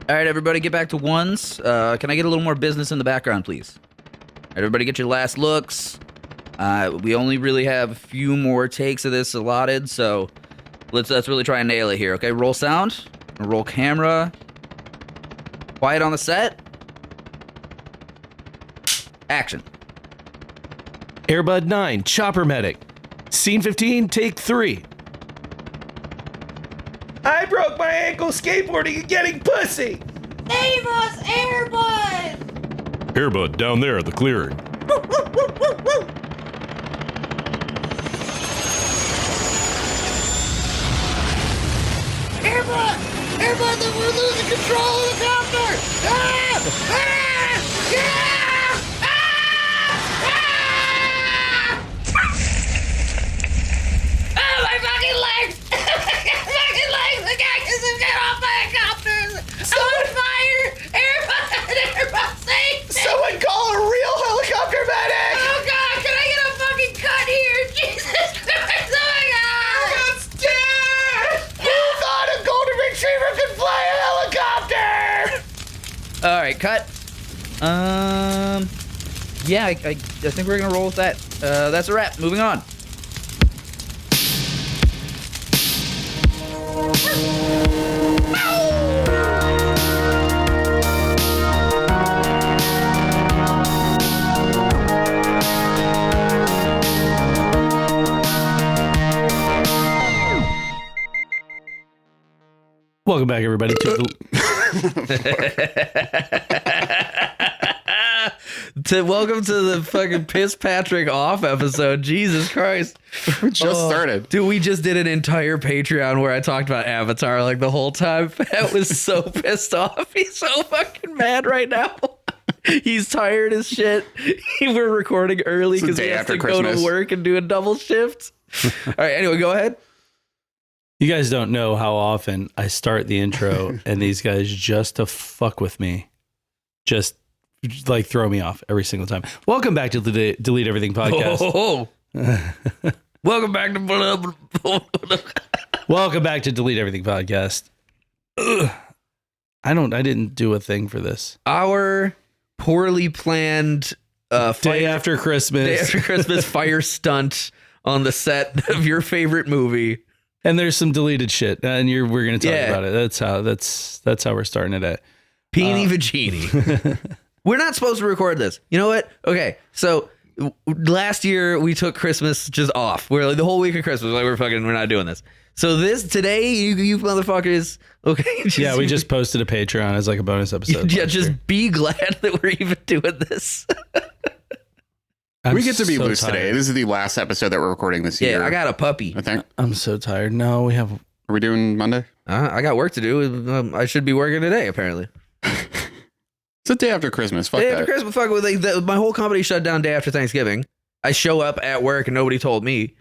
All right, everybody, get back to ones. Can I get a little more business in the background, please? All right, everybody, get your last looks. We only really have a few more takes of this allotted, so let's really try and nail it here. Okay, roll sound, roll camera. Quiet on the set. Action. Airbud 9, Chopper Medic. Scene 15, take 3. I broke my ankle skateboarding and getting pussy. Save us, Airbud! Airbud, down there at the clearing. Airbud! Airbud, we're losing control of the copter! Ah! Ah! Yeah! Ah! Ah! Oh, my fucking legs! My fucking legs! The cactus is getting off my helicopters! I'm on fire! Airbud! Airbud, save me! Someone call a real helicopter medic! Oh god, can I get a fucking cut here? Jesus Christ, oh my god! Airbud's dead! Who thought a golden retriever could fly a helicopter? All right, cut. Yeah, I think we're gonna roll with that. That's a wrap. Moving on. Welcome back, everybody, to Welcome to the fucking Piss Patrick off episode. Jesus Christ. We just started. Dude, we just did an entire Patreon where I talked about Avatar like the whole time. Pat was so pissed off. He's so fucking mad right now. He's tired as shit. We're recording early because he has to go to work and do a double shift. All right, anyway, go ahead. You guys don't know how often I start the intro and these guys just to fuck with me, just like throw me off every single time. Welcome back to the Delete Everything podcast. Welcome back to Welcome back to Delete Everything podcast. Ugh. I didn't do a thing for this. Our poorly planned day after Christmas fire stunt on the set of your favorite movie. And there's some deleted shit, and we're going to talk about it. That's how we're starting it at. Peony Vagini. We're not supposed to record this. You know what? Okay, so last year we took Christmas just off. We're like the whole week of Christmas, like we're not doing this. So today, you motherfuckers, okay? We just posted a Patreon as like a bonus episode. Yeah, just be glad that we're even doing this. We get to be loose today. This is the last episode that we're recording this year. Yeah, I got a puppy. I think. I'm so tired. No, we have. Are we doing Monday? I got work to do. I should be working today, apparently. It's the day after Christmas. Fuck day that. After Christmas, fuck with my whole company shut down day after Thanksgiving. I show up at work and nobody told me.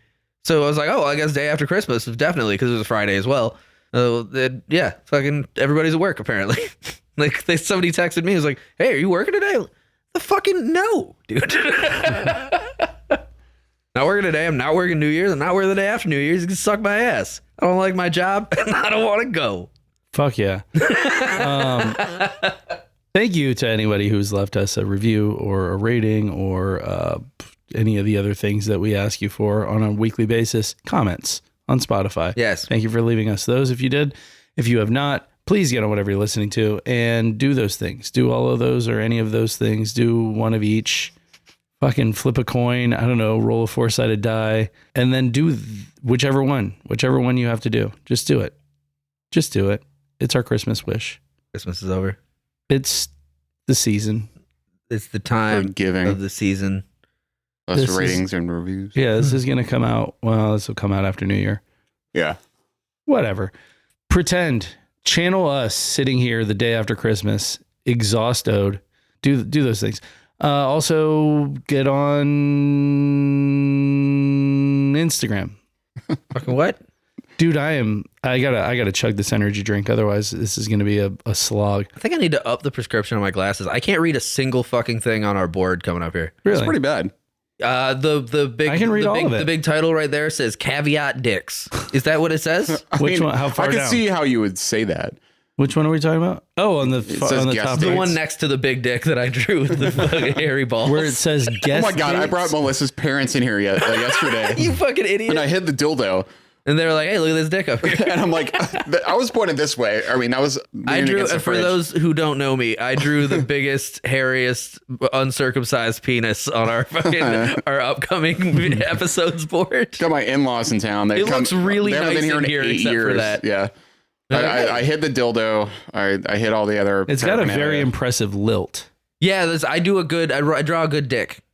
So I was like, oh, I guess day after Christmas, definitely, because it was a Friday as well. Yeah, fucking everybody's at work, apparently. Like, somebody texted me, was like, hey, are you working today? The fucking no, dude. Not working today. I'm not working New Year's. I'm not working the day after New Year's. You can suck my ass. I don't like my job, and I don't want to go. Fuck yeah. Thank you to anybody who's left us a review or a rating or any of the other things that we ask you for on a weekly basis. Comments on Spotify. Yes. Thank you for leaving us those if you did. If you have not, please get on whatever you're listening to and do those things. Do all of those or any of those things. Do one of each. Fucking flip a coin. I don't know. Roll a 4-sided die. And then do whichever one you have to do. Just do it. Just do it. It's our Christmas wish. Christmas is over. It's the season. It's the time of the season. Plus ratings and reviews. Yeah, this is going to come out. Well, this will come out after New Year. Yeah. Whatever. Pretend. Channel us sitting here the day after Christmas, exhausted. Do those things. Also, get on Instagram. Fucking what? Dude, I gotta chug this energy drink. Otherwise, this is gonna be a slog. I think I need to up the prescription on my glasses. I can't read a single fucking thing on our board coming up here. Really? It's pretty bad. The big I can read all of it. The big title right there says caveat dicks. Is that what it says? Which one? How far I can down? see how you would say that. Which one are we talking about? Oh, on the says on the guest top. The dates. one next to the big dick that I drew with the fucking hairy balls. Where it says Oh guest. my God, I dates? brought Melissa's parents in here yesterday. You fucking idiot. And I hid the dildo. And they were like, hey, look at this dick up here. And I'm like, I was pointed this way. I mean, I was. I leaning drew, against the for fridge. those who don't know me, I drew the biggest, hairiest, uncircumcised penis on our fucking, our upcoming episodes board. Got my in-laws in town. It looks really they haven't nice been here in in here 8 except years. for that. Yeah. I hid the dildo. I hid all the other. It's got a very paraphernalia. impressive lilt. Yeah, I draw a good dick.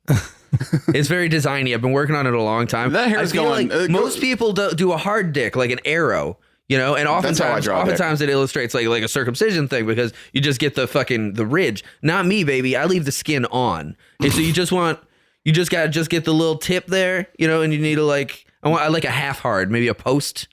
It's very designy. I've been working on it a long time. That hair's I feel going- like most people do a hard dick, like an arrow, you know, and That's how I oftentimes, draw a dick. it illustrates like a circumcision thing because you just get the ridge. Not me, baby. I leave the skin on. Okay, so you just gotta get the little tip there, you know, and you need to I like a half hard, maybe a post.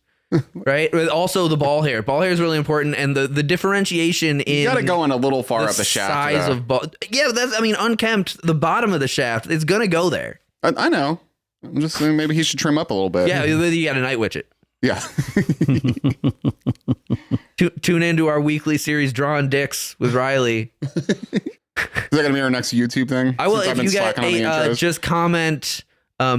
Right. But also the ball hair. Ball hair is really important, and the differentiation in You got to go in a little far the up the shaft. size though. of ball. Yeah, unkempt. The bottom of the shaft, it's gonna go there. I know. I'm just saying maybe he should trim up a little bit. Yeah, you got to night witch it. Yeah. Tune into our weekly series, Drawing Dicks with Riley. Is that gonna be our next YouTube thing? I will. Since I've If been you get slacking on the intros? just comment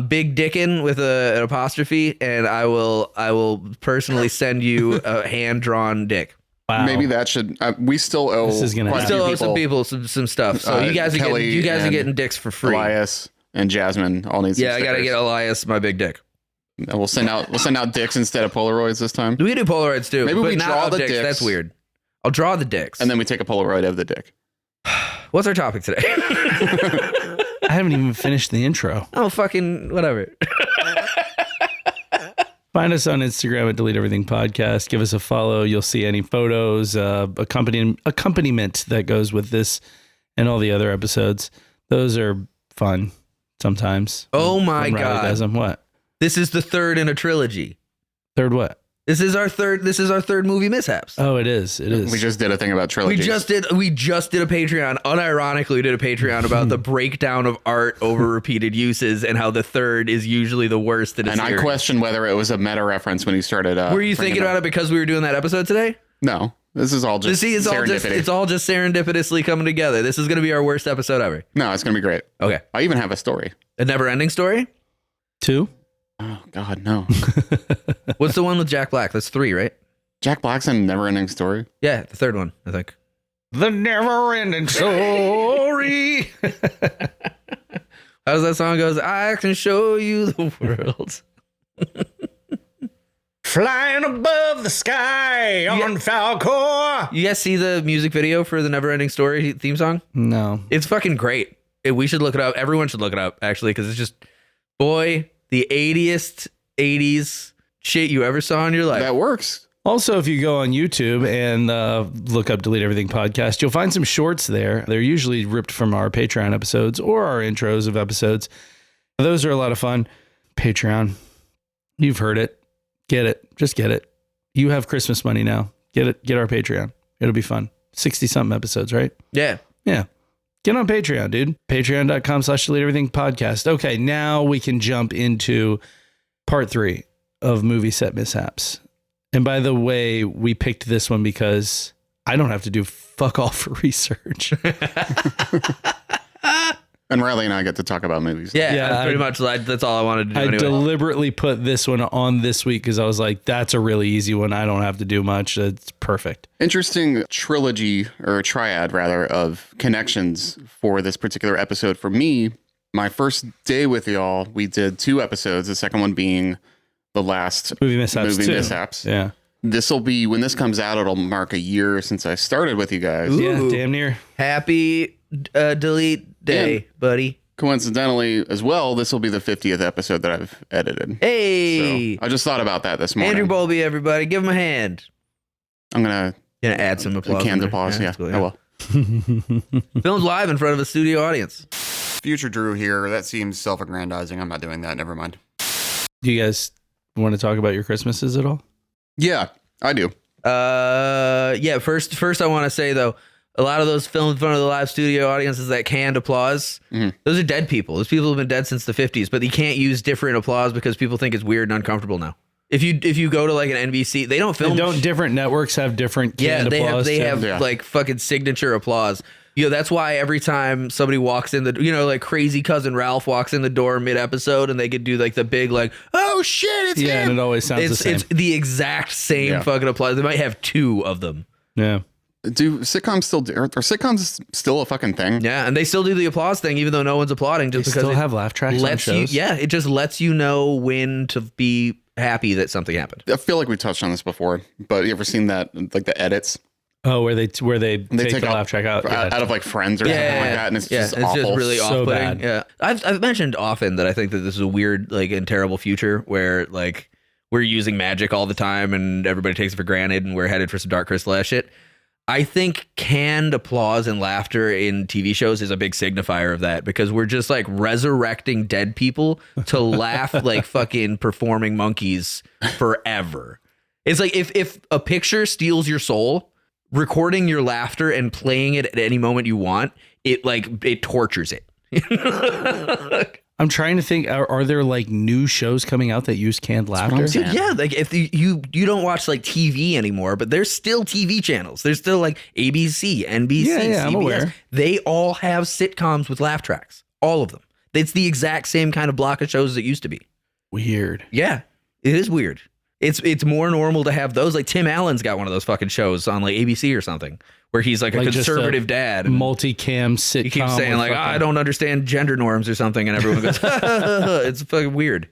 Big Dickin with an apostrophe, and I will personally send you a hand drawn dick. Wow. Maybe that should. We still owe. This is gonna quite a Still few owe some people some stuff. So you guys Kelly are and getting dicks for free. Elias and Jasmine all need. Some Yeah, I gotta stickers. get Elias my big dick. And we'll send out dicks instead of Polaroids this time, We can do Polaroids too. Maybe but we not draw of the dicks. dicks. That's weird. I'll draw the dicks. and then we take a Polaroid of the dick. What's our topic today? I haven't even finished the intro. Oh, fucking whatever. Find us on Instagram at Delete Everything Podcast. Give us a follow. You'll see any photos, accompaniment that goes with this and all the other episodes. Those are fun sometimes. Oh my When Riley God. does them. What? This is the third in a trilogy. Third what? This is our third movie mishaps. Oh, it is. It is. We just did a thing about We trilogies. just did a Patreon. Unironically, we did a Patreon about the breakdown of art over repeated uses and how the third is usually the worst in a And I series. questioned whether it was a meta reference when you started. Were you thinking about it because we were doing that episode today? No, this is all just See, it's serendipity. all just serendipitously coming together. This is going to be our worst episode ever. No, it's gonna be great. Okay, I even have a story. a never-ending story. 2? Oh God, no. What's the one with Jack Black? That's 3, right? Jack Black's in Never-Ending Story. Yeah, the third one, I think. The never ending story. How does that song goes? I can show you the world. Flying above the sky on Falcor. You guys see the music video for the Never-Ending Story theme song? No. It's fucking great. We should look it up. Everyone should look it up, actually, because it's just, boy, the 80's shit you ever saw in your life. That works. Also, if you go on YouTube and look up Delete Everything Podcast, you'll find some shorts there. They're usually ripped from our Patreon episodes or our intros of episodes. Those are a lot of fun. Patreon. You've heard it. Get it. Just get it. You have Christmas money now. Get it. Get our Patreon. It'll be fun. 60-something episodes, right? Yeah. Yeah. Get on Patreon, dude. Patreon.com/Delete Everything Podcast. Okay, now we can jump into part 3 of Movie Set Mishaps. And by the way, we picked this one because I don't have to do fuck all for research. And Riley and I get to talk about movies. Yeah, Yeah, pretty much. That's all I wanted to do I anyway. deliberately put this one on this week because I was like, that's a really easy one. I don't have to do much. It's perfect. Interesting trilogy, or triad rather, of connections for this particular episode. For me, my first day with y'all, we did 2 episodes, the second one being the last Movie Mishaps movie too. mishaps. Yeah. This will be, when this comes out, it'll mark a year since I started with you guys. Ooh. Yeah, damn near. Happy delete day, And- buddy. Coincidentally, as well, this will be the 50th episode that I've edited. Hey, So I just thought about that this morning. Andrew Bowlby, everybody, give him a hand. I'm gonna Gonna add some applause. canned in there. applause. Yeah, that's cool, I will. Filmed live in front of a studio audience. Future Drew here. That seems self-aggrandizing. I'm not doing that. Never mind. Do you guys want to talk about your Christmases at all? Yeah, I do. Yeah. First, I want to say though, a lot of those filmed in front of the live studio audiences that canned applause, those are dead people. Those people have been dead since the 50s, but you can't use different applause because people think it's weird and uncomfortable now. If you go to like an NBC, they don't film. Don't different networks have different canned applause? They too? have like fucking signature applause. That's why every time somebody walks in like Crazy Cousin Ralph walks in the door mid episode and they could do like the big like, oh shit, it's him. And it always sounds the same. It's the exact same fucking applause. They might have 2 of them. Yeah. Do sitcoms still are sitcoms still a fucking thing? Yeah, and they still do the applause thing even though no one's applauding just They because still have laugh tracks on shows? it just lets you know when to be happy that something happened. I feel like we touched on this before, but you ever seen that, like the edits? Oh, where they take the out, laugh track out of like Friends or something like that, and it's just awful. Just really So off-putting. bad. Yeah, I've mentioned often that I think that this is a weird like and terrible future where like we're using magic all the time and everybody takes it for granted and we're headed for some Dark Crystal ass shit. I think canned applause and laughter in TV shows is a big signifier of that because we're just like resurrecting dead people to laugh like fucking performing monkeys forever. It's like if a picture steals your soul, recording your laughter and playing it at any moment you want, it tortures it. I'm trying to think, are there like new shows coming out that use canned laughter? Dude, yeah, like if you don't watch like TV anymore, but there's still TV channels. There's still like ABC, NBC, CBS. I'm aware. They all have sitcoms with laugh tracks. All of them. It's the exact same kind of block of shows as it used to be. Weird. Yeah, it is weird. It's more normal to have those. Like Tim Allen's got one of those fucking shows on like ABC or something where he's like a conservative dad. Multicam sitcom. He keeps saying like, I don't understand gender norms or something. And everyone goes, it's fucking weird.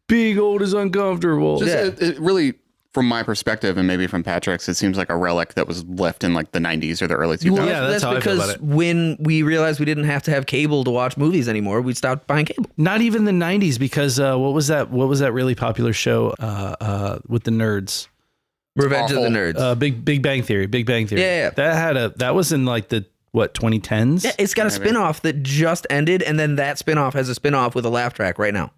Being old is uncomfortable. It really, from my perspective and maybe from Patrick's, it seems like a relic that was left in like the 90s or the early 2000s. Well, Yeah, that's how I feel because about it. when we realized we didn't have to have cable to watch movies anymore, we stopped buying cable. Not even the 90s because what was that really popular show with the nerds? Revenge of the Nerds. Big Bang Theory. Yeah. That was in like the 2010s? Yeah, it's got a spinoff that just ended, and then that spinoff has a spinoff with a laugh track right now.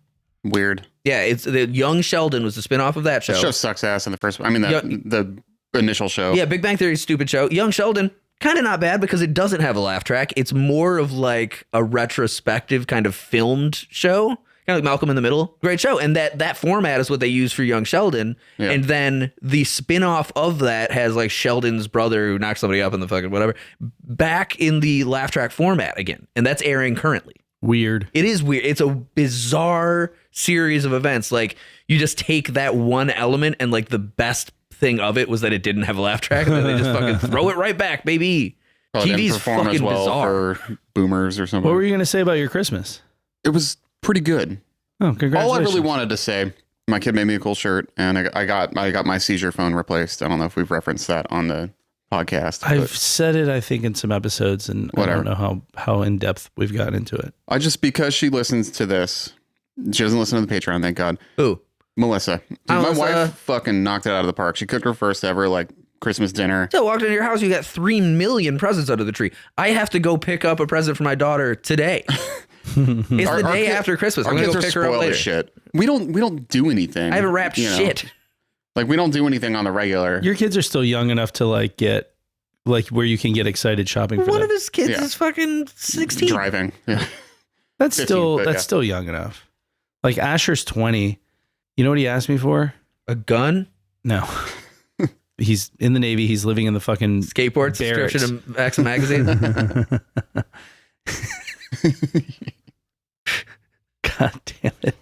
Weird. Yeah, it's the Young Sheldon was the spinoff of that show. The show sucks ass in the first one. I mean, the initial show. Yeah, Big Bang Theory's stupid show. Young Sheldon, kind of not bad because it doesn't have a laugh track. It's more of like a retrospective kind of filmed show. Kind of like Malcolm in the Middle. Great show. And that format is what they use for Young Sheldon. Yeah. And then the spin-off of that has like Sheldon's brother who knocks somebody up in the fucking whatever back in the laugh track format again. And that's airing currently. Weird. It is weird. It's a bizarre series of events. Like you just take that one element and like the best thing of it was that it didn't have a laugh track and then they just fucking throw it right back, baby. Probably didn't TV's perform fucking as well bizarre. for boomers or something. What were you going to say about your Christmas? It was pretty good. Oh, congratulations. All I really wanted to say, my kid made me a cool shirt, and I got my seizure phone replaced. I don't know if we've referenced that on the podcast. I've said it, I think, in some episodes, and Whatever. I don't know how in depth we've gotten into it. because she listens to this, she doesn't listen to the Patreon, thank God. Who? Melissa. Dude, Hi, my Melissa. wife fucking knocked it out of the park. She cooked her first ever like Christmas dinner. So I walked into your house, you got 3 million presents under the tree. I have to go pick up a present for my daughter today. It's the day after Christmas. I'm Our gonna kids go are pick her up spoiled later. as shit. We don't do anything. I haven't wrapped you know? shit. Like we don't do anything on the regular. Your kids are still young enough to like get like where you can get excited shopping for One them. of his kids Yeah. is fucking 16. Driving. Yeah. That's 15, still but yeah. still young enough. Like Asher's 20. You know what he asked me for? A gun, No. He's in the Navy. He's living in the fucking skateboard barracks. subscription to Maxim magazine. God damn it.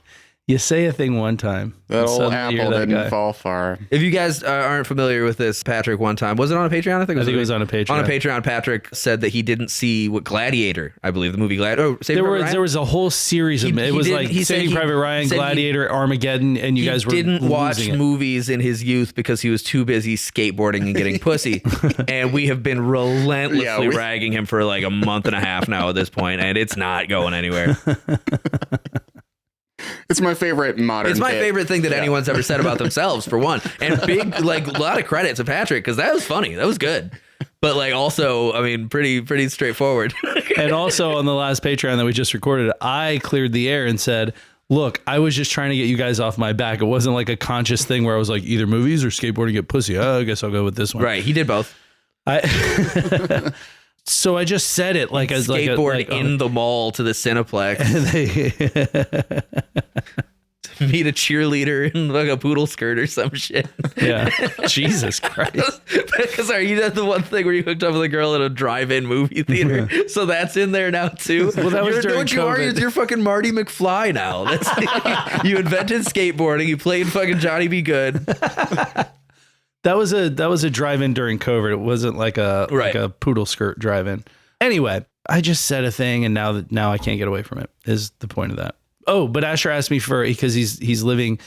You say a thing one time. That and old suddenly you're apple that didn't guy. fall far. If you guys aren't familiar with this, Patrick one time, was it on a Patreon? I think it was on a Patreon. On a Patreon, Patrick said that he didn't see what Gladiator, I believe, the movie Gladiator. Oh, There was a whole series of it was like Saving Private Ryan, Gladiator, Armageddon, and you guys were didn't watch losing it. movies in his youth because he was too busy skateboarding and getting pussy. And we have been relentlessly ragging him for like a month and a half now at this point, and it's not going anywhere. It's my favorite modern. It's my bit. favorite thing that anyone's ever said about themselves, for one. And big, like, a lot of credit to Patrick because that was funny. That was good. But like, also, I mean, pretty straightforward. And also on the last Patreon that we just recorded, I cleared the air and said, look, I was just trying to get you guys off my back. It wasn't like a conscious thing where I was like, either movies or skateboarding get pussy. Oh, I guess I'll go with this one. Right. He did both. So I just said it like as like Skateboard in the mall to the Cineplex. meet a cheerleader in like a poodle skirt or some shit. Yeah. Jesus Christ. Because are you the one thing where you hooked up with a girl at a drive-in movie theater? So that's in there now too. Well, that was You're, during what you are COVID. is you're fucking Marty McFly now. That's, you invented skateboarding. You played fucking Johnny Be Good. That was a drive-in during COVID. It wasn't like a poodle skirt drive-in. Anyway, I just said a thing, and now I can't get away from it. Is the point of that? Oh, but Asher asked me because he's living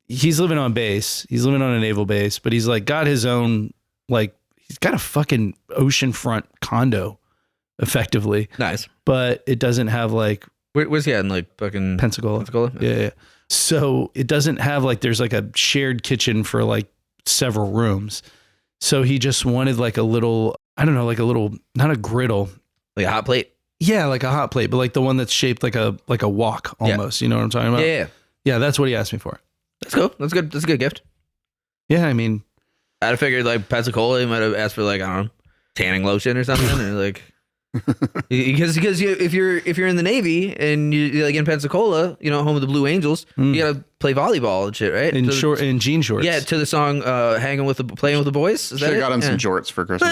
on base. He's living on a naval base, but he's like got his own he's got a fucking oceanfront condo, effectively. Nice, but it doesn't have where's he at? In like fucking Pensacola. Yeah. So it doesn't have there's like a shared kitchen for like several rooms. So he just wanted like a little, I don't know, like a little, not a griddle. Like a hot plate? Yeah, like a hot plate, but like the one that's shaped like a wok almost. Yeah. You know what I'm talking about? Yeah. Yeah, that's what he asked me for. That's cool. That's good. That's a good gift. Yeah, I mean, I'd have figured like Pensacola, he might have asked for like, I don't know, tanning lotion or something. Or like, because if you're in the Navy and you're like in Pensacola, home of the Blue Angels, you gotta play volleyball and shit, right? In jean shorts. Yeah, to the song "Playing with the Boys." Should have got him some jorts for Christmas.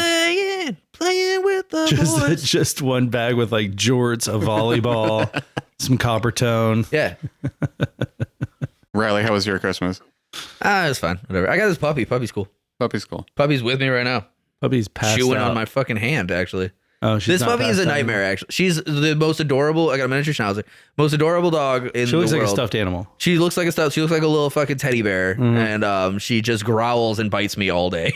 Playing with the boys. Just one bag with like jorts, a volleyball, some copper tone. Yeah. Riley, how was your Christmas? It was fun. Whatever. I got this puppy. Puppy's cool. Puppy's cool. Puppy's with me right now. Puppy's passed chewing out. on my fucking hand, actually. Oh, this puppy is a nightmare. Actually, she's the most adorable. I got a miniature schnauzer. Most adorable dog in the world. She looks like a stuffed animal. She looks like a little fucking teddy bear, and she just growls and bites me all day.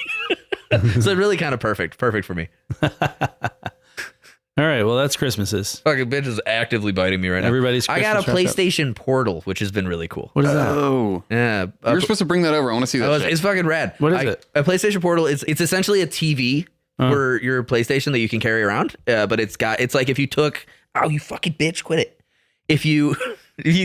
So really kind of perfect for me. All right, well that's Christmases. Fucking bitch is actively biting me right now. Everybody's I got a Christmas PlayStation Portal, which has been really cool. What is that? Oh, Yeah, you're supposed to bring that over. I want to see that. shit. It's fucking rad. What is it? A PlayStation Portal. It's essentially a TV for your PlayStation that you can carry around. But it's like if you took, oh, you fucking bitch, quit it. If you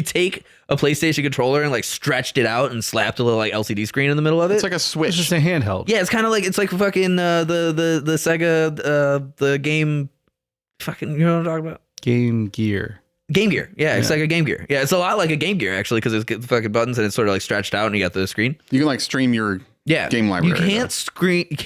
take a PlayStation controller and like stretched it out and slapped a little like LCD screen in the middle of it, It's like a Switch. It's just a handheld. yeah, it's kind of like fucking the Sega the game, fucking, you know what I'm talking about? Game Gear. Game Gear. Yeah, it's like a Game Gear. Yeah, it's a lot like a Game Gear actually, because it's got the fucking buttons and it's sort of like stretched out and you got the screen. You can like stream your game library. You can't scream. You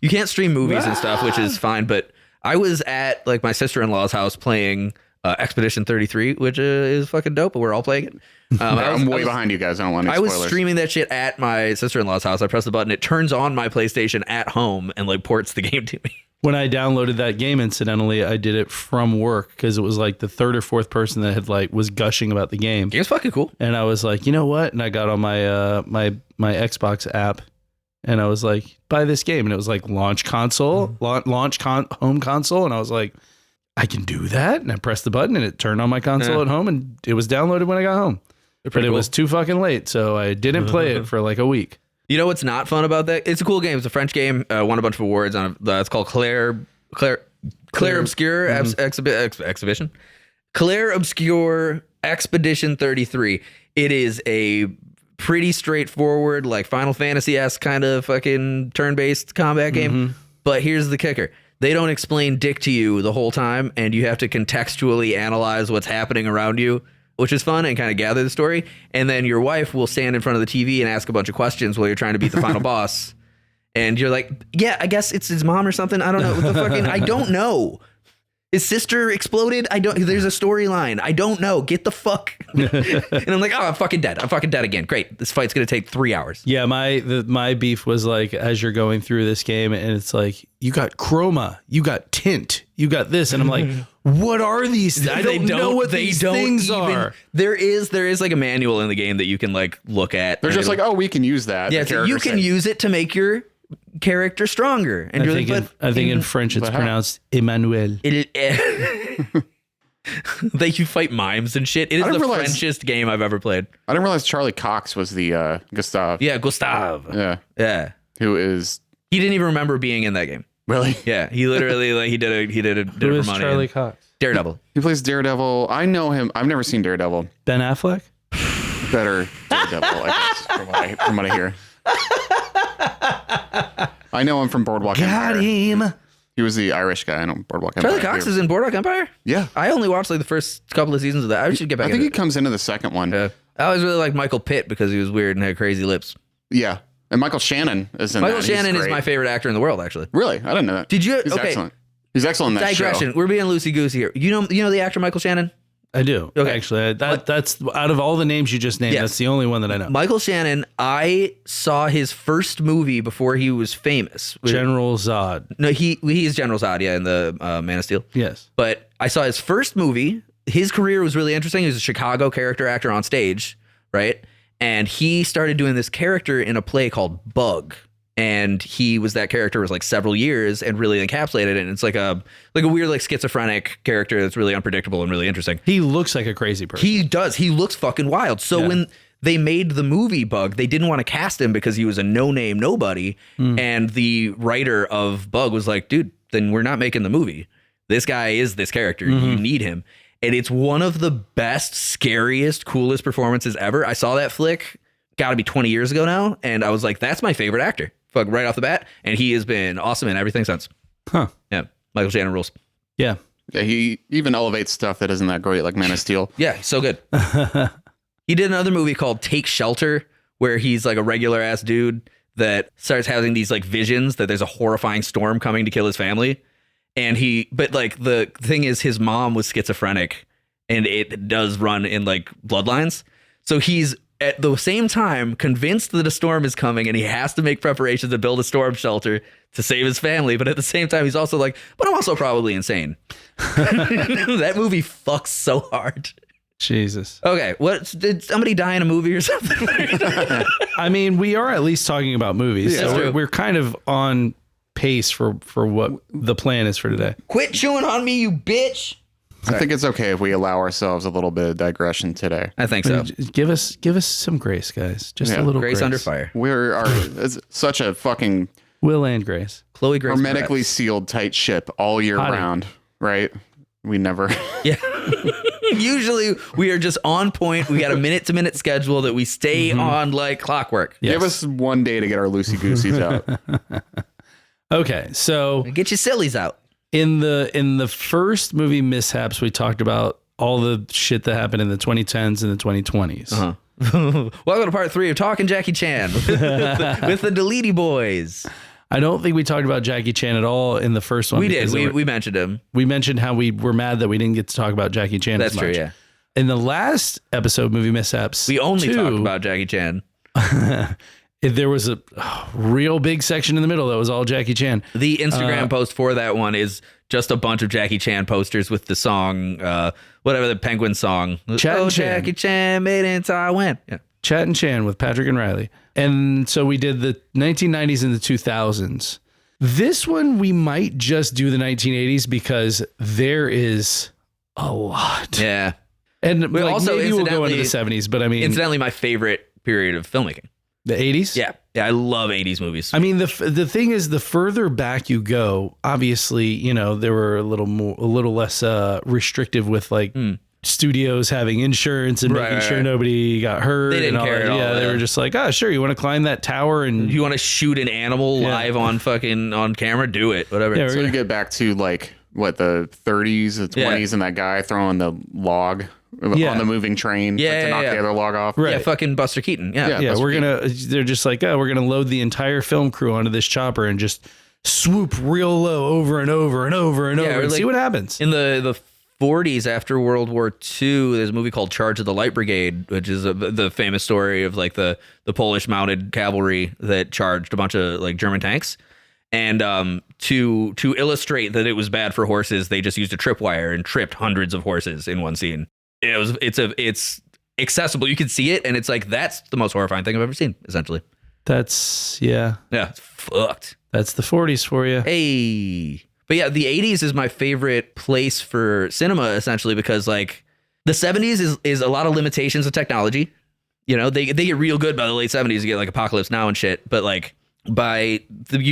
can't stream movies and stuff, which is fine. But I was at like my sister-in-law's house playing Expedition 33, which is fucking dope. But we're all playing it. I'm way behind you guys. I don't want any I was spoilers. streaming that shit at my sister-in-law's house. I press the button, it turns on my PlayStation at home and like ports the game to me. When I downloaded that game, incidentally, I did it from work because it was like the third or fourth person that had was gushing about the game. Game's fucking cool. And I was like, you know what? And I got on my my Xbox app, and I was like, buy this game, and it was like launch console, home console, and I was like, I can do that. And I pressed the button, and it turned on my console at home, and it was downloaded when I got home. But it was too fucking late, so I didn't play it for like a week. You know what's not fun about that? It's a cool game. It's a French game. Won a bunch of awards on it. It's called Claire Obscure Exhibition. Claire Obscure Expedition 33. It is a pretty straightforward, like Final Fantasy-esque kind of fucking turn-based combat game. But here's the kicker. They don't explain dick to you the whole time, and you have to contextually analyze what's happening around you, which is fun, and kind of gather the story. And then your wife will stand in front of the TV and ask a bunch of questions while you're trying to beat the final boss. And you're like, yeah, I guess it's his mom or something. I don't know. I don't know. His sister exploded. There's a storyline. I don't know. Get the fuck. And I'm like, oh, I'm fucking dead. I'm fucking dead again. Great. This fight's going to take 3 hours. Yeah, my beef was like, as you're going through this game, and it's like, you got chroma, you got tint, you got this. And I'm like, what are these? I don't know what these things are. There is like a manual in the game that you can like look at. They're just like, oh, we can use that. Yeah, so you can use it to make your character stronger. And I think in French it's pronounced Emmanuel. They you fight mimes and shit. It is the Frenchest game I've ever played. I didn't realize Charlie Cox was the Gustave. Yeah, Gustave. Yeah. Who is? He didn't even remember being in that game. Really? Yeah, he literally like he did it Who for is money. Charlie Cox? Daredevil. He plays Daredevil. I know him. I've never seen Daredevil. Ben Affleck? Better Daredevil, I guess, from what I hear. I know him from Boardwalk Empire. Got him. He was the Irish guy on Boardwalk Empire. Charlie Cox is in Boardwalk Empire? Yeah. I only watched like the first couple of seasons of that. I should get back I think into he comes into the second one. Yeah. I always really liked Michael Pitt because he was weird and had crazy lips. Yeah. And Michael Shannon is in Michael that. Shannon He's is great. my favorite actor in the world, actually. Really? I didn't know that. Did you? He's Okay. excellent. He's excellent in that Digression. show. We're being loosey-goosey here. You know the actor Michael Shannon? I do. Okay. Actually, that's out of all the names you just named, Yes. that's the only one that I know. Michael Shannon, I saw his first movie before he was famous. General Zod. No, he is General Zod, yeah, in the Man of Steel. Yes. But I saw his first movie. His career was really interesting. He was a Chicago character actor on stage, right? And he started doing this character in a play called Bug. And he was that character was like several years and really encapsulated it. And it's like a weird, like schizophrenic character that's really unpredictable and really interesting. He looks like a crazy person. He does. He looks fucking wild. So when they made the movie Bug, they didn't want to cast him because he was a no-name nobody. And the writer of Bug was like, dude, then we're not making the movie. This guy is this character. You need him. And it's one of the best, scariest, coolest performances ever. I saw that flick, got to be 20 years ago now. And I was like, that's my favorite actor. Fuck, right off the bat. And he has been awesome in everything since. Huh. Yeah. Michael Shannon rules. Yeah. Yeah, he even elevates stuff that isn't that great, like Man of Steel. Yeah, so good. He did another movie called Take Shelter, where he's like a regular ass dude that starts having these like visions that there's a horrifying storm coming to kill his family. But like the thing is, his mom was schizophrenic and it does run in like bloodlines. So he's at the same time convinced that a storm is coming and he has to make preparations to build a storm shelter to save his family. But at the same time, he's also like, but I'm also probably insane. That movie fucks so hard. Jesus. Okay. Did somebody die in a movie or something? I mean, we are at least talking about movies. Yeah, that's so true. we're kind of on pace for what the plan is for today. Quit chewing on me, you bitch. I think it's okay if we allow ourselves a little bit of digression today. I think so. Give us some grace, guys. Just Yeah. a little Grace under fire. It's such a fucking Will and Grace. Chloe Grace. hermetically Moretz. sealed tight ship all year Hottie. round, right? We never. Yeah. Usually we are just on point. We got a minute to minute schedule that we stay on like clockwork. Yes. Give us one day to get our loosey gooseys out. Okay, so Get your sillies out. in the first movie Mishaps, we talked about all the shit that happened in the 2010s and the 2020s. Welcome to part 3 of Talking Jackie Chan with the Deleted Boys. I don't think we talked about Jackie Chan at all in the first one. We did. because We mentioned him. we mentioned how we were mad that we didn't get to talk about Jackie Chan That's as much. true, yeah. In the last episode, Movie Mishaps, We only 2, talked about Jackie Chan. there was a real big section in the middle that was all Jackie Chan. The Instagram post for that one is just a bunch of Jackie Chan posters with the song, whatever the Penguin song. Chat and Chan. Jackie Chan made in Taiwan. Yeah. Chat and Chan with Patrick and Riley. And so we did the 1990s and the 2000s. This one, we might just do the 1980s because there is a lot. Yeah. And But like, also, maybe we'll go into the incidentally- 70s, but I mean, Incidentally, my favorite period of filmmaking. the 80s? Yeah. I love 80s movies. I mean, the thing is, the further back you go, obviously, you know, there were a little less restrictive with like studios having insurance and making sure nobody got hurt. They didn't and all care that. at all, Yeah, they yeah. were just like, oh, sure, you want to climb that tower and You want to shoot an animal live on camera? Do it. Whatever. Yeah, So you get back to like what the 30s, the 20s, and that guy throwing the log Yeah. on the moving train Yeah, to yeah, knock yeah. the other log off. Right. Yeah, fucking Buster Keaton. Yeah. yeah, Buster they're just like, oh, we're gonna load the entire film crew onto this chopper and just swoop real low over and over and over and Yeah, over or and like- see what happens. In the 40s, after World War II, there's a movie called Charge of the Light Brigade, which is the famous story of like the Polish mounted cavalry that charged a bunch of like German tanks. And to illustrate that it was bad for horses, they just used a tripwire and tripped hundreds of horses in one scene. It's accessible. You can see it, and it's like that's the most horrifying thing I've ever seen. Essentially, That's yeah, it's fucked. that's the 40s for you. Hey, but yeah, the 80s is my favorite place for cinema, essentially, because like the 70s is a lot of limitations of technology. You know, they get real good by the late 70s. You get like Apocalypse Now and shit, but like you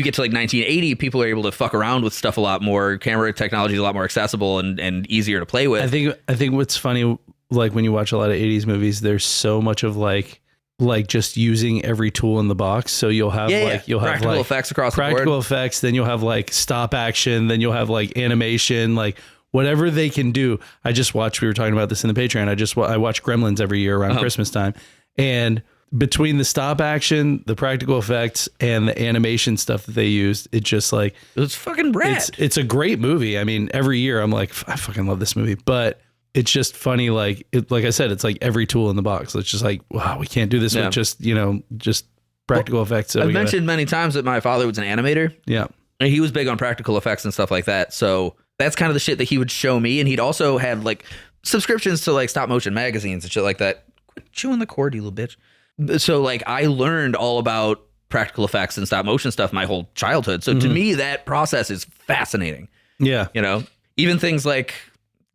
get to like 1980, people are able to fuck around with stuff a lot more. Camera technology is a lot more accessible and easier to play with. I think what's funny, like when you watch a lot of 80s movies, there's so much of like just using every tool in the box. So you'll have you'll have practical like effects across the practical board. effects, then you'll have like stop action, then you'll have like animation, like whatever they can do. I just watched, we were talking about this in the Patreon. I watch Gremlins every year around Christmas time. And between the stop action, the practical effects, and the animation stuff that they used, it just like, It was fucking rad. it's a great movie. I mean, every year I'm like, I fucking love this movie, but it's just funny. Like I said, it's like every tool in the box. It's just like, wow, we can't do this with just, just practical effects. So I've mentioned many times that my father was an animator. Yeah. And he was big on practical effects and stuff like that. So that's kind of the shit that he would show me. And he'd also had like subscriptions to like stop motion magazines and shit like that. Quit chewing the cord, you little bitch. So like I learned all about practical effects and stop motion stuff my whole childhood. So to me, that process is fascinating. Yeah. Even things like,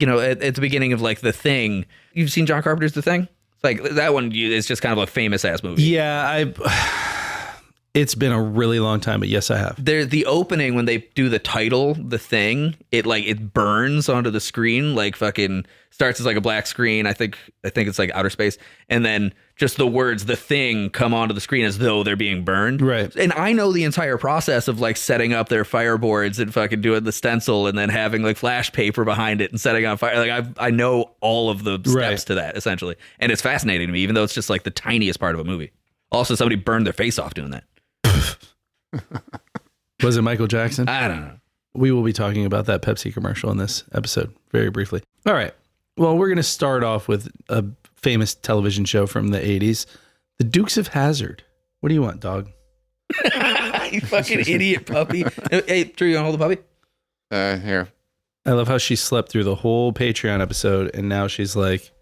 at the beginning of like The Thing, you've seen John Carpenter's The Thing? Like that one is just kind of a famous ass movie. Yeah. It's been a really long time, but yes, I have. There's the opening when they do the title, The Thing, it burns onto the screen, like fucking starts as like a black screen. I think it's like outer space. And then just the words The Thing come onto the screen as though they're being burned. Right. And I know the entire process of like setting up their fireboards and fucking doing the stencil and then having like flash paper behind it and setting on fire. Like I know all of the steps to that essentially. And it's fascinating to me, even though it's just like the tiniest part of a movie. Also, somebody burned their face off doing that. Was it Michael Jackson? I don't know. We will be talking about that Pepsi commercial in this episode very briefly. All right. Well, we're going to start off with a famous television show from the 80s, The Dukes of Hazzard. What do you want, dog? You fucking idiot puppy. Hey, Drew, you want to hold the puppy? Here. I love how she slept through the whole Patreon episode, and now she's like...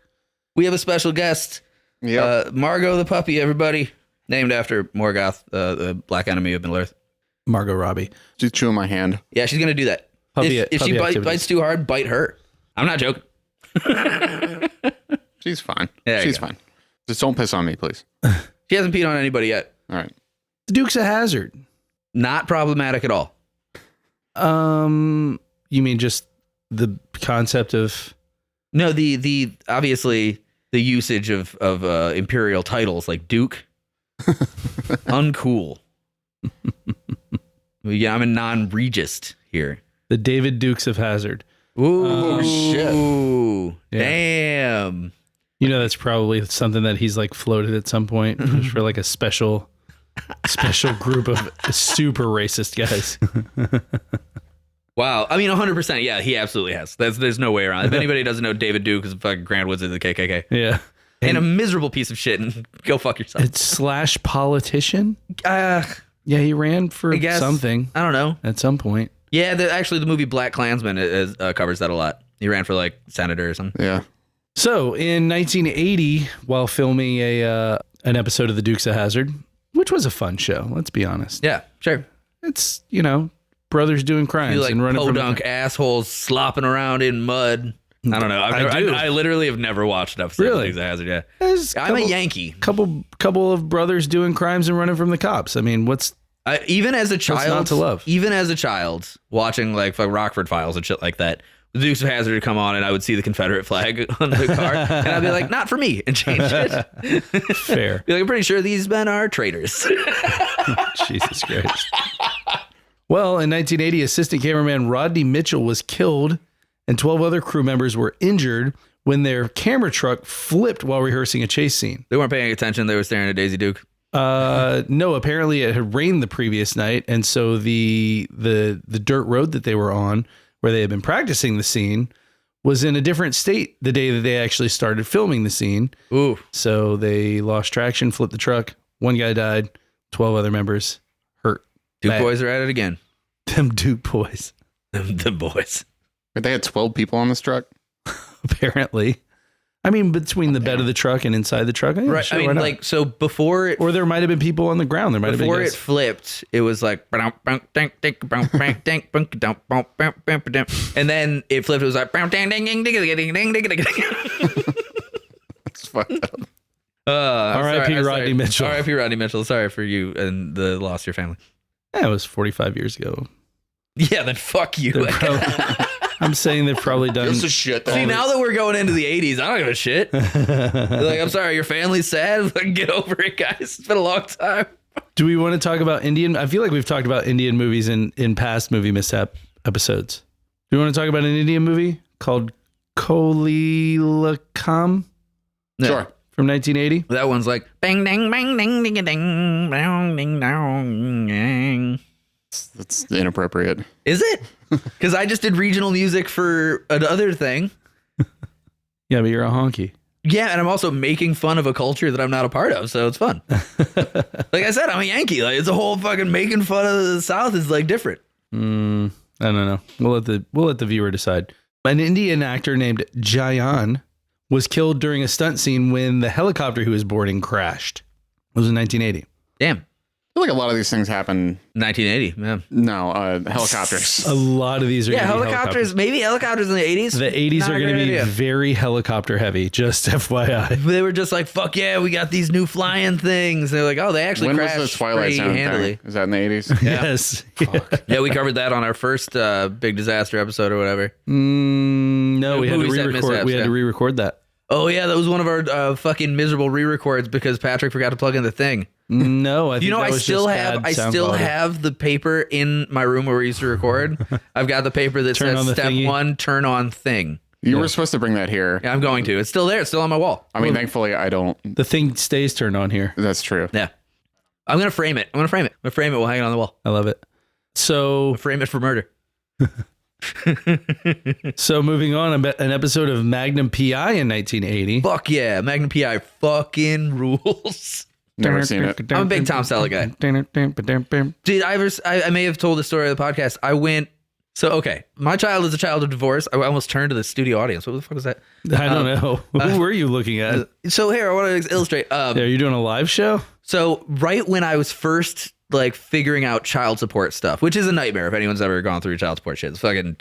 We have a special guest. Yep. Margot the puppy, everybody. Named after Morgoth, the black enemy of Middle-earth. Margot Robbie. She's chewing my hand. Yeah, she's going to do that. If she bites too hard, bite her. I'm not joking. She's fine. There you She's go. fine. Just don't piss on me, please. She hasn't peed on anybody yet. All right. The Dukes of Hazzard. Not problematic at all. You mean just the concept of... No, the obviously the usage of imperial titles like Duke. Uncool. Yeah, I'm a non-regist here. The David Dukes of Hazzard. Ooh, shit. Yeah. Damn. That's probably something that he's like floated at some point just for like a special group of super racist guys. Wow. I mean, 100%. Yeah, he absolutely has. There's no way around it. If anybody doesn't know, David Duke is a fucking Grand Wizard of the KKK. Yeah. And a miserable piece of shit, and go fuck yourself. It's / politician. Yeah, he ran for I guess, something I don't know. at some point. Yeah, actually, the movie Black Klansman covers that a lot. He ran for like senator or something. Yeah. So in 1980, while filming an episode of The Dukes of Hazzard, which was a fun show, let's be honest. Yeah, sure. It's, brothers doing crimes You like and running from podunk assholes slopping around in mud. I don't know. I literally have never watched an episode Really? of Dukes of Hazzard. Yeah, There's I'm a Yankee. couple of brothers doing crimes and running from the cops. I mean, Even as a child, not to love? Even as a child, watching like Rockford Files and shit like that, the Dukes of Hazzard would come on, and I would see the Confederate flag on the car, and I'd be like, "Not for me," and change it. fair. Be like, I'm pretty sure these men are traitors. Jesus Christ. Well, in 1980, assistant cameraman Rodney Mitchell was killed and 12 other crew members were injured when their camera truck flipped while rehearsing a chase scene. They weren't paying attention. They were staring at Daisy Duke. No, apparently it had rained the previous night. And so the dirt road that they were on, where they had been practicing the scene, was in a different state the day that they actually started filming the scene. Ooh. So they lost traction, flipped the truck. One guy died, 12 other members hurt. Duke Bad. boys are at it again. Them Duke boys. The boys. But they had 12 people on this truck? Apparently. I mean, between the bed of the truck and inside the truck. Yeah, Right. sure, I why mean, not? like, so before it, Or there might have been people on the ground. There might have been before it guys. flipped, it was like, and then it flipped. It was like, It's fucked up. R.I.P. Rodney Mitchell. R.I.P. Rodney Mitchell. Sorry for you and the loss of your family. Yeah, it was 45 years ago. Yeah, then fuck you. I'm saying they've probably done. Gives a shit. See, now that we're going into the 80s, I don't give a shit. Like, I'm sorry, your family's sad. Fucking get over it, guys. It's been a long time. Do we want to talk about Indian? I feel like we've talked about Indian movies in past movie mishap episodes. Do you want to talk about an Indian movie called Kolilakam Sure. from 1980? That one's like bang dang bang ding ding ding bang ding dong dang. That's inappropriate. Is it? Because I just did regional music for another thing. Yeah, but you're a honky. Yeah, and I'm also making fun of a culture that I'm not a part of, so it's fun. Like I said, I'm a Yankee. Like it's a whole fucking making fun of the South is like different. I don't know. We'll let the viewer decide. An Indian actor named Jayan was killed during a stunt scene when the helicopter he was boarding crashed. It was in 1980. Damn. I feel like a lot of these things happen. 1980, man. No, helicopters. A lot of these are Yeah, gonna be helicopters. Maybe helicopters in the 80s. The 80s Not are a going to great be idea. very helicopter heavy, just FYI. They were just like, fuck yeah, we got these new flying things. They're like, oh, they actually When was crashed the Twilight pretty Zone handily. thing? Is that in the 80s? Yes. Yeah, we covered that on our first big disaster episode or whatever. No, we had to Movie Set re-record. Mishaps, We had to yeah. re-record that. Oh, yeah, that was one of our fucking miserable re-records because Patrick forgot to plug in the thing. No, I think You know, that I was still just have bad sound quality. the paper in my room where we used to record. I've got the paper that Turn on says the step thingy. 1, turn on thing. You were supposed to bring that here. Yeah, I'm going to. It's still there. It's still on my wall. I mean, thankfully, I don't. The thing stays turned on here. That's true. Yeah. I'm going to frame it. We'll hang it on the wall. I love it. So, Frame it for murder. so moving on, an episode of Magnum PI in 1980. Fuck yeah. Magnum PI fucking rules. Never seen it. I'm a big Tom Selleck guy. Dude, I may have told the story of the podcast. Okay, my child is a child of divorce. I almost turned to the studio audience. What the fuck was that? I don't know. Who were you looking at? So here, I want to illustrate. Are you doing a live show? So right when I was first like figuring out child support stuff, which is a nightmare if anyone's ever gone through child support shit. It's fucking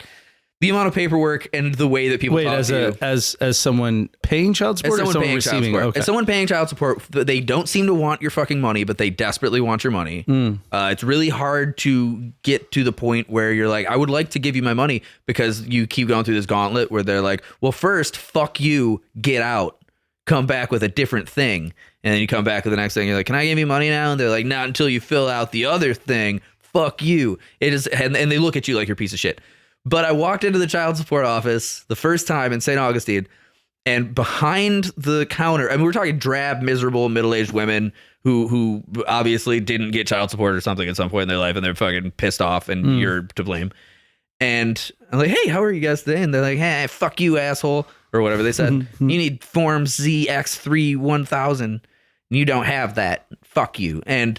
the amount of paperwork and the way that people Wait, talk as to you. as someone paying child support, or someone paying child receiving? support. Okay. As someone paying child support, they don't seem to want your fucking money, but they desperately want your money. It's really hard to get to the point where you're like, I would like to give you my money, because you keep going through this gauntlet where they're like, well, first, fuck you, get out, come back with a different thing. And then you come back with the next thing. You're like, can I give you money now? And they're like, not until you fill out the other thing. Fuck you. It is, and they look at you like you're a piece of shit. But I walked into the child support office the first time in St. Augustine, and behind the counter, I mean, we're talking drab, miserable, middle-aged women who obviously didn't get child support or something at some point in their life, and they're fucking pissed off, and you're to blame. And I'm like, hey, how are you guys today? And they're like, hey, fuck you, asshole, or whatever they said. You need Form ZX3 1000. You don't have that. Fuck you. And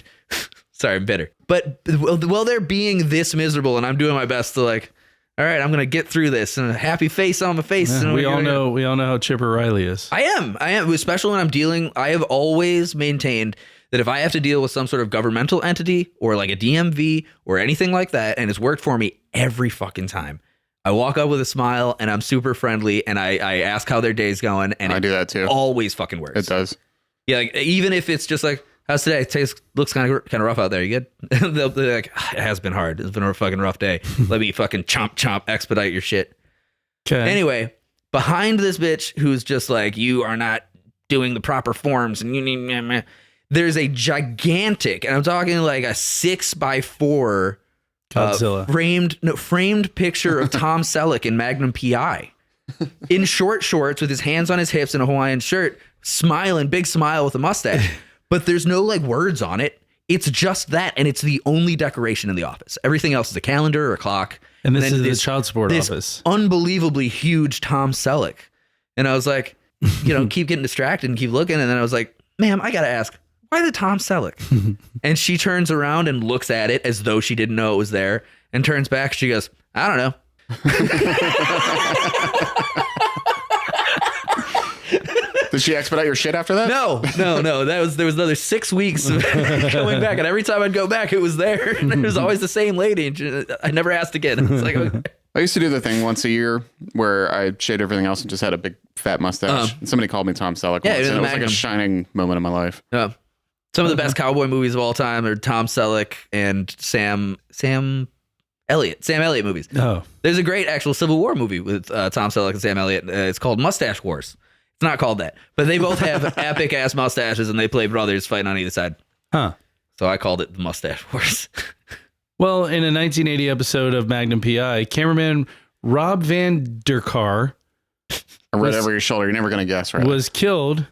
sorry, I'm bitter. But while they're being this miserable, and I'm doing my best to like, all right, I'm gonna get through this, and a happy face on my face. Yeah, and we all know how Chipper Riley is. I am, especially when I'm dealing. I have always maintained that if I have to deal with some sort of governmental entity or like a DMV or anything like that, and it's worked for me every fucking time, I walk up with a smile and I'm super friendly, and I ask how their day's going, and I do that too. Always fucking works. It does. Yeah, like, even if it's just like, how's today? Looks kind of rough out there. You good? They'll be like, it has been hard. It's been a fucking rough day. Let me fucking chomp, expedite your shit. Okay. Anyway, behind this bitch who's just like, you are not doing the proper forms, and you need, there's a gigantic, and I'm talking like a 6x4 Godzilla. framed picture of Tom Selleck in Magnum PI in short shorts with his hands on his hips in a Hawaiian shirt, smiling, big smile with a mustache. But there's no like words on it. It's just that, and it's the only decoration in the office. Everything else is a calendar or a clock. And this then is the child support office. Unbelievably huge Tom Selleck. And I was like, keep getting distracted and keep looking. And then I was like, ma'am, I got to ask, why the Tom Selleck? And she turns around and looks at it as though she didn't know it was there, and turns back. She goes, I don't know. Did she expedite your shit after that? No. There was another 6 weeks of going back, and every time I'd go back, it was there. And it was always the same lady. And I never asked again. It's like, okay. I used to do the thing once a year where I shaved everything else and just had a big fat mustache. And somebody called me Tom Selleck Yeah, once, and it was like Magnum. a shining moment in my life. Yeah. Some of the best cowboy movies of all time are Tom Selleck and Sam Elliott movies. Oh, There's a great actual Civil War movie with Tom Selleck and Sam Elliott. It's called Mustache Wars. It's not called that, but they both have epic ass mustaches, and they play brothers fighting on either side. huh. So I called it the Mustache Wars. Well, in a 1980 episode of Magnum PI, cameraman Rob Van Der Kar I read over your shoulder. You're never going to guess, right? was killed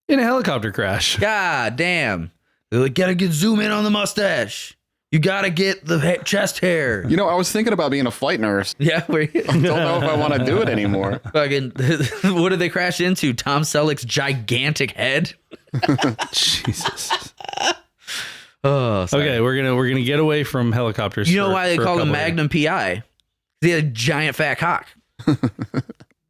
in a helicopter crash. God damn. They're like, gotta zoom in on the mustache. You gotta get the chest hair. You know, I was thinking about being a flight nurse. Yeah, Don't know if I want to do it anymore. fucking. What did they crash into? Tom Selleck's gigantic head. Jesus. Oh, sorry. Okay, we're gonna get away from helicopters. You know why they for a call him couple Magnum PI? He had a giant fat cock.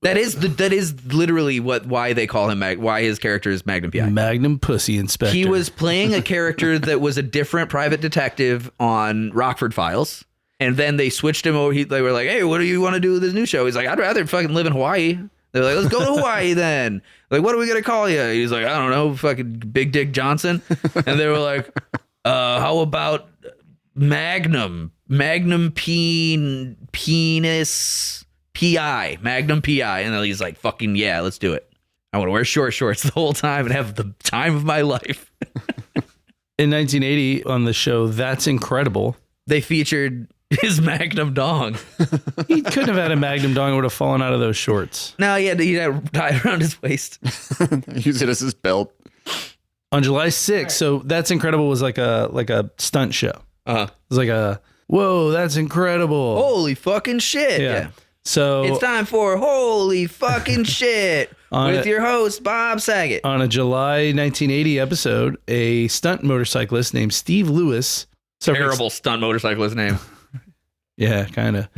That is literally why they call him why his character is Magnum PI. Magnum Pussy Inspector. He was playing a character that was a different private detective on Rockford Files, and then they switched him over. They were like, "Hey, what do you want to do with this new show?" He's like, "I'd rather fucking live in Hawaii." They're like, "Let's go to Hawaii then." Like, what are we gonna call you? He's like, "I don't know, fucking Big Dick Johnson." And they were like, "How about Magnum Penis PI, Magnum PI?" And then he's like, "Fucking yeah, let's do it. I want to wear short shorts the whole time and have the time of my life." In 1980 on the show That's Incredible. They featured his Magnum dong. He couldn't have had a Magnum dong. It would have fallen out of those shorts. No, he had it tied around his waist. Use it as his belt. On July 6th, so That's Incredible was like a stunt show. Uh-huh. It was like a, whoa, that's incredible. Holy fucking shit. Yeah. So It's time for Holy Fucking Shit with your host, Bob Saget. on a July 1980 episode, a stunt motorcyclist named Steve Lewis. Terrible stunt motorcyclist name. Yeah, kind of.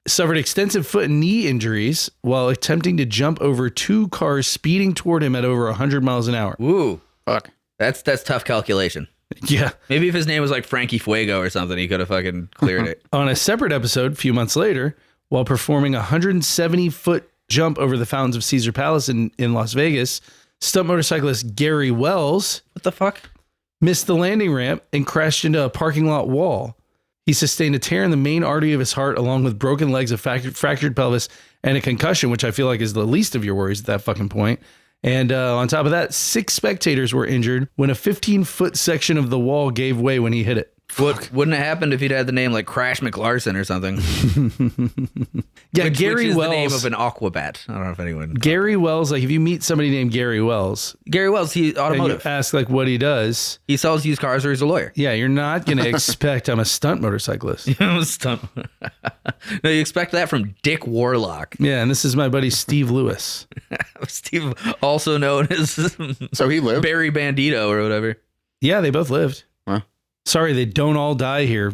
Suffered extensive foot and knee injuries while attempting to jump over two cars speeding toward him at over 100 miles an hour. Ooh. Fuck. That's tough calculation. Yeah. Maybe if his name was like Frankie Fuego or something, he could have fucking cleared it. On a separate episode, a few months later, while performing a 170-foot jump over the fountains of Caesar Palace in Las Vegas, stunt motorcyclist Gary Wells What the fuck? missed the landing ramp and crashed into a parking lot wall. He sustained a tear in the main artery of his heart, along with broken legs, a fractured pelvis, and a concussion, which I feel like is the least of your worries at that fucking point. And on top of that, 6 spectators were injured when a 15-foot section of the wall gave way when he hit it. What wouldn't have happened if he'd had the name like Crash McLarson or something? Yeah, which Gary is Wells. the name of an Aquabat. I don't know if anyone. Gary Wells, like if you meet somebody named Gary Wells, Gary Wells, he and you automotive. ask like what he does, He sells used cars or he's a lawyer. yeah, you're not going to expect I'm a stunt motorcyclist. Stunt. No, you expect that from Dick Warlock. Yeah, and this is my buddy Steve Lewis. Steve, also known as So he lived. Barry Bandito or whatever. Yeah, they both lived. Huh. Sorry, they don't all die here,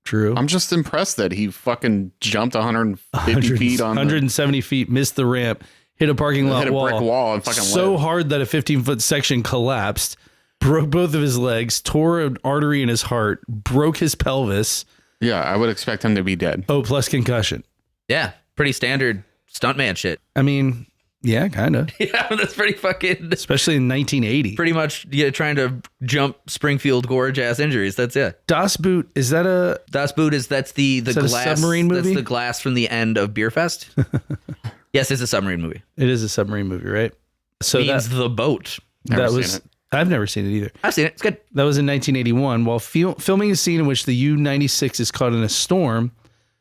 Drew. I'm just impressed that he fucking jumped 150 feet on 170 feet, missed the ramp, hit a parking lot hit a wall. brick wall and fucking so lived. hard that a 15-foot section collapsed, broke both of his legs, tore an artery in his heart, broke his pelvis. Yeah, I would expect him to be dead. Oh, plus concussion. Yeah, pretty standard stuntman shit. I mean, yeah, kind of. Yeah, that's pretty fucking. Especially in 1980. Pretty much, trying to jump Springfield Gorge ass injuries. That's it. Das Boot, is that a... Das Boot that's the Is that a glass submarine movie? That's the glass from the end of Beer Fest. Yes, it's a submarine movie. It is a submarine movie, right? So Means the boat. Never that seen was... it. I've never seen it either. I've seen it. It's good. That was in 1981. While filming a scene in which the U-96 is caught in a storm,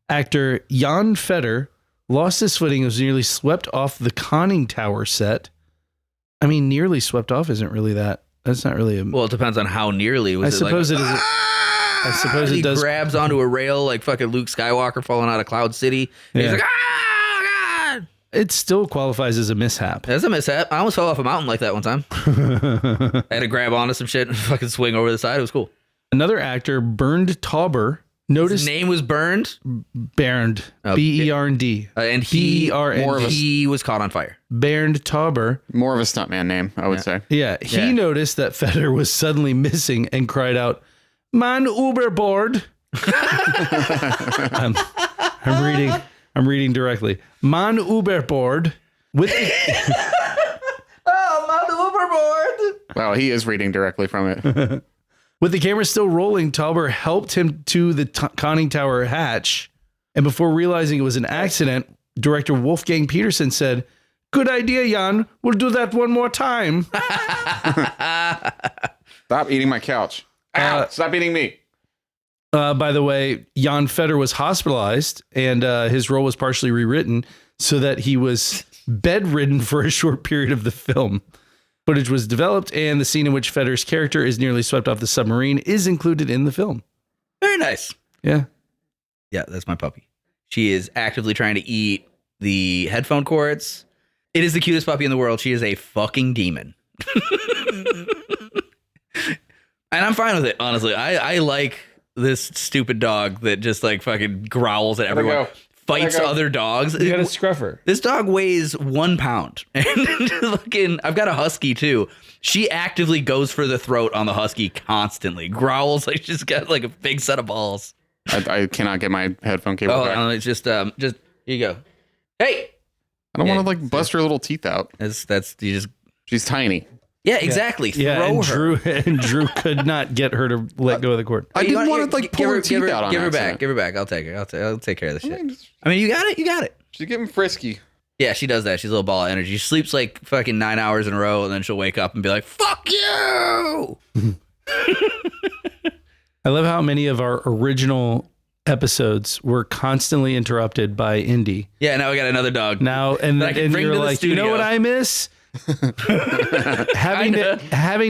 actor Jan Feder lost his footing and was nearly swept off the conning tower set. I mean, nearly swept off isn't really that. That's not really a... Well, it depends on how nearly. I suppose it is... I suppose he it does... grabs onto a rail like fucking Luke Skywalker falling out of Cloud City. And Yeah. He's like, ah, God. It still qualifies as a mishap. That's a mishap. I almost fell off a mountain like that one time. I had to grab onto some shit and fucking swing over the side. It was cool. Another actor, Bernd Tauber, His noticed... name was Bernd, Bernd. B-E-R-N-D. and he B-E-R-N-D. was caught on fire. Bernd Tauber. More of a stuntman name, I would say. Yeah, he Yeah. noticed that Feder was suddenly missing and cried out, "Man Uberboard." I'm reading directly. Man Uberboard with Oh, my overboard. Wow, he is reading directly from it. with the camera still rolling, Tauber helped him to the conning tower hatch, and before realizing it was an accident, director Wolfgang Peterson said, "Good idea, Jan. We'll do that one more time." Stop eating my couch. Ow, stop eating me. By the way, Jan Fedder was hospitalized and his role was partially rewritten so that he was bedridden for a short period of the film. Footage was developed and the scene in which Fedder's character is nearly swept off the submarine is included in the film. Very nice. Yeah. Yeah, that's my puppy. She is actively trying to eat the headphone cords. It is the cutest puppy in the world. She is a fucking demon. And I'm fine with it, honestly. I like this stupid dog that just like fucking growls at everyone, fights other dogs. You got a scruffer. This dog weighs 1 pound. And fucking, I've got a husky too. She actively goes for the throat on the husky constantly. Growls like she's got like a big set of balls. I cannot get my headphone cable back. It's just here you go. Hey, I don't want to like bust her little teeth out. that's you just. She's tiny. Yeah, exactly. Yeah, Throw her. Drew could not get her to let go of the cord. I didn't want to like pull her teeth out on Give her accident. back. Give her back. I'll take her. I'll take care of this shit. I mean, you got it. You got it. She's getting frisky. Yeah, she does that. She's a little ball of energy. She sleeps like fucking 9 hours in a row, and then she'll wake up and be like, "Fuck you." I love how many of our original episodes were constantly interrupted by Indy. Yeah, now we got another dog. Now and That I can and bring you're to the like, you know studio." what I miss? having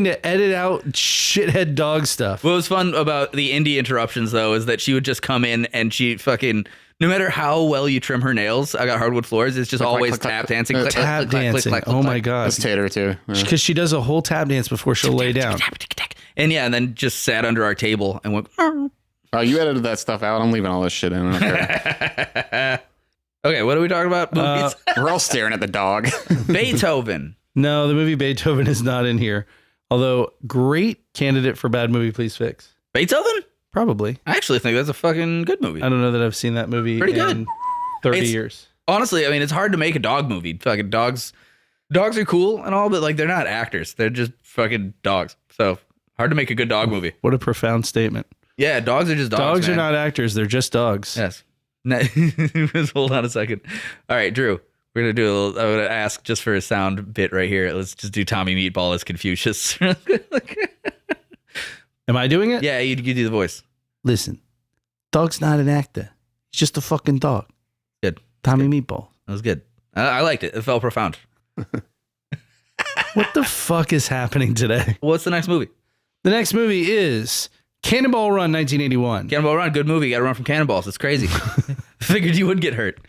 to edit out shithead dog stuff. What was fun about the indie interruptions, though, is that she would just come in and she fucking, no matter how well you trim her nails, I got hardwood floors, it's just always click, tap click, dancing. click, Click, click, Tap click, click, dancing. click, click, Oh click, my click. god. That's Tater too. Yeah. Because she does a whole tap dance before she'll lay down. And yeah, and then just sat under our table and went, Oh, you edited that stuff out. I'm leaving all this shit in. I don't care. okay, what are we talking about? Movies? We're all staring at the dog. Beethoven. No, the movie Beethoven is not in here. Although, great candidate for Bad Movie Please Fix. Beethoven? Probably. I actually think that's a fucking good movie. I don't know that I've seen that movie Pretty good. in 30 It's- years. Honestly, I mean, it's hard to make a dog movie. Fucking dogs are cool and all, but like they're not actors. They're just fucking dogs. So hard to make a good dog movie. What a profound statement. Yeah, dogs are just dogs. Dogs are man. not actors. They're just dogs. Yes. Just hold on a second. All right, Drew. We're gonna do a little. I'm gonna ask just for a sound bit right here. Let's just do Tommy Meatball as Confucius. Am I doing it? Yeah, you do the voice. Listen, dog's not an actor. He's just a fucking dog. Good. Tommy Meatball. That was good. I liked it. It felt profound. What the fuck is happening today? What's the next movie? The next movie is Cannonball Run 1981. Cannonball Run. Good movie. Got to run from cannonballs. It's crazy. Figured you would get hurt.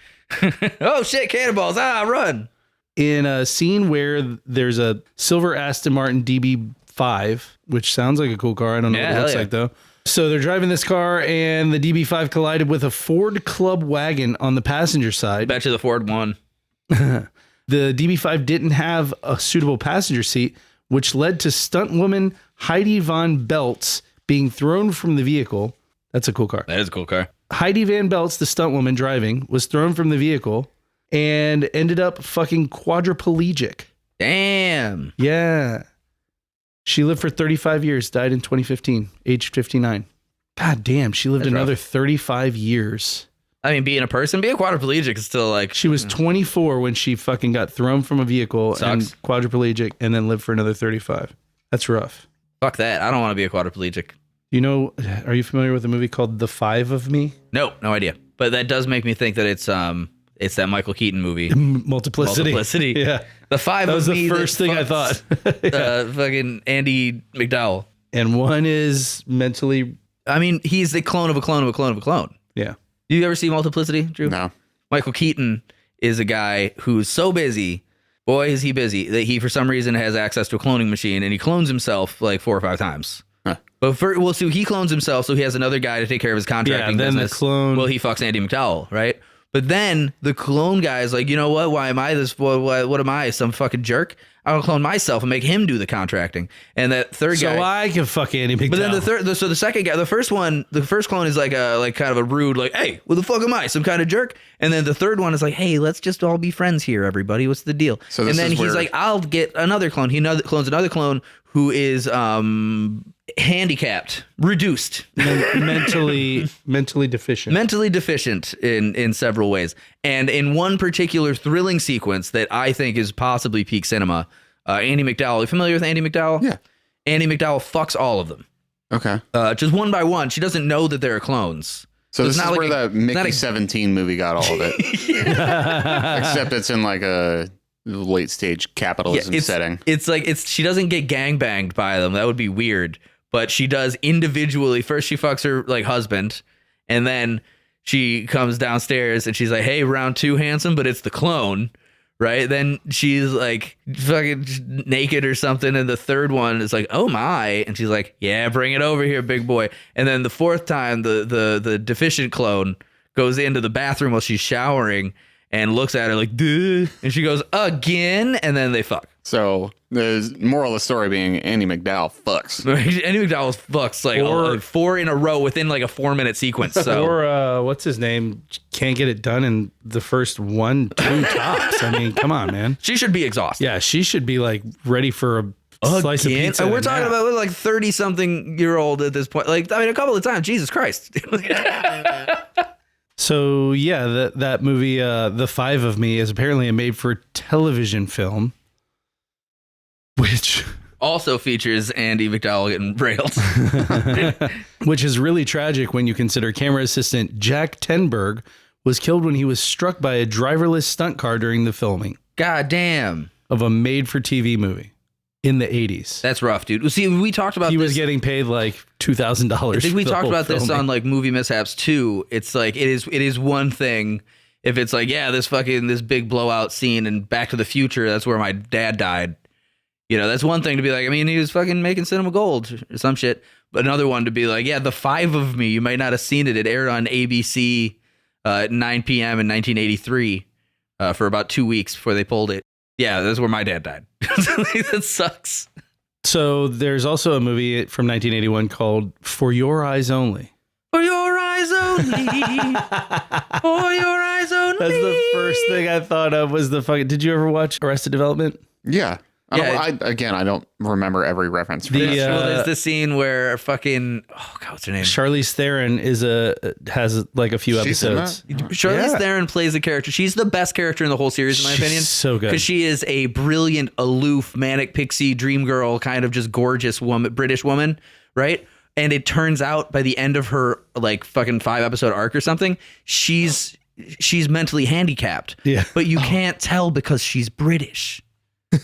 Oh shit! Cannonballs! Run! In a scene where there's a silver Aston Martin DB5, which sounds like a cool car. I don't know what it looks like though. So they're driving this car and the DB5 collided with a Ford Club wagon on the passenger side. Bet you the Ford won. The DB5 didn't have a suitable passenger seat, which led to stuntwoman Heidi Von Beltz being thrown from the vehicle. That's a cool car. That is a cool car. Heidi Van Beltz, the stuntwoman driving, was thrown from the vehicle and ended up fucking quadriplegic. Damn. Yeah. She lived for 35 years, died in 2015, aged 59. God damn, she lived That's another rough. 35 years. I mean, being a quadriplegic is still like. She was 24 when she fucking got thrown from a vehicle and Sucks. quadriplegic and then lived for another 35. That's rough. Fuck that. I don't want to be a quadriplegic. You know, are you familiar with a movie called The Five of Me? No idea. But that does make me think that it's that Michael Keaton movie. Multiplicity. Yeah. The Five That was of the Me first thing I thought. Fucking Andy McDowell. And one is mentally, I mean, he's the clone of a clone of a clone of a clone. yeah. You ever see Multiplicity, Drew? No. Michael Keaton is a guy who's so busy, boy is he busy, that he for some reason has access to a cloning machine and he clones himself like 4 or 5 times. Huh. But so he clones himself, so he has another guy to take care of his contracting then the business. clone- Well, he fucks Andy McDowell, right? But then the clone guy is like, you know what? Why am I this? What am I? Some fucking jerk? I'll clone myself and make him do the contracting. And that third guy. So I can fuck Andy McDowell. But then the second guy, the first clone is like kind of a rude, like, hey, what the fuck am I? Some kind of jerk? And then the third one is like, hey, let's just all be friends here, everybody. What's the deal? So and this then is he's where- like, I'll get another clone. He clones another clone who is handicapped, reduced, mentally deficient. mentally deficient in several ways. And in one particular thrilling sequence that I think is possibly peak cinema, Andy McDowell. Are you familiar with Andy McDowell? Yeah. Andy McDowell fucks all of them. Okay. Just one by one. She doesn't know that they're clones. So this it's is not where like that Mickey not a- 17 movie got all of it. Except it's in like a late stage capitalism setting. It's like she doesn't get gangbanged by them. That would be weird. But she does individually. First she fucks her like husband, and then she comes downstairs and she's like, "Hey, round 2, handsome," but it's the clone. Right? Then she's like fucking naked or something. And the third one is like, "Oh my." And she's like, "Yeah, bring it over here, big boy." And then the fourth time, the deficient clone goes into the bathroom while she's showering and looks at her like, "Duh." And she goes, "Again." And then they fuck. So the moral of the story being Andy McDowell fucks. Andy McDowell fucks like 4 in a row within like a 4-minute sequence. So Or what's his name? Can't get it done in the first 1-2 tops. I mean, come on, man. she should be exhausted. Yeah, she should be like ready for a slice of Again? pizza. And we're and a talking nap. about like 30-something-year-old at this point. Like, I mean, a couple of times. Jesus Christ. So yeah, that movie, The Five of Me, is apparently a made-for-television film, which Also features Andy McDowell getting railed. which is really tragic when you consider camera assistant Jack Tenberg was killed when he was struck by a driverless stunt car during the filming God damn. of a made-for-TV movie in the 80s. That's rough, dude. See, we talked about He this. was getting paid like $2,000. I think we for the talked whole about this filming. on like Movie Mishaps too. It's like it is one thing if it's like, yeah, this big blowout scene in Back to the Future, that's where my dad died. You know, that's one thing to be like, I mean, he was fucking making cinema gold or some shit. But another one to be like, yeah, The Five of Me, you might not have seen it. It aired on ABC at 9 p.m. in 1983 for about 2 weeks before they pulled it. Yeah, that's where my dad died. That sucks. So there's also a movie from 1981 called For Your Eyes Only. For your eyes only. For your eyes only. That's the first thing I thought of was the fucking... Did you ever watch Arrested Development? Yeah. I don't remember every reference. For this. Well, there's the scene where fucking what's her name? Charlize Theron has like a few She's in episodes. Charlize Theron plays the character. She's the best character in the whole series, in my She's opinion. so good. Because she is a brilliant, aloof, manic pixie dream girl, kind of just gorgeous woman, British woman, right? And it turns out by the end of her like fucking 5-episode arc or something, she's mentally handicapped. Yeah. But you can't tell because she's British. You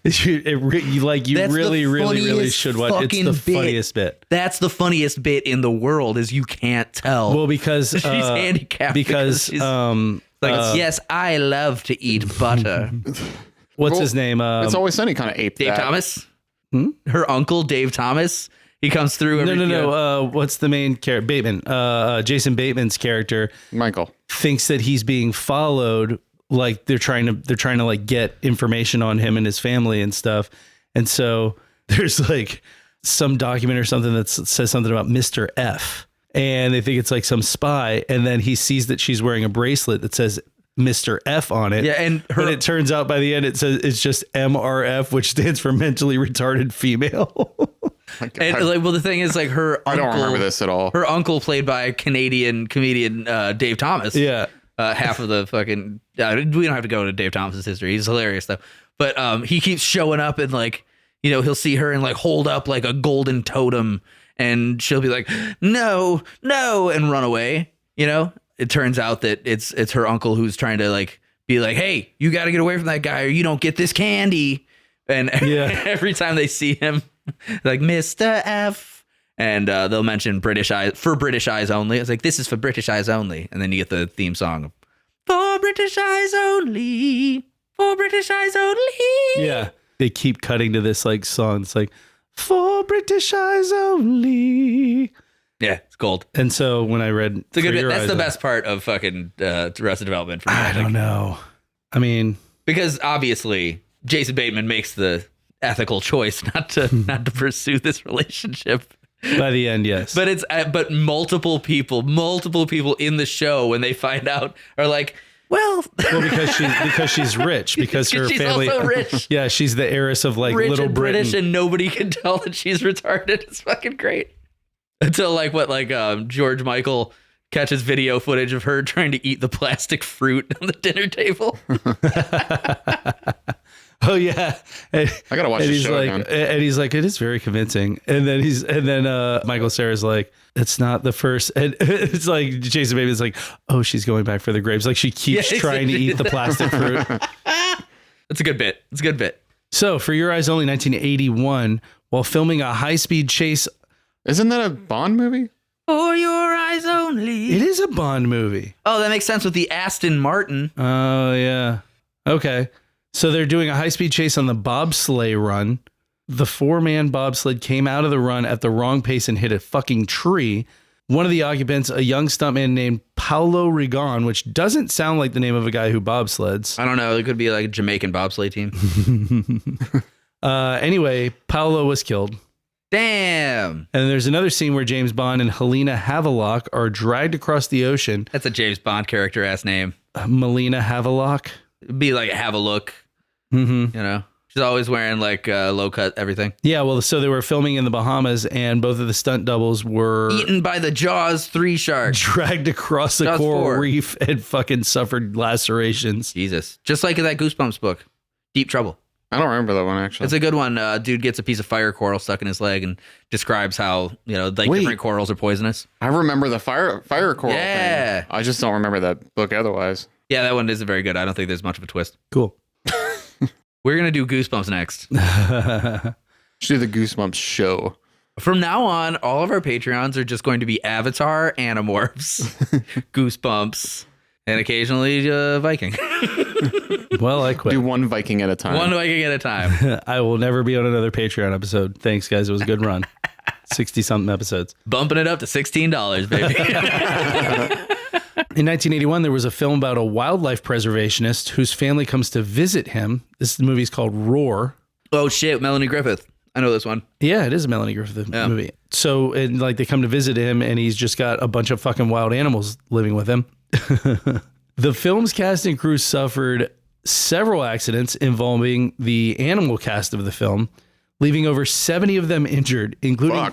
That's really, the really, really funniest should watch. It's fucking the bit. funniest bit. That's the funniest bit in the world is you can't tell. Well, because she's handicapped. Because she's, yes, I love to eat butter. what's his name? It's Always Sunny kind of ape Dave that. Thomas? Her uncle, Dave Thomas. He comes through. No. What's the main character? Bateman. Jason Bateman's character Michael. thinks that he's being followed. Like they're trying to like get information on him and his family and stuff. And so there's like some document or something that says something about Mr. F. And they think it's like some spy. And then he sees that she's wearing a bracelet that says Mr. F on it. Yeah, but it turns out by the end it says it's just MRF, which stands for mentally retarded female. And like, well, the thing is, like, her I uncle, don't remember this at all. Her uncle, played by Canadian comedian Dave Thomas. Yeah. Half of the fucking. We don't have to go into Dave Thomas's history. He's hilarious though. But he keeps showing up and like, you know, he'll see her and like hold up like a golden totem, and she'll be like, no, and run away. You know, it turns out that it's her uncle who's trying to like be like, hey, you got to get away from that guy or you don't get this candy. And every time they see him, like Mr. F. And they'll mention British eyes for British eyes only. It's like, this is for British eyes only. And then you get the theme song of for British eyes only, for British eyes only. Yeah. They keep cutting to this like song. It's like, for British eyes only. Yeah, it's gold. And so when I read, It's a good For bit. Your That's Eyes the Only- best part of fucking Arrested Development for me. I don't know. I mean, Because obviously Jason Bateman makes the ethical choice not to pursue this relationship. by the end, yes. But it's but multiple people in the show when they find out are like, well, because she's rich, because her she's family also rich. Yeah, she's the heiress of like Rich Little and Britain. British, and nobody can tell that she's retarded. It's fucking great. Until George Michael catches video footage of her trying to eat the plastic fruit on the dinner table. Oh yeah, and, I gotta watch and the he's show like, again. and he's like, it is very convincing. And then Michael Cera's like, it's not the first. And it's like Jason Bateman's like, oh, she's going back for the grapes. Like she keeps Yeah, trying to eat the plastic fruit. It's a good bit. It's a good bit. So for Your Eyes Only, 1981, while filming a high-speed chase, Isn't that a Bond movie? For your eyes only. it is a Bond movie. Oh, that makes sense with the Aston Martin. Oh yeah, okay. So they're doing a high-speed chase on the bobsleigh run. The 4-man bobsled came out of the run at the wrong pace and hit a fucking tree. One of the occupants, a young stuntman named Paulo Rigon, which doesn't sound like the name of a guy who bobsleds. I don't know. It could be like a Jamaican bobsleigh team. Anyway, Paulo was killed. Damn. And there's another scene where James Bond and Helena Havelock are dragged across the ocean. That's a James Bond character ass name. Melina Havelock. It'd be like have a look. Mm-hmm. You know, she's always wearing like low cut everything. Yeah, well, so they were filming in the Bahamas, and both of the stunt doubles were Eaten by the Jaws 3 shark. dragged across the Jaws coral 4. reef and fucking suffered lacerations. Jesus. Just like in that Goosebumps book, Deep Trouble. I don't remember that one actually. It's a good one. Dude gets a piece of fire coral stuck in his leg and describes how, you know, like Wait. different corals are poisonous. I remember the fire coral Yeah. thing. I just don't remember that book otherwise. Yeah, that one isn't very good. I don't think there's much of a twist. Cool. We're going to do Goosebumps next. Should do the Goosebumps show. From now on, all of our Patreons are just going to be Avatar, Animorphs, Goosebumps, and occasionally Viking. Well, I quit. Do one Viking at a time. One Viking at a time. I will never be on another Patreon episode. Thanks, guys. It was a good run. 60-something episodes. Bumping it up to $16, baby. In 1981, there was a film about a wildlife preservationist whose family comes to visit him. This movie's called Roar. Oh, shit. Melanie Griffith. I know this one. Yeah, it is a Melanie Griffith movie. So, and like they come to visit him, and he's just got a bunch of fucking wild animals living with him. The film's cast and crew suffered several accidents involving the animal cast of the film, leaving over 70 of them injured, including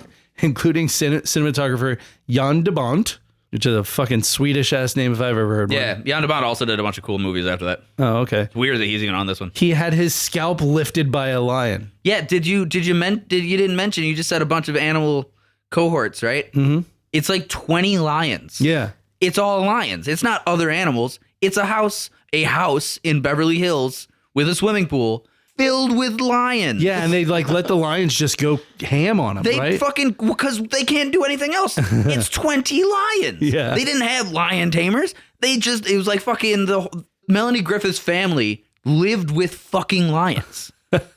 cinematographer Jan de Bont, which is a fucking Swedish ass name if I've ever heard one. Yeah, Jan de Bont also did a bunch of cool movies after that. Oh, okay. It's weird that he's even on this one. He had his scalp lifted by a lion. Yeah, you didn't mention, you just said a bunch of animal cohorts, right? Mm-hmm. It's like 20 lions. Yeah. It's all lions. It's not other animals. It's a house in Beverly Hills with a swimming pool filled with lions. Yeah, and they like let the lions just go ham on him, They right? fucking, because they can't do anything else. It's 20 lions. Yeah. They didn't have lion tamers. It was like fucking Melanie Griffith's family lived with fucking lions.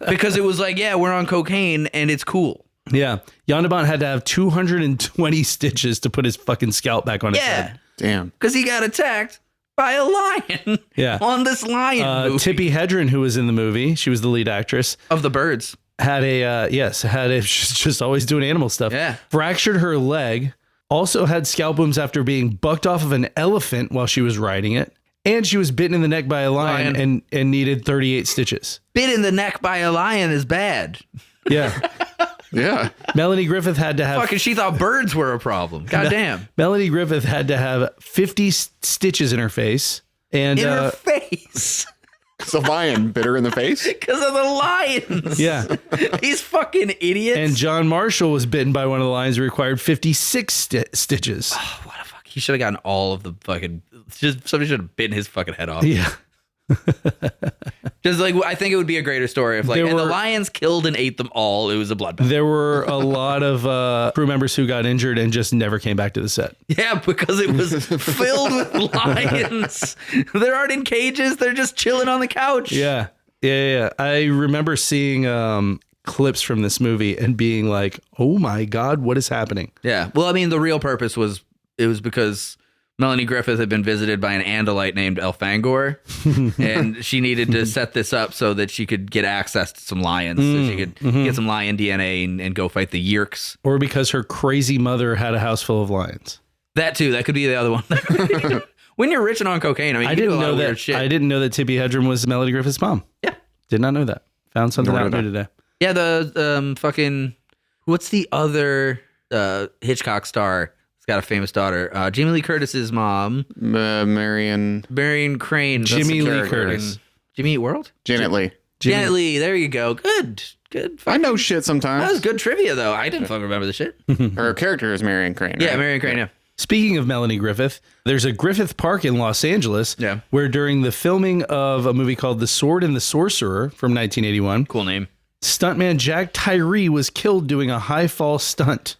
Because it was like, yeah, we're on cocaine and it's cool. Yeah. Jan de Bont had to have 220 stitches to put his fucking scalp back on his head. Damn. Because he got attacked by a lion. Yeah. On this lion movie. Tippi Hedren, who was in the movie, she was the lead actress, Of the birds. she's just always doing animal stuff. Yeah. Fractured her leg, also had scalp wounds after being bucked off of an elephant while she was riding it. And she was bitten in the neck by a lion. And needed 38 stitches. Bit in the neck by a lion is bad. Yeah. Yeah. Melanie Griffith had to have Fucking she thought birds were a problem. God damn. Melanie Griffith had to have 50 stitches in her face. And In her face. It's a lion bit her in the face. Because of the lions. yeah. These fucking idiots. And John Marshall was bitten by one of the lions and required 56 stitches. What the fuck? He should have gotten all of the fucking. Somebody should have bitten his fucking head off. Yeah. Just like, I think it would be a greater story if, like, There and the were- lions killed and ate them all. It was a bloodbath. There were a lot of crew members who got injured and just never came back to the set. Yeah, because it was filled with lions. They aren't in cages. They're just chilling on the couch. Yeah. I remember seeing clips from this movie and being like, oh my God, what is happening? Yeah. Well, I mean, the real purpose was because Melanie Griffith had been visited by an Andalite named Elfangor, and she needed to set this up so that she could get access to some lions, so she could get some lion DNA and go fight the Yerks. Or because her crazy mother had a house full of lions. That too. That could be the other one. When you're rich and on cocaine, I mean, I you do a didn't lot know of weird that. shit. I didn't know that Tippi Hedren was Melanie Griffith's mom. Yeah. Did not know that. Found something out new today. Yeah, the fucking, what's the other Hitchcock star? He's got a famous daughter. Jamie Lee Curtis's mom. Marion. Marion Crane. Jimmy That's the Lee character. Curtis. Jimmy Eat World? Janet Leigh. Janet Leigh, there you go. Good. I know shit sometimes. That was good trivia, though. I didn't fucking remember the shit. Her character is Marion Crane. Yeah, right? Marion Crane, yeah. Speaking of Melanie Griffith, there's a Griffith Park in Los Angeles where during the filming of a movie called The Sword and the Sorcerer from 1981, Cool name. stuntman Jack Tyree was killed doing a high fall stunt.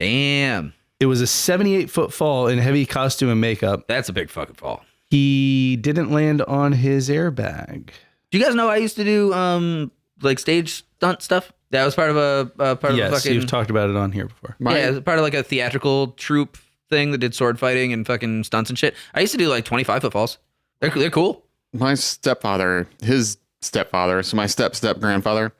Damn. It was a 78-foot fall in heavy costume and makeup. That's a big fucking fall. He didn't land on his airbag. Do you guys know I used to do like stage stunt stuff? That was part of a Yes, fucking... you've talked about it on here before. Yeah, it was part of like a theatrical troupe thing that did sword fighting and fucking stunts and shit. I used to do like 25-foot falls. They're cool. My stepfather, his stepfather, so my step grandfather.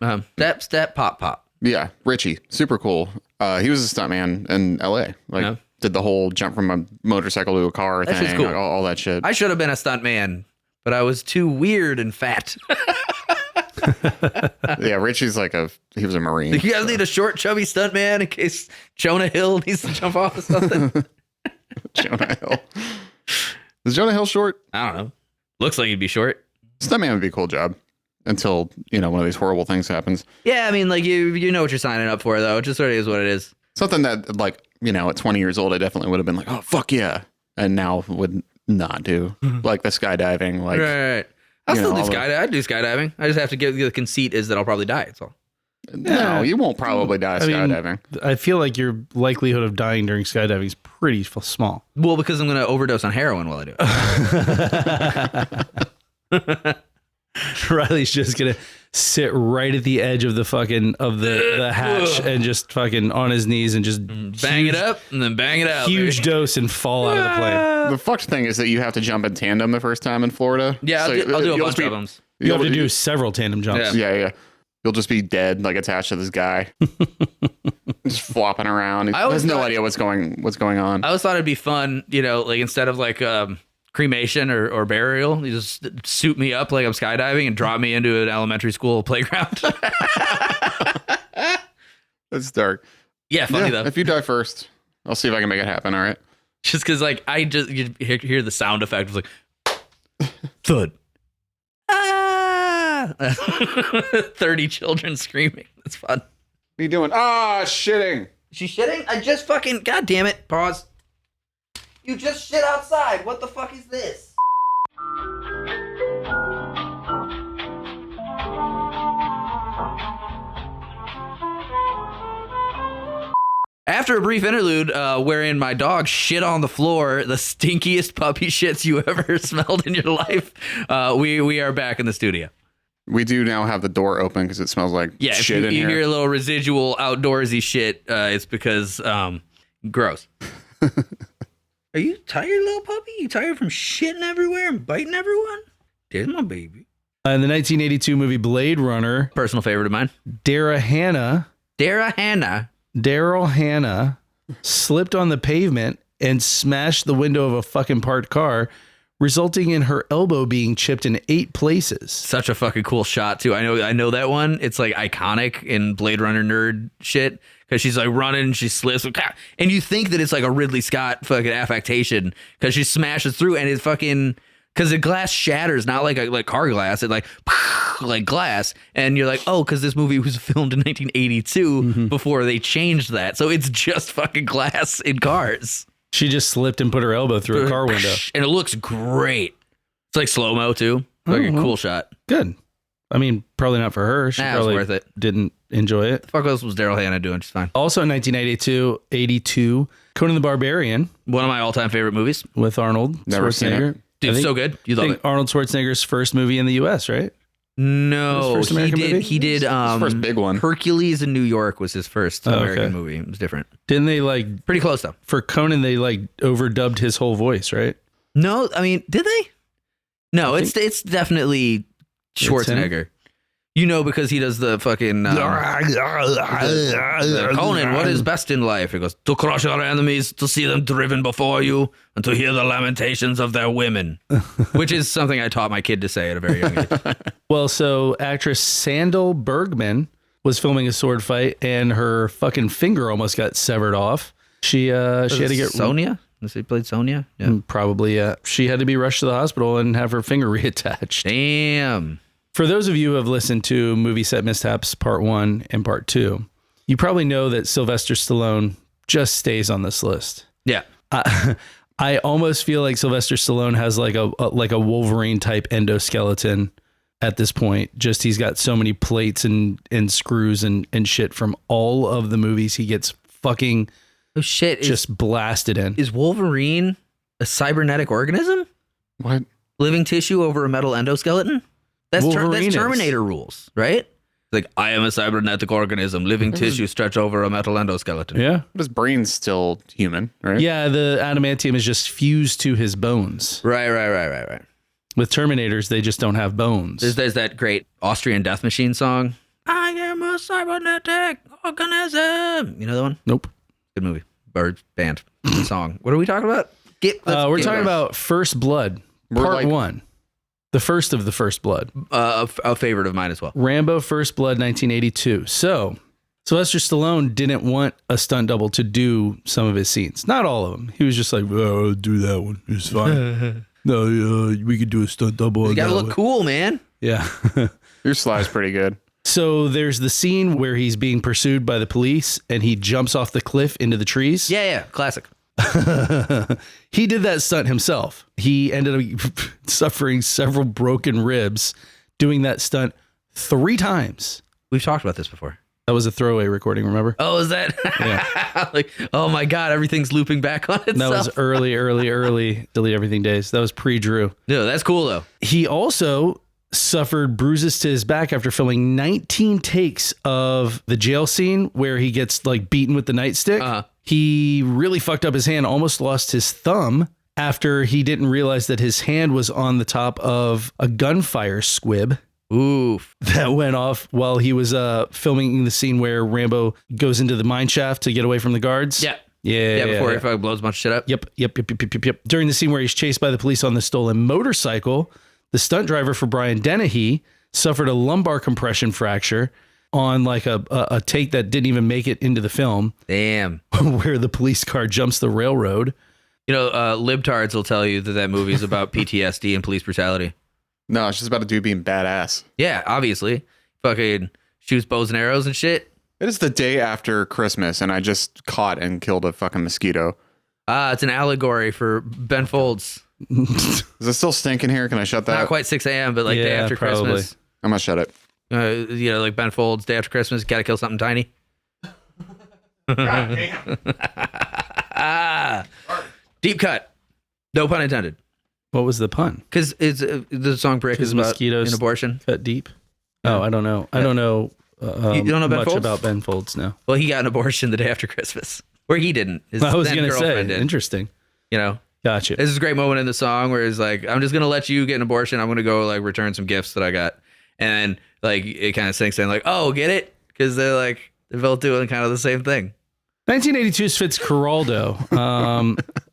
Step, pop. Yeah, Richie, super cool. He was a stuntman in LA. Like, did the whole jump from a motorcycle to a car That shit's thing, cool. like, all that shit. I should have been a stunt man, but I was too weird and fat. Yeah, Richie's he was a Marine. You guys need a short, chubby stunt man in case Jonah Hill needs to jump off or something. Jonah Hill. Is Jonah Hill short? I don't know. Looks like he'd be short. Stuntman would be a cool job until, one of these horrible things happens. Yeah, I mean, like you know what you're signing up for, though. It just sort of is what it is. Something that, at 20 years old, I definitely would have been like, oh, fuck yeah. And now would not do. Like the skydiving. Like, Right. I'll still do skydiving. I'd do skydiving. I just have to give the conceit is that I'll probably die. That's all. No, you won't probably die skydiving. I feel like your likelihood of dying during skydiving is pretty small. Well, because I'm going to overdose on heroin while I do it. Riley's just gonna sit right at the edge of the fucking the hatch and just fucking on his knees and just bang it up and then bang it out. Huge baby. dose and fall out of the plane. The fucked thing is that you have to jump in tandem the first time in Florida. Yeah, I'll do a bunch of them. You have to do several tandem jumps. Yeah. You'll just be dead, like attached to this guy, just flopping around. He has no idea what's going on. I always thought it'd be fun, like instead of like cremation or burial, you just suit me up like I'm skydiving and drop me into an elementary school playground. That's dark. Yeah, funny though. If you die first, I'll see if I can make it happen. All right. Just because like you hear the sound effect of like thud. 30 children screaming. That's fun. What are you doing? Shitting. She shitting? I just fucking... God damn it. Pause. You just shit outside. What the fuck is this? After a brief interlude wherein my dog shit on the floor, the stinkiest puppy shits you ever smelled in your life, we are back in the studio. We do now have the door open because it smells like shit in here. If you hear a little residual outdoorsy shit, it's because gross. Are you tired, little puppy? You tired from shitting everywhere and biting everyone? There's my baby. In the 1982 movie Blade Runner, Personal favorite of mine. Daryl Hannah slipped on the pavement and smashed the window of a fucking parked car, resulting in her elbow being chipped in 8 places. Such a fucking cool shot too. I know that one. It's like iconic in Blade Runner nerd shit because she's like running, she slips, and you think that it's like a Ridley Scott fucking affectation because she smashes through and it fucking because the glass shatters, not like car glass, it like glass, and you're like, oh, because this movie was filmed in 1982 before they changed that, so it's just fucking glass in cars. She just slipped and put her elbow through a car window. And it looks great. It's like slow-mo too. Like a cool shot. Good. I mean, probably not for her. She probably worth it. Didn't enjoy it. The fuck else was Daryl Hannah doing? She's fine. Also in 1982, Conan the Barbarian. One of my all-time favorite movies. With Arnold Never seen Schwarzenegger. it. Dude, so good. You love it. Arnold Schwarzenegger's first movie in the U.S., right? No, His first American movie? he did His first big one. Hercules in New York was his first American movie. It was different. Didn't they pretty close though? For Conan, they overdubbed his whole voice, right? No, I mean, did they? No, it's definitely Schwarzenegger. Because he does the fucking Conan, what is best in life? He goes, to crush your enemies, to see them driven before you, and to hear the lamentations of their women. Which is something I taught my kid to say at a very young age. Well, so actress Sandal Bergman was filming a sword fight and her fucking finger almost got severed off. She had to get Sonia? She played Sonia? Yeah. Probably, yeah. She had to be rushed to the hospital and have her finger reattached. Damn. For those of you who have listened to Movie Set Mishaps Part 1 and Part 2, you probably know that Sylvester Stallone just stays on this list. Yeah. I almost feel like Sylvester Stallone has like a Wolverine type endoskeleton at this point. Just he's got so many plates and screws and shit from all of the movies he gets fucking Oh shit! just blasted in. Is Wolverine a cybernetic organism? What? Living tissue over a metal endoskeleton? That's Wolverine is. Terminator rules, right? Like, I am a cybernetic organism, living tissue stretched over a metal endoskeleton. Yeah. But his brain's still human, right? Yeah, the adamantium is just fused to his bones. Right. With Terminators, they just don't have bones. There's that great Austrian Death Machine song. I am a cybernetic organism. You know that one? Nope. Good movie. Bird band song. What are we talking about? We're talking about First Blood, Part 1. The first of the First Blood. A favorite of mine as well. Rambo First Blood, 1982. So Sylvester Stallone didn't want a stunt double to do some of his scenes. Not all of them. He was just like, oh, I'll do that one. It's fine. No, we could do a stunt double. You gotta look cool, man. Yeah. Your slide's pretty good. So there's the scene where he's being pursued by the police and he jumps off the cliff into the trees. Yeah. Classic. He did that stunt himself. He ended up suffering several broken ribs doing that stunt 3 times. We've talked about this before. That was a throwaway recording, remember? Oh, is that? Yeah. Like, oh my God, everything's looping back on itself. That was early Delete Everything days. That was pre-Drew. No, that's cool though. He also suffered bruises to his back after filming 19 takes of the jail scene where he gets like beaten with the nightstick. Uh-huh. He really fucked up his hand, almost lost his thumb after he didn't realize that his hand was on the top of a gunfire squib. Oof. That went off while he was filming the scene where Rambo goes into the mine shaft to get away from the guards. Yeah. Yeah. Before he fucking blows a bunch of shit up. Yep. During the scene where he's chased by the police on the stolen motorcycle, the stunt driver for Brian Dennehy suffered a lumbar compression fracture on like a take that didn't even make it into the film. Damn. Where the police car jumps the railroad. You know, libtards will tell you that movie is about PTSD and police brutality. No, it's just about a dude being badass. Yeah, obviously. Fucking shoots bows and arrows and shit. It is the day after Christmas, and I just caught and killed a fucking mosquito. It's an allegory for Ben Folds. Is it still stinking here? Can I shut that? Not quite 6 a.m., but like day after probably. Christmas. I'm gonna shut it. You know, like Ben Folds, day after Christmas, gotta kill something tiny. God damn. Deep cut. No pun intended. What was the pun? Because it's the song Brick is about mosquitoes an abortion. Cut deep. Oh, I don't know. I don't know. You don't know Ben much Folds? about Ben Folds now. Well, he got an abortion the day after Christmas. Or he didn't. His I was then going to say, girlfriend did. interesting. You know? Gotcha. This is a great moment in the song where it's like, I'm just going to let you get an abortion. I'm going to go like return some gifts that I got. And like, it kind of sinks in like, oh, get it? Because they're both doing kind of the same thing. 1982's Fitzcarraldo.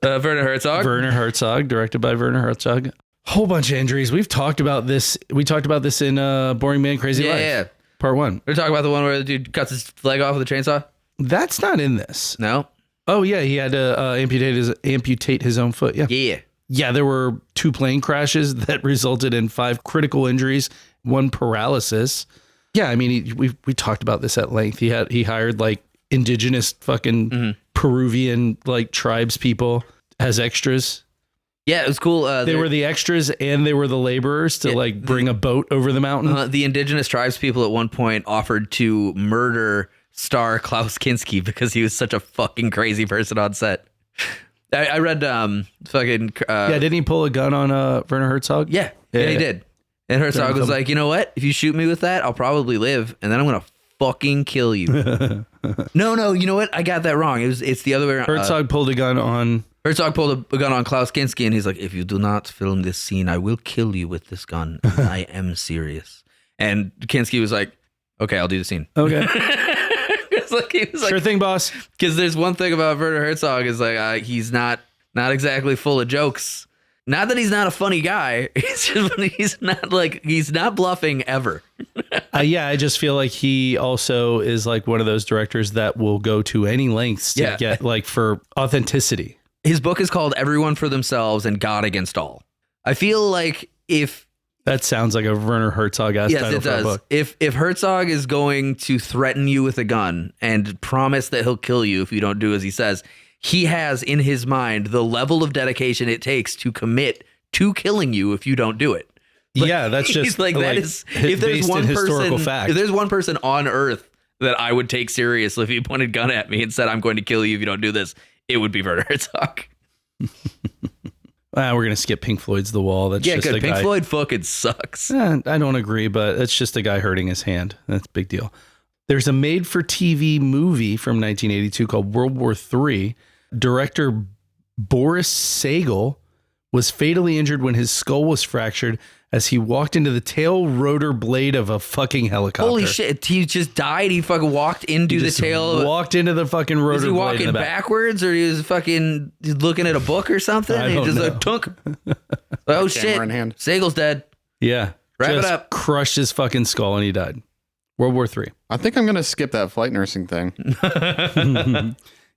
Werner Herzog. Werner Herzog, directed by Werner Herzog. Whole bunch of injuries. We've talked about this. We talked about this in Boring Man Crazy Life. Yeah. Part 1. We're talking about the one where the dude cuts his leg off with a chainsaw? That's not in this. No? Oh, yeah. He had to amputate his own foot. Yeah. Yeah. Yeah, there were 2 plane crashes that resulted in 5 critical injuries, 1 paralysis. Yeah, I mean, we talked about this at length. He hired like indigenous fucking Peruvian like tribes people as extras. Yeah, it was cool. They were the extras and they were the laborers to like bring a boat over the mountain. The indigenous tribes people at one point offered to murder star Klaus Kinski because he was such a fucking crazy person on set. I read fucking... yeah, didn't he pull a gun on Werner Herzog? Yeah, he did. And Herzog was like, you know what? If you shoot me with that, I'll probably live, and then I'm going to fucking kill you. No, you know what? I got that wrong. It's the other way around. Herzog pulled a gun on... Herzog pulled a gun on Klaus Kinski, and he's like, if you do not film this scene, I will kill you with this gun. I am serious. And Kinski was like, okay, I'll do the scene. Okay. He was Sure thing, boss. Because there's one thing about Werner Herzog is like, he's not exactly full of jokes. Not that he's not a funny guy. It's just he's not bluffing ever. Yeah, I just feel like he also is like one of those directors that will go to any lengths to get like for authenticity. His book is called Everyone for Themselves and God Against All. I feel like if That sounds like a Werner Herzog ass Yes, title it for a does. book. If Herzog is going to threaten you with a gun and promise that he'll kill you if you don't do as he says, he has in his mind the level of dedication it takes to commit to killing you if you don't do it. Yeah, that's He's just like that is if there's based one in historical person fact. if there's one person on earth that I would take seriously if he pointed a gun at me and said I'm going to kill you if you don't do this, it would be Werner Herzog. We're gonna skip Pink Floyd's The Wall. That's Yeah, just good. a Pink guy. Floyd fucking sucks. I don't agree, but it's just a guy hurting his hand. That's a big deal. There's a made-for-TV movie from 1982 called World War III. Director Boris Sagal was fatally injured when his skull was fractured as he walked into the tail rotor blade of a fucking helicopter. Holy shit! He just died. He fucking walked into the Just tail. walked into the fucking rotor Was he blade in walking the back. backwards, or he was fucking looking at a book or something? I And he don't just know. like tunk. Oh shit! Camera in hand. Sagal's dead. Yeah. Wrap it just up. Crushed his fucking skull and he died. World War III. I think I'm gonna skip that flight nursing thing.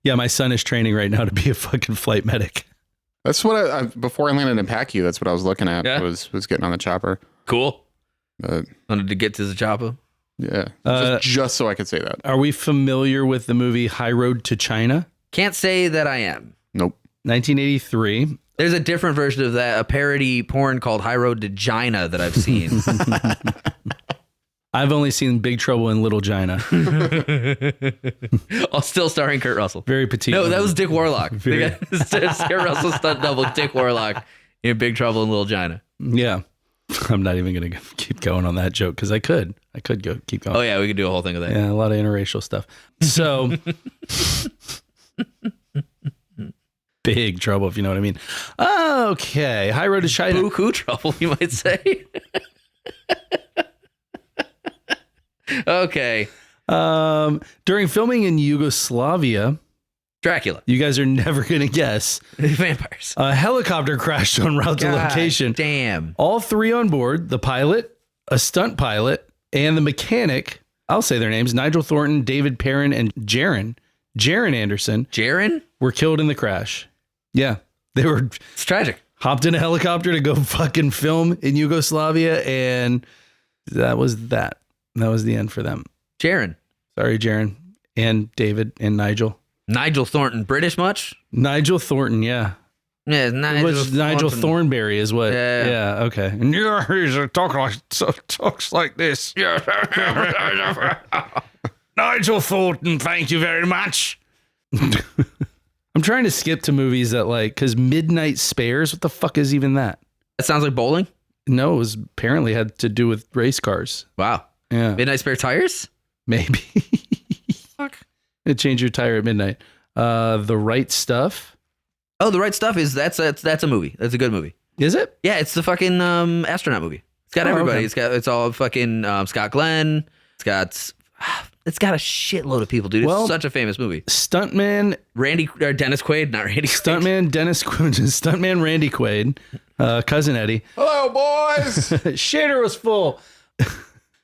Yeah, my son is training right now to be a fucking flight medic. That's what I before I landed in PACU. That's what I was looking at. Yeah. Was getting on the chopper. Cool. But Wanted to get to the chopper. yeah, just so I could say that. Are we familiar with the movie High Road to China? Can't say that I am. Nope. 1983. There's a different version of that, a parody porn called High Road to Gina that I've seen. I've only seen Big Trouble in Little China. Still starring Kurt Russell. Very petite. No, that woman. was Dick Warlock. Very- Kurt Russell stunt double Dick Warlock in Big Trouble in Little China. Yeah. I'm not even going to keep going on that joke because I could go keep going. Oh yeah, we could do a whole thing of that. Yeah, a lot of interracial stuff. So Big Trouble, if you know what I mean. Okay. High Road to China. Buku trouble, you might say. Okay. During filming in Yugoslavia, Dracula. you guys are never going to guess. Vampires. A helicopter crashed en route to God location. Damn. All three on board, the pilot, a stunt pilot, and the mechanic, I'll say their names, Nigel Thornton, David Perrin, and Jaron Anderson, Jaren? were killed in the crash. Yeah. They were It's tragic. hopped in a helicopter to go fucking film in Yugoslavia, and that was that. That was the end for them. Jaren. Sorry, Jaron and David and Nigel. Nigel Thornton. British much? Nigel Thornton, yeah. Yeah, Nigel Thornberry is what. Yeah. Yeah, okay. And yeah, he's talks like this. Nigel Thornton, thank you very much. I'm trying to skip to movies that because Midnight Spares, what the fuck is even that? That sounds like bowling. No, it was apparently had to do with race cars. Wow. Yeah, Midnight Spare Tires? maybe. Fuck. It change your tire at midnight. The Right Stuff. Oh, The Right Stuff is that's a movie. That's a good movie. Is it? Yeah, it's the fucking astronaut movie. It's got everybody. okay. It's all fucking Scott Glenn. It's got a shitload of people, dude. It's Well- such a famous movie. Stuntman Dennis Quaid, not Randy. Quaid. Stuntman Randy Quaid, cousin Eddie. Hello, boys. Shader was full.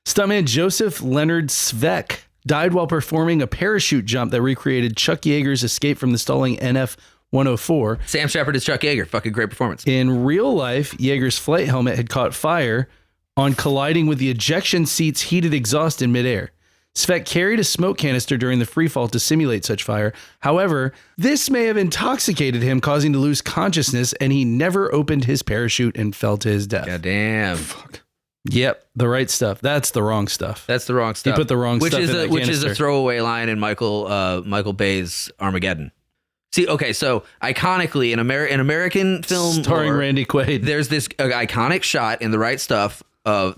Stuntman Joseph Leonard Svek died while performing a parachute jump that recreated Chuck Yeager's escape from the stalling NF 104. Sam Shepard is Chuck Yeager. Fucking great performance. In real life, Yeager's flight helmet had caught fire on colliding with the ejection seat's heated exhaust in midair. Svek carried a smoke canister during the free fall to simulate such fire. However, this may have intoxicated him, causing to lose consciousness, and he never opened his parachute and fell to his death. God damn. Yep, The Right Stuff. That's the wrong stuff. That's the wrong stuff. put the wrong which stuff is in a, that which is a canister. throwaway line in Michael Bay's Armageddon. See, okay, so iconically in American film Starring lore, Randy Quaid. there's this iconic shot in The Right Stuff of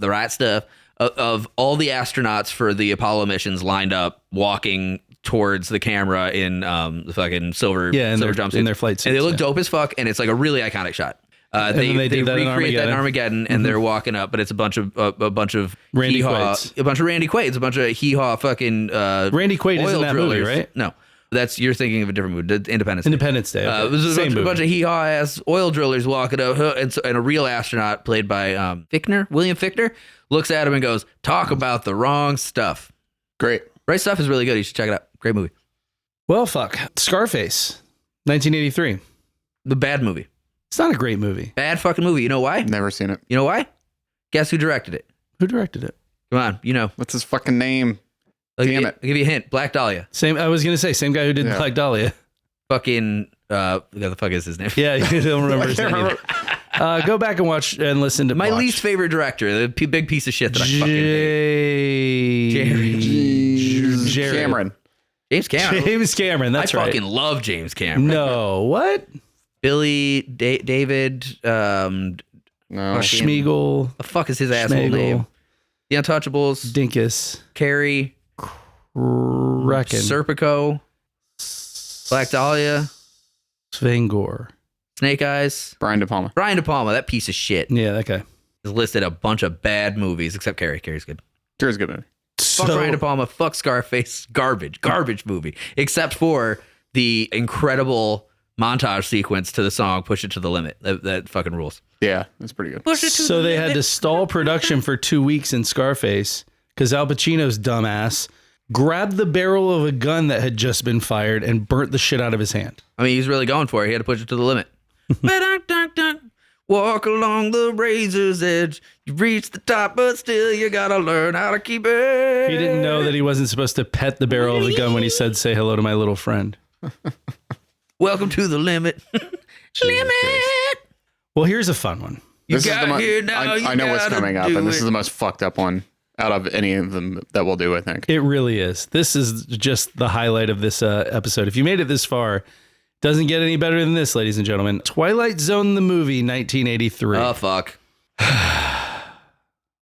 all the astronauts for the Apollo missions lined up walking towards the camera in the fucking silver in their jumpsuits. flight suits. And they look yeah. dope as fuck, and it's like a really iconic shot. then they did that in recreate that in Armageddon. Armageddon, and they're walking up, but it's a bunch of Randy hee-haw, Quaids. a bunch of Randy Quaids, a bunch of hee-haw fucking Randy Quaid is in oil that movie, drillers. right? No, you're thinking of a different movie, Independence Day. Independence Day. Okay. It was a Same bunch movie. of hee-haw ass oil drillers walking up, and a real astronaut played by William Fichtner, looks at him and goes, "Talk about the wrong stuff." Great. Right Stuff is really good. You should check it out. Great movie. Well, fuck. Scarface, 1983. The bad movie. It's not a great movie. Bad fucking movie. You know why? Never seen it. You know why? Guess who directed it? Who directed it? Come on, you know. What's his fucking name? I'll Damn it. I'll give you a hint. Black Dahlia. Same. I was gonna say same guy who did Yeah. Black Dahlia. Fucking, what the fuck is his name? Yeah, you don't remember his name. Go back and watch and listen to My watch. least favorite director, the big piece of shit that I fucking hate. Cameron. James Cameron. James Cameron. That's I right. fucking love James Cameron. No, what? Billy, David, No. Schmeagol, the fuck is his asshole Schmeagol, name? The Untouchables, Dinkus, Carrie, Reckon, Serpico, Black Dahlia, Svengor. Snake Eyes, Brian De Palma. Brian De Palma, that piece of shit, Yeah, that guy. has listed a bunch of bad movies except Carrie. Carrie's good. Carrie's a good movie. Fuck Brian De Palma, fuck Scarface, garbage movie. Except for the incredible montage sequence to the song "Push It to the Limit." That fucking rules. Yeah, that's pretty good. So they had to stall production for 2 weeks in Scarface because Al Pacino's dumbass grabbed the barrel of a gun that had just been fired and burnt the shit out of his hand. I mean, he's really going for it. He had to push it to the limit. Walk along the razor's edge. You reach the top, but still you gotta learn how to keep it. He didn't know that he wasn't supposed to pet the barrel of the gun when he said, "Say hello to my little friend." Welcome to the limit. Limit. Well, here's a fun one. You This is got the here now. I know what's gotta coming up, do and this it. is the most fucked up one out of any of them that we'll do, I think. It really is. This is just the highlight of this episode. If you made it this far, doesn't get any better than this, ladies and gentlemen. Twilight Zone, the movie, 1983. Oh fuck.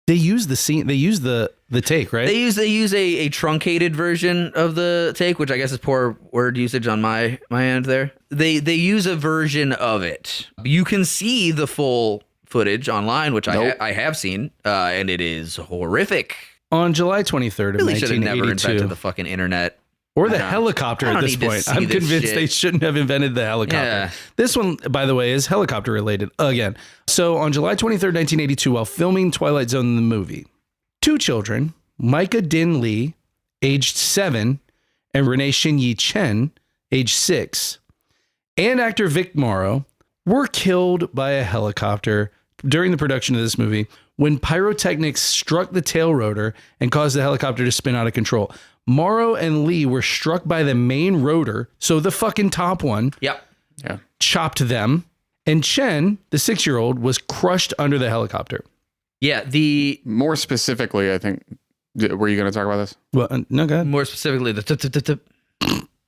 They use the scene. They use the take, right? They use a truncated version of the take, which I guess is poor word usage on my end there. They use a version of it. You can see the full footage online, which Nope. I have seen, and it is horrific. On July 23rd of Really should have never 1982, invented the fucking internet. or the I don't- helicopter I at don't this need to point. see I'm this convinced shit. they shouldn't have invented the helicopter. Yeah. This one, by the way, is helicopter related again. So on July 23rd, 1982, while filming Twilight Zone, the movie, 2 children, Micah Din Lee, aged 7, and Renee Shin-Yi Chen, aged 6, and actor Vic Morrow were killed by a helicopter during the production of this movie when pyrotechnics struck the tail rotor and caused the helicopter to spin out of control. Morrow and Lee were struck by the main rotor, so the fucking top one, Yep. Yeah. chopped them, and Chen, the 6-year-old, was crushed under the helicopter. Yeah, the More specifically, I think, were you going to talk about this? Well, no, go ahead. more specifically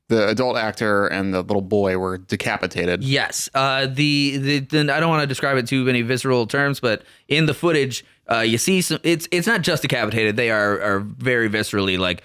The adult actor and the little boy were decapitated. yes. The I don't want to describe it too many visceral terms, but in the footage, you see some. It's not just decapitated. They are very viscerally like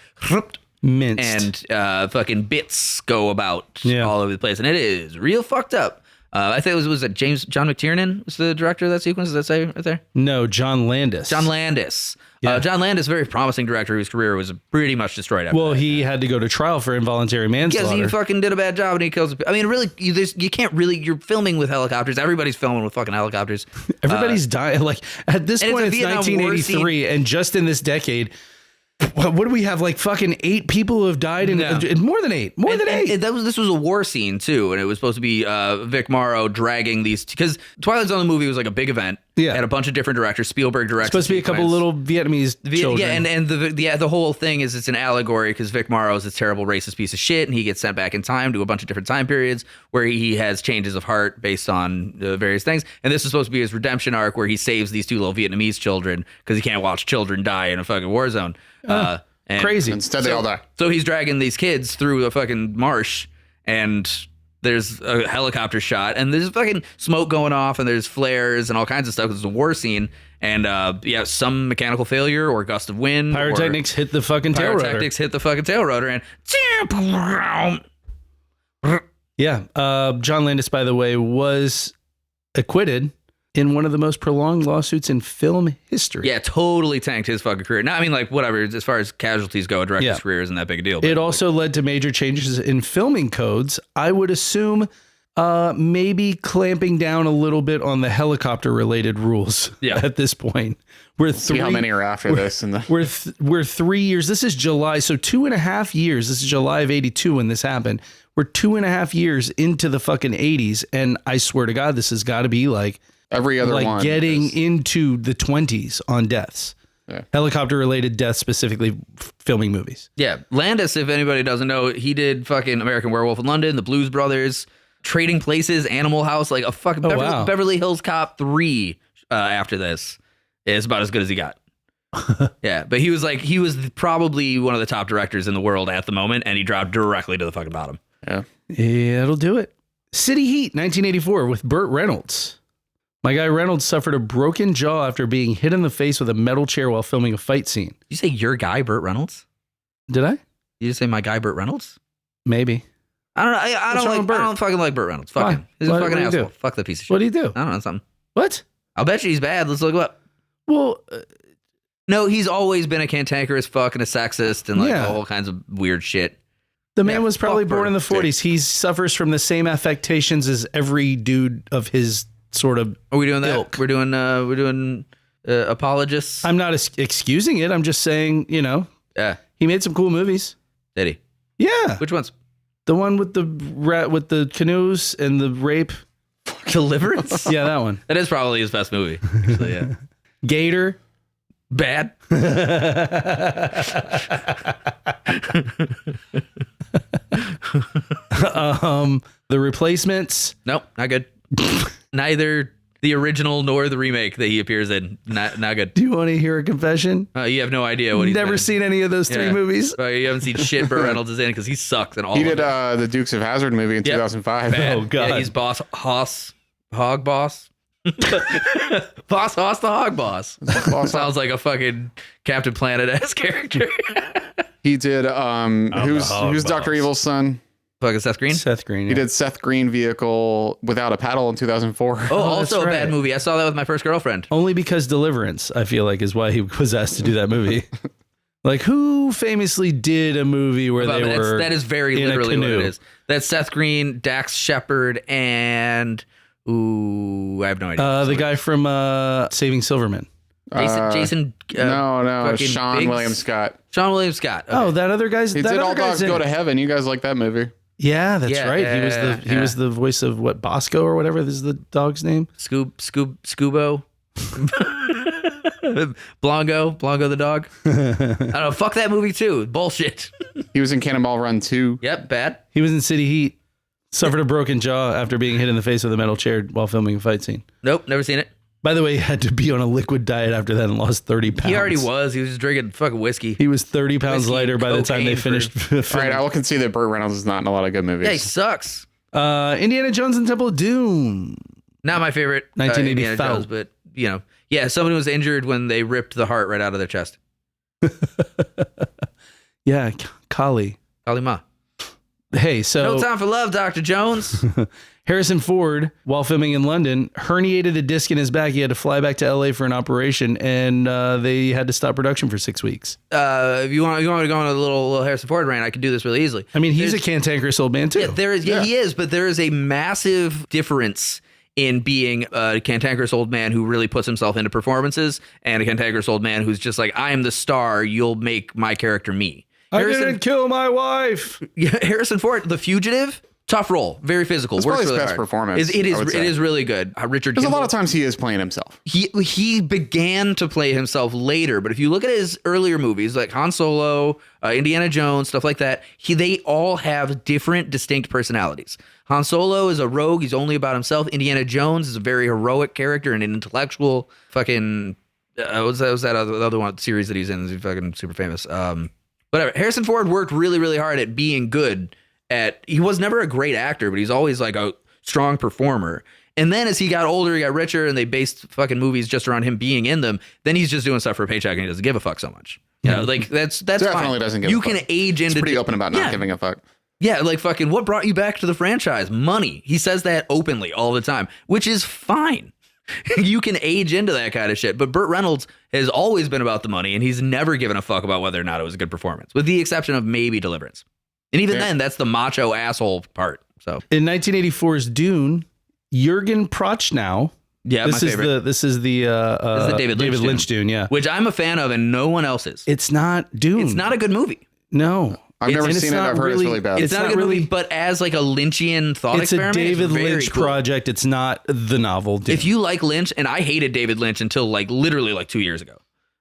Minced. and fucking bits go about Yeah. all over the place, and it is real fucked up. I think it was it John McTiernan was the director of that sequence. Does that say right there? No, John Landis. John Landis. Yeah. John Landis, very promising director whose career was pretty much destroyed after Well, that. he had to go to trial for involuntary Because manslaughter. he fucking did a bad job and he kills. I mean, really, you can't really. You're filming with helicopters. Everybody's filming with fucking helicopters. Everybody's dying. Like at this and point, it's it's a Vietnam War 1983, and just in this decade, what do we have? Like fucking 8 people who have died, and Yeah. more than 8. More than 8. And this was a war scene too, and it was supposed to be Vic Morrow dragging these because Twilight Zone the movie was like a big event. Yeah. Had a bunch of different directors. Spielberg directed. Supposed to be a couple sequence. little Vietnamese children. Yeah, and the whole thing is it's an allegory because Vic Morrow is this terrible racist piece of shit, and he gets sent back in time to a bunch of different time periods where he has changes of heart based on various things. And this is supposed to be his redemption arc where he saves these 2 little Vietnamese children because he can't watch children die in a fucking war zone. And Crazy. Instead, they all die. So he's dragging these kids through a fucking marsh, and there's a helicopter shot, and there's fucking smoke going off, and there's flares and all kinds of stuff. It's a war scene, and some mechanical failure or gust of wind. Pyrotechnics hit the fucking tail rotor. Pyrotechnics hit the fucking tail rotor, and Yeah. John Landis, by the way, was acquitted in one of the most prolonged lawsuits in film history. yeah, totally tanked his fucking career. No, I mean, like, whatever. As far as casualties go, a director's Yeah. career isn't that big a deal. It also led to major changes in filming codes. I would assume maybe clamping down a little bit on the helicopter related rules Yeah. at this point. We're See how many are after this. And we're 3 years. This is July. So 2.5 years. This is July of 82 when this happened. We're 2.5 years into the fucking 80s. And I swear to God, this has got to be like Every other like one. getting is- into the 20s on deaths. Yeah. Helicopter-related deaths, specifically filming movies. Yeah, Landis, if anybody doesn't know, he did fucking American Werewolf in London, The Blues Brothers, Trading Places, Animal House, like a fucking wow. Beverly Hills Cop 3 after this is about as good as he got. Yeah, but he was probably one of the top directors in the world at the moment, and he dropped directly to the fucking bottom. Yeah. Yeah, it'll do it. City Heat, 1984, with Burt Reynolds. My guy Reynolds suffered a broken jaw after being hit in the face with a metal chair while filming a fight scene. Did you say your guy, Burt Reynolds? Did I? You just say my guy, Burt Reynolds? Maybe. I don't know. I What's wrong with Burt? don't fucking like Burt Reynolds. Fuck Why? him. He's a What fucking did he asshole. do? Fuck that piece of shit. What do you do? I don't know, something. What? I'll bet you he's bad. Let's look him up. Well, No, he's always been a cantankerous fuck and a sexist and like Yeah. all kinds of weird shit. the man Yeah, was probably fuck born Burt. in the 40s. He suffers from the same affectations as every dude of his sort of... Are we doing that? Ilk. We're doing apologists. I'm not excusing it. I'm just saying, you know, Yeah, he made some cool movies. did he? Yeah. Which ones? The one with the canoes and the rape. Deliverance. Yeah, that one. That is probably his best movie. Actually, yeah. Gator. Bad. The Replacements. Nope, not good. Neither the original nor the remake that he appears in. Not good. Do you want to hear a confession? You have no idea what he's Never been in. seen any of those three Yeah. movies. You haven't seen shit Burt Reynolds is in because he sucks in all He of did it. the Dukes of Hazzard movie in Yep. 2005. Bad. Oh, God. Yeah, he's Boss Hoss. Hog Boss. Boss Hoss the Hog Boss. Sounds like a fucking Captain Planet-esque character. He did who's Hog Dr. Boss. Evil's son? Fucking Seth Green. Seth Green. He did Seth Green Vehicle Without a Paddle in 2004. Oh, that's also a bad right. movie. I saw that with my first girlfriend. Only because Deliverance, I feel like, is why he was asked to do that movie. Like, who famously did a movie where they were That is very in a literally what canoe? it is. That's Seth Green, Dax Shepard, and I have no idea. the guy from Saving Silverman? Jason. No, fucking Sean Biggs? William Scott. Sean William Scott. Okay. Oh, that other guy's. He that did other All guy's Dogs in Go it. to Heaven. You guys like that movie? Yeah, that's Yeah, right. yeah, He was the voice of what, Bosco or whatever. This is the dog's name. Scubo. Blongo the dog. I don't know. Fuck that movie too. Bullshit. He was in Cannonball Run 2. Yep, bad. He was in City Heat. Suffered a broken jaw after being hit in the face with a metal chair while filming a fight scene. Nope, never seen it. By the way, he had to be on a liquid diet after that and lost 30 pounds. He already was. He was just drinking fucking whiskey. He was 30 pounds Whiskey lighter and by the time they cocaine finished All right, filming. I will concede that Burt Reynolds is not in a lot of good movies. Yeah, he sucks. Indiana Jones and Temple of Doom. Not my favorite 1985. Indiana Jones, but you know, yeah, someone was injured when they ripped the heart right out of their chest. Yeah, Kali. Kali Ma. Hey, so No time for love, Dr. Jones. Harrison Ford, while filming in London, herniated a disc in his back. He had to fly back to LA for an operation, and they had to stop production for 6 weeks. If you want to go on a little Harrison Ford rant, I can do this really easily. I mean, he's a cantankerous old man, too. Yeah, he is, but there is a massive difference in being a cantankerous old man who really puts himself into performances and a cantankerous old man who's just like, I am the star, you'll make my character me. I didn't kill my wife. Harrison Ford, The Fugitive, tough role, very physical. That's works probably his really best hard. performance, It I would say. is really good. Richard Because a lot Kimball. of times he is playing himself. He began to play himself later, but if you look at his earlier movies like Han Solo, Indiana Jones, stuff like that, they all have different, distinct personalities. Han Solo is a rogue; he's only about himself. Indiana Jones is a very heroic character and an intellectual. Fucking was that other one series that he's in? He's fucking super famous. Whatever. Harrison Ford worked really, really hard at being good. He was never a great actor, but he's always like a strong performer. And then as he got older, he got richer, and they based fucking movies just around him being in them. Then he's just doing stuff for a paycheck, and he doesn't give a fuck so much. You know, like that's Definitely fine. doesn't give a You fuck. can age He's into pretty open about not giving a fuck. Yeah, like fucking what brought you back to the franchise? Money. He says that openly all the time, which is fine. You can age into that kind of shit. But Burt Reynolds has always been about the money, and he's never given a fuck about whether or not it was a good performance, with the exception of maybe Deliverance. And even then, that's the macho asshole part. So In 1984's Dune, Jürgen Prochnow. yeah, my favorite. This is the David Lynch Dune. Yeah, which I'm a fan of, and no one else is. it's not Dune. It's not a good movie. No, I've never and it's seen it. not I've heard it's really bad. It's not a good really- movie, but as like a Lynchian thought It's a experiment, David it's very Lynch cool. project. It's not the novel. Dune. If you like Lynch, and I hated David Lynch until like literally like 2 years ago.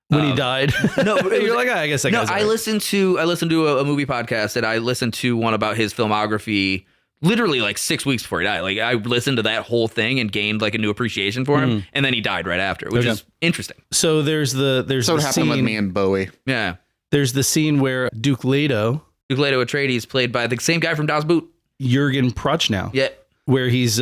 when he died, No, it was- you're like, I guess that No, guy's I alright. listened to a movie podcast, and I listened to one about his filmography literally like 6 weeks before he died. Like I listened to that whole thing and gained like a new appreciation for him, and then he died right after, which Okay. is interesting. So there's So the it happened scene. with me and Bowie. Yeah. There's the scene where Duke Leto, Leto Atreides, played by the same guy from Das Boot. Jürgen Prochnow, Yeah. where he's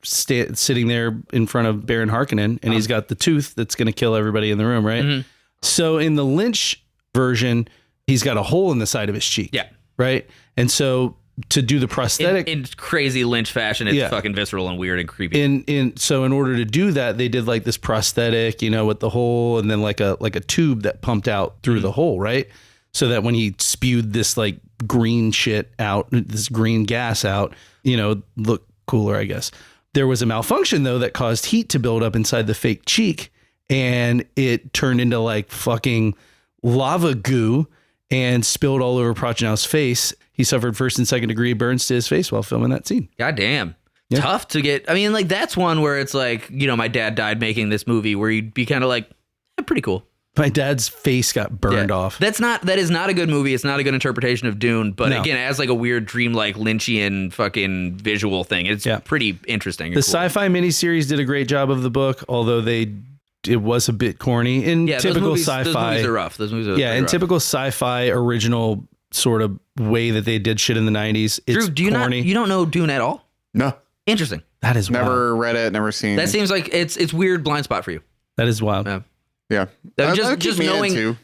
sitting there in front of Baron Harkonnen, and he's got the tooth that's going to kill everybody in the room, right? Mhm. So in the Lynch version, he's got a hole in the side of his cheek. Yeah. Right? And so to do the prosthetic... In crazy Lynch fashion, it's Yeah. fucking visceral and weird and creepy. in order to do that, they did like this prosthetic, with the hole, and then like a tube that pumped out through the hole, right? So that when he spewed this like green shit out, this green gas out, look cooler, I guess. There was a malfunction though that caused heat to build up inside the fake cheek, and it turned into like fucking lava goo and spilled all over Prochnow's face. He suffered 1st and 2nd degree burns to his face while filming that scene. God damn. Yeah. Tough to get. I mean, like, that's one where it's like, my dad died making this movie where you'd be kind of like, pretty cool. My dad's face got burned off. That is not a good movie. It's not a good interpretation of Dune. But No. again, as like a weird dreamlike Lynchian fucking visual thing, it's pretty interesting. The sci-fi miniseries did a great job of the book, although it was a bit corny in typical sci-fi. Those movies are rough. Those movies are in rough. typical sci-fi original sort of way that they did shit in the 90s. It's Drew, do you corny. you don't know Dune at all? No, Interesting. That is never wild. read it, never seen. That seems like it's weird blind spot for you. That is wild. Yeah. Yeah, Just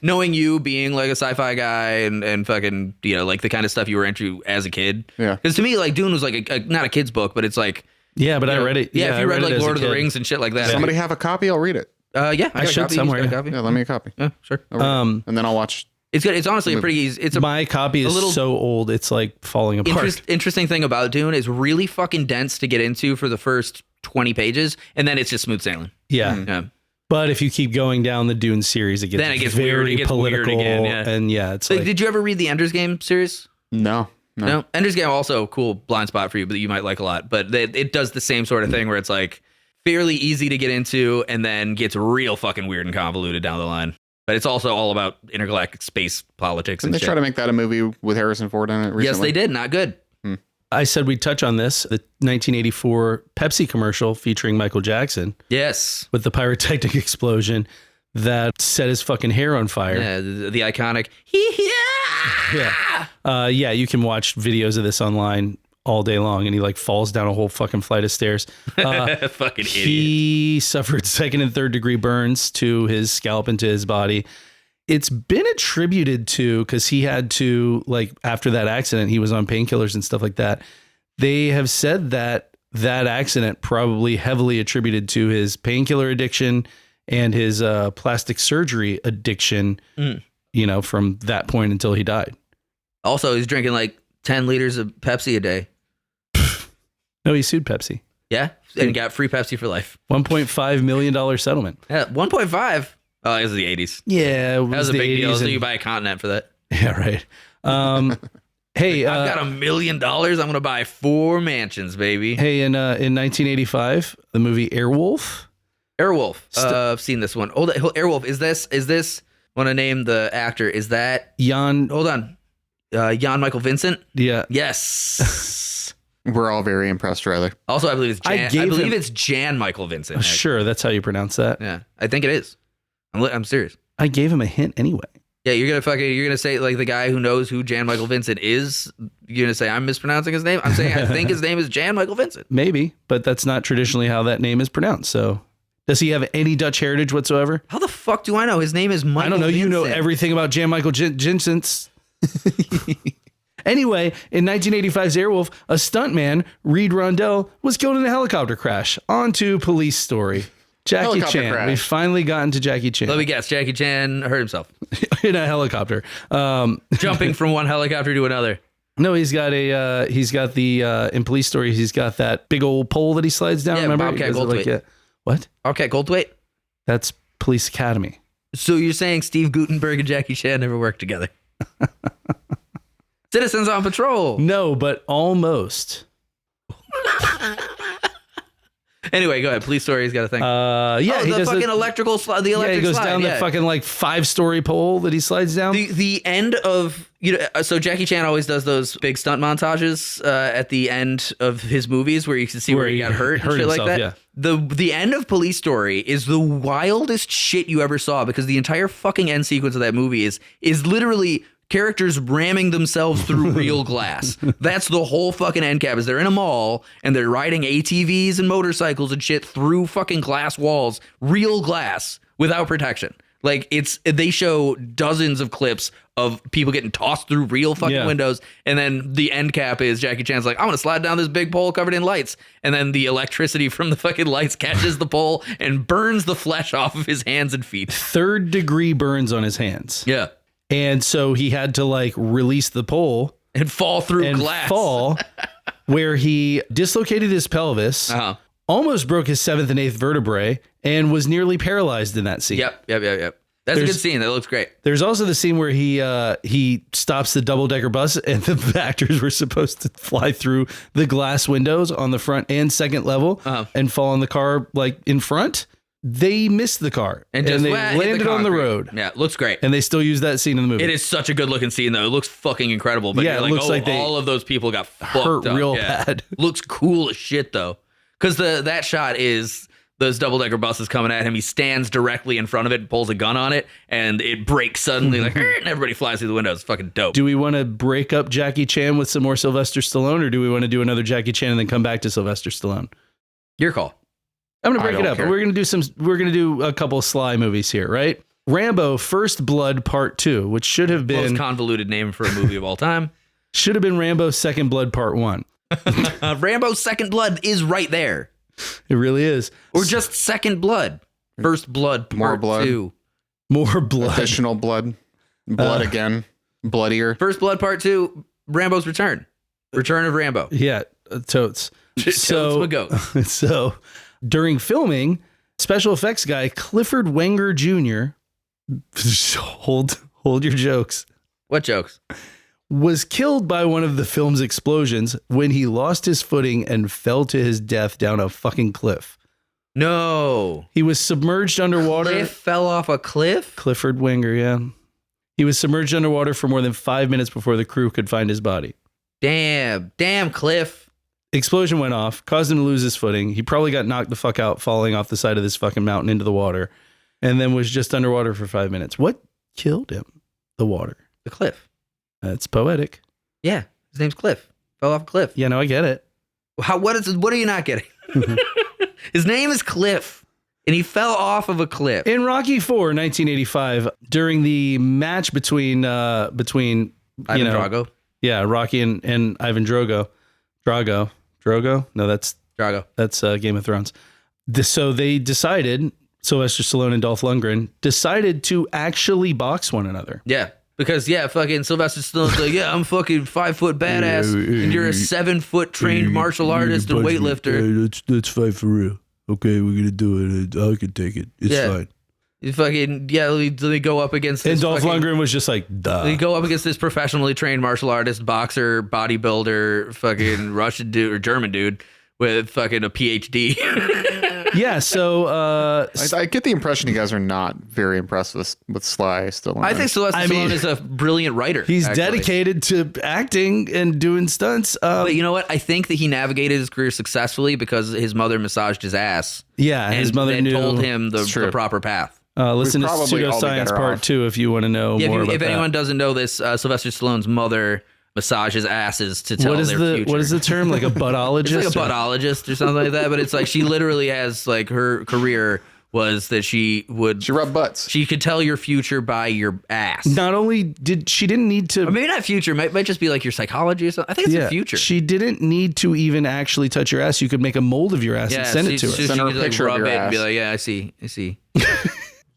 knowing you being like a sci-fi guy and fucking like the kind of stuff you were into as a kid. Yeah. Because to me, like Dune was like a not a kid's book, but it's like Yeah, but I read it. Yeah, if you I read it like as a Lord of the kid. Rings and shit like that. Somebody have a copy? I'll read it. I got a should copy. somewhere, You just got yeah. a copy? Yeah, let me a copy. Yeah, sure. I'll read it. And then I'll watch. It's good. It's honestly a pretty easy. It's a My copy is little- so old, it's like falling apart. interesting thing about Dune is really fucking dense to get into for the first 20 pages, and then it's just smooth sailing. Yeah. Yeah. But if you keep going down the Dune series, it gets weird. very It gets weird political. again, yeah. And it's So like, did you ever read the Ender's Game series? No. No. Ender's Game also cool blind spot for you, but you might like a lot. But it does the same sort of thing where it's like fairly easy to get into and then gets real fucking weird and convoluted down the line. But it's also all about intergalactic space politics Didn't and they shit. try to make that a movie with Harrison Ford in it recently? Yes, they did. Not good. I said we'd touch on this, the 1984 Pepsi commercial featuring Michael Jackson Yes. with the pyrotechnic explosion that set his fucking hair on fire. Yeah, the iconic. Yeah, you can watch videos of this online all day long, and he like falls down a whole fucking flight of stairs. Fucking idiot. He suffered 2nd and 3rd degree burns to his scalp and to his body. It's been attributed to, because he had to, like, after that accident, he was on painkillers and stuff like that. They have said that accident probably heavily attributed to his painkiller addiction and his plastic surgery addiction, from that point until he died. Also, he's drinking like 10 liters of Pepsi a day. No, he sued Pepsi. Yeah. And he got free Pepsi for life. $1.5 million settlement. Yeah. 1.5. Oh, it was the 80s. Yeah, it was That was a the big deal. 80s So and- you buy a continent for that. Yeah, right. Hey, I've got $1 million. I'm going to buy 4 mansions, baby. hey, in 1985, the movie Airwolf. Airwolf. I've seen this one. Hold on. Airwolf. Is this? Want to name the actor? Is that? Jan, Hold on. Jan Michael Vincent. yeah, Yes. We're all very impressed, Riley. Also, I believe it's I Jan. I, gave believe him- it's Jan Michael Vincent. actually. sure, that's how you pronounce that. Yeah, I think it is. I'm serious. I gave him a hint anyway. Yeah, you're gonna say like the guy who knows who Jan Michael Vincent is. You're gonna say I'm mispronouncing his name. I'm saying I think his name is Jan Michael Vincent. Maybe, but that's not traditionally how that name is pronounced. So, does he have any Dutch heritage whatsoever? How the fuck do I know? His name is Michael. I don't know. You know Vincent. everything about Jan Michael Vincent. Anyway, in 1985's Airwolf, a stuntman, Reed Rondell, was killed in a helicopter crash. On to police story. Jackie Helicopter Chan. crash. We've finally gotten to Jackie Chan Let me guess. Jackie Chan hurt himself in a helicopter. jumping from one helicopter to another. No, he's got the in Police Story, he's got that big old pole that he slides down. Yeah, remember? Bobcat Is it Goldthwait. What? Okay, Goldthwait. That's Police Academy. So you're saying Steve Guttenberg and Jackie Chan never worked together? Citizens on Patrol. No, but almost. Anyway, go ahead. Police story. He's got a thing. Yeah, he does fucking electrical slide. The electric he goes slide, down the fucking like 5-story pole that he slides down. The end of so Jackie Chan always does those big stunt montages at the end of his movies where you can see where he got hurt and shit himself, like that. yeah. The end of Police Story is the wildest shit you ever saw because the entire fucking end sequence of that movie is literally characters ramming themselves through real glass. That's the whole fucking end cap. Is they're in a mall and they're riding ATVs and motorcycles and shit through fucking glass walls, real glass without protection. Like they show dozens of clips of people getting tossed through real fucking windows. And then the end cap is Jackie Chan's like, I'm going to slide down this big pole covered in lights. And then the electricity from the fucking lights catches the pole and burns the flesh off of his hands and feet. 3rd-degree burns on his hands. Yeah. And so he had to like release the pole and fall through and glass. fall where he dislocated his pelvis, almost broke his 7th and 8th vertebrae, and was nearly paralyzed in that scene. Yep. That's a good scene. That looks great. There's also the scene where he stops the double-decker bus and the actors were supposed to fly through the glass windows on the front and second level and fall in the car like in front. They missed the car and they landed on the road. Yeah, looks great. And they still use that scene in the movie. It is such a good looking scene though. It looks fucking incredible. But yeah, you're it looks like all of those people got hurt fucked up. real bad. Looks cool as shit though. Because that shot is those double-decker buses coming at him. He stands directly in front of it and pulls a gun on it and it breaks suddenly like and everybody flies through the windows. It's fucking dope. Do we want to break up Jackie Chan with some more Sylvester Stallone, or do we want to do another Jackie Chan and then come back to Sylvester Stallone? Your call. I'm going to break it up. We're going to do a couple Sly movies here, right? Rambo First Blood Part 2, which should have been most convoluted name for a movie of all time. Should have been Rambo Second Blood Part 1. Rambo Second Blood is right there. It really is. Or just Second Blood. First Blood Part 2. More blood. Additional blood. Blood again. Bloodier. First Blood Part 2, Rambo's Return. Return of Rambo. Yeah, totes. So during filming, special effects guy Clifford Wenger Jr. hold your jokes. What jokes? Was killed by one of the film's explosions when he lost his footing and fell to his death down a fucking cliff. No. He was submerged underwater. Cliff fell off a cliff? Clifford Wenger, yeah. He was submerged underwater for more than 5 minutes before the crew could find his body. Damn, Cliff. Explosion went off, caused him to lose his footing. He probably got knocked the fuck out falling off the side of this fucking mountain into the water, and then was just underwater for 5 minutes. What killed him? The water. The cliff. That's poetic. Yeah, his name's Cliff. Fell off a cliff. Yeah, no, I get it. What are you not getting? His name is Cliff, and he fell off of a cliff. In Rocky IV, 1985, during the match between Ivan Drago. Yeah, Rocky and Ivan Drogo. Drogo? No, that's Drago. That's Game of Thrones. So they decided, Sylvester Stallone and Dolph Lundgren decided to actually box one another. Yeah. Because, fucking Sylvester Stallone's like, I'm fucking 5 foot badass, and you're a 7 foot trained martial artist and weightlifter. Hey, let's fight for real. Okay, we're going to do it. I can take it. It's fine. You fucking, let me go up against this. And Dolph Lundgren was just like, duh. You go up against this professionally trained martial artist, boxer, bodybuilder, fucking Russian dude or German dude with fucking a PhD. Yeah, so I get the impression you guys are not very impressed with Sly Stallone. I think Sylvester Stallone is a brilliant writer. He's dedicated to acting and doing stunts. But you know what? I think that he navigated his career successfully because his mother massaged his ass. Yeah, and his mother told him the proper path. Listen to Pseudoscience Part 2 if you want to know more about that. If anyone doesn't know this, Sylvester Stallone's mother massages asses to tell their future. What is the term? Like a buttologist? It's like a buttologist or something like that. But it's like she literally has like her career was that she rubbed butts. She could tell your future by your ass. Not only didn't need to, or maybe not future, might just be like your psychology or something. I think it's your future. She didn't need to even actually touch your ass. You could make a mold of your ass and send it to her. Send her a picture of your ass. And be like, I see.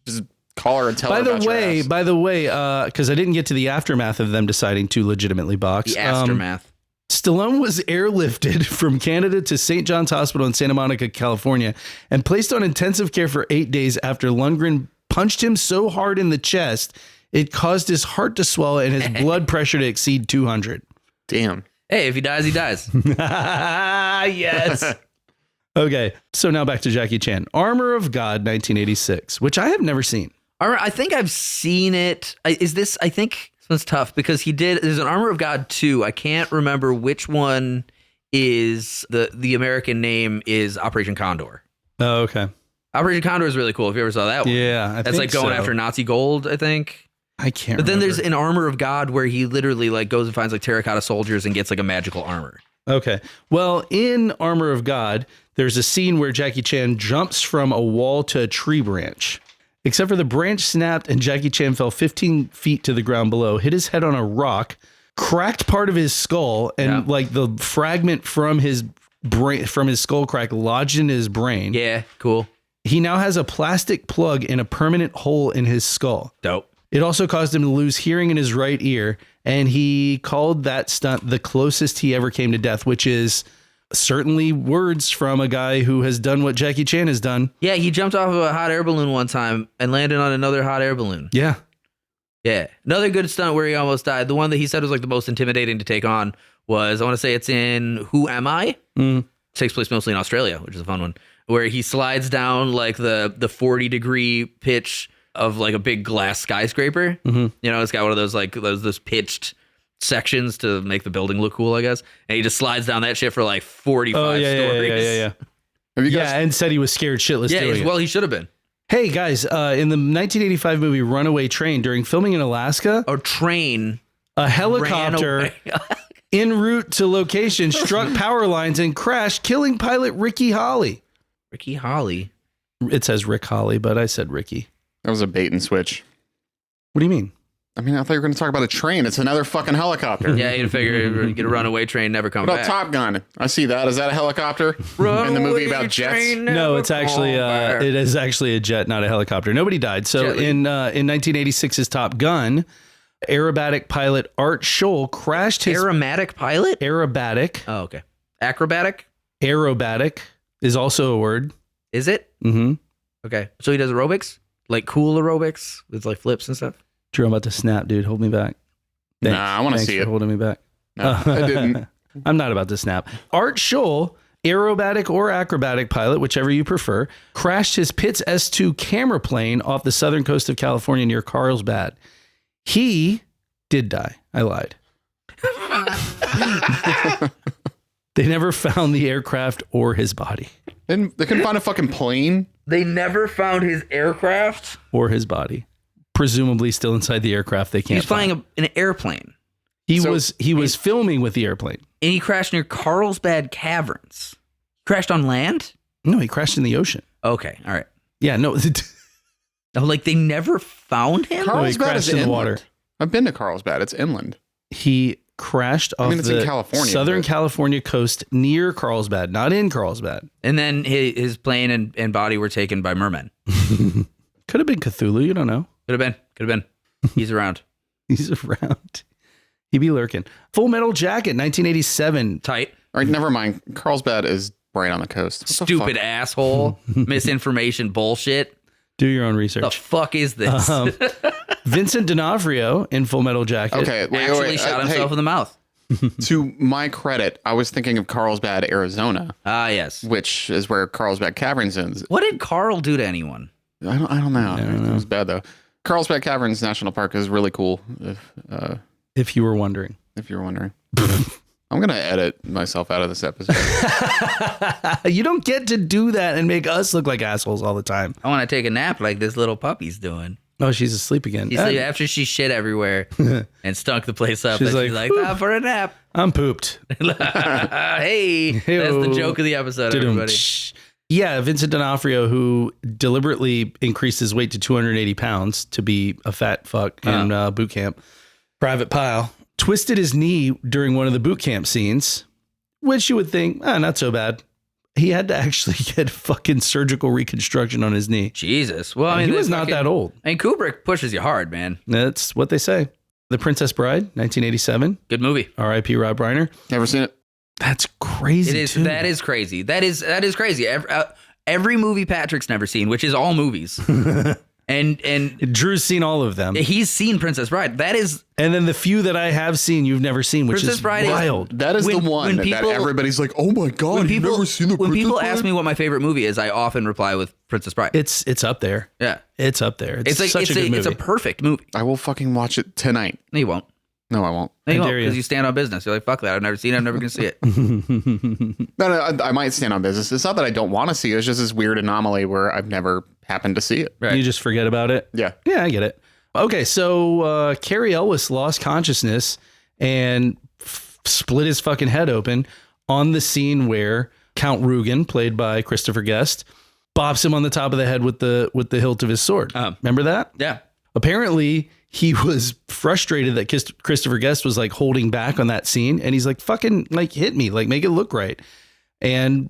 Just call her and tell her about your ass. By the way, because I didn't get to the aftermath of them deciding to legitimately box. The aftermath. Stallone was airlifted from Canada to St. John's Hospital in Santa Monica, California, and placed on intensive care for 8 days after Lundgren punched him so hard in the chest, it caused his heart to swell and his blood pressure to exceed 200. Damn. Hey, if he dies, he dies. Yes. Okay, so now back to Jackie Chan. Armor of God, 1986, which I have never seen. I think I've seen it. I think this one's tough because there's an Armor of God 2. I can't remember which one is the American name is Operation Condor. Oh, okay. Operation Condor is really cool. If you ever saw that one. Yeah, that's like going after Nazi gold, I think. I can't But then remember. there's an Armor of God where he literally like goes and finds like terracotta soldiers and gets like a magical armor. Okay. Well, in Armor of God, there's a scene where Jackie Chan jumps from a wall to a tree branch. Except for the branch snapped and Jackie Chan fell 15 feet to the ground below, hit his head on a rock, cracked part of his skull, and like the fragment from his brain, from his skull crack lodged in his brain. Yeah, cool. He now has a plastic plug in a permanent hole in his skull. Dope. It also caused him to lose hearing in his right ear, and he called that stunt the closest he ever came to death, which is certainly words from a guy who has done what Jackie Chan has done. Yeah, he jumped off of a hot air balloon one time and landed on another hot air balloon. Yeah. Yeah. Another good stunt where he almost died. The one that he said was like the most intimidating to take on was, I want to say it's in Who Am I? Takes place mostly in Australia, which is a fun one, where he slides down like the 40-degree pitch of like a big glass skyscraper. You know, it's got one of those like those pitched sections to make the building look cool, I guess. And he just slides down that shit for like 45 stories. Yeah. Have you guys? Yeah, and said he was scared shitless doing it. Well, he should have been. Hey, guys, in the 1985 movie Runaway Train, during filming in Alaska, A train a helicopter ran away. en route to location struck power lines and crashed, killing pilot Ricky Holly. Ricky Holly. It says Rick Holly, but I said Ricky. That was a bait and switch. What do you mean? I mean, I thought you were going to talk about a train. It's another fucking helicopter. Yeah, you'd figure you get a runaway train, never come What about back. Top Gun? I see that. Is that a helicopter? In the movie about jets? No, it's actually it is actually a jet, not a helicopter. Nobody died. So Jet. in 1986's Top Gun, aerobatic pilot Art Scholl crashed his Aromatic pilot? aerobatic. Oh, okay. Acrobatic? Aerobatic is also a word. Is it? Mm-hmm. Okay. So he does aerobics? Like cool aerobics with like flips and stuff? Drew, I'm about to snap, dude. Hold me back. Nah, I wanna Thanks see for it. holding me back. No, I didn't. I'm not about to snap. Art Scholl, aerobatic or acrobatic pilot, whichever you prefer, crashed his Pitts S2 camera plane off the southern coast of California near Carlsbad. He did die. I lied. They never found the aircraft or his body. They couldn't find a fucking plane. They never found his aircraft? Or his body. Presumably still inside the aircraft. They can't He's flying find. an airplane. He was filming with the airplane. And he crashed near Carlsbad Caverns. Crashed on land? No, he crashed in the ocean. Okay. All right. Yeah, no. Oh, like they never found him? he Carlsbad crashed is in the inland. water. I've been to Carlsbad. It's inland. He crashed off it's in the California, southern but- California coast near Carlsbad, not in Carlsbad. And then his plane and body were taken by mermen. Could have been Cthulhu. You don't know. Could have been. He's around. He's around. He be lurking. Full Metal Jacket, 1987. Tight. All right, never mind. Carlsbad is right on the coast. What the Stupid fuck? asshole. Misinformation bullshit. Do your own The research. fuck is this? Vincent D'Onofrio in Full Metal Jacket. Okay, wait, Actually wait, shot hey, himself in the mouth. to my credit, I was thinking of Carlsbad, Arizona, Ah, yes. which is where Carlsbad Caverns is. What did Carl do to anyone? I don't know. It was bad though. Carlsbad Caverns National Park is really cool. If you were wondering. If you're wondering, I'm gonna edit myself out of this episode. You don't get to do that and make us look like assholes all the time. I want to take a nap like this little puppy's doing. Oh, she's asleep again. She's like, after she shit everywhere and stunk the place up, She's she's like, like, time for a nap. I'm pooped. Hey, that's the joke of the episode, everybody. Yeah, Vincent D'Onofrio, who deliberately increased his weight to 280 pounds to be a fat fuck in boot camp. Private Pile twisted his knee during one of the boot camp scenes, which you would think, not so bad. He had to actually get fucking surgical reconstruction on his knee. Jesus. Well, I mean, he was not that old. I mean, Kubrick pushes you hard, man. That's what they say. The Princess Bride, 1987. Good movie. R.I.P. Rob Reiner. Never seen it. That's crazy. It is. too. That is crazy. That is crazy. Every movie Patrick's never seen, which is all movies. And Drew's seen all of them. he's seen Princess Bride. That is And then the few that I have seen, you've never seen, which Princess is Bride wild. That is When- the one when that people- everybody's like, oh my God, you've never seen the when Princess people Bride? ask me what my favorite movie is, I often reply with Princess Bride. It's up there. Yeah. It's up there. It's It's like such a good movie. it's a perfect movie. I will fucking watch it tonight. No, you won't. No, I won't. No, you How won't, dare you. because you stand on business. You're like, fuck that. I've never seen it. I'm never going to see it. No, I might stand on business. It's not that I don't want to see it. It's just this weird anomaly where I've never happened to see it. Right. You just forget about it. Yeah. Yeah, I get it. Okay, so Carrie Elwes lost consciousness and split his fucking head open on the scene where Count Rugen, played by Christopher Guest, bops him on the top of the head with the hilt of his sword. Remember that? Yeah. Apparently, he was frustrated that Christopher Guest was like holding back on that scene, and he's like, "Fucking like hit me, like make it look right." And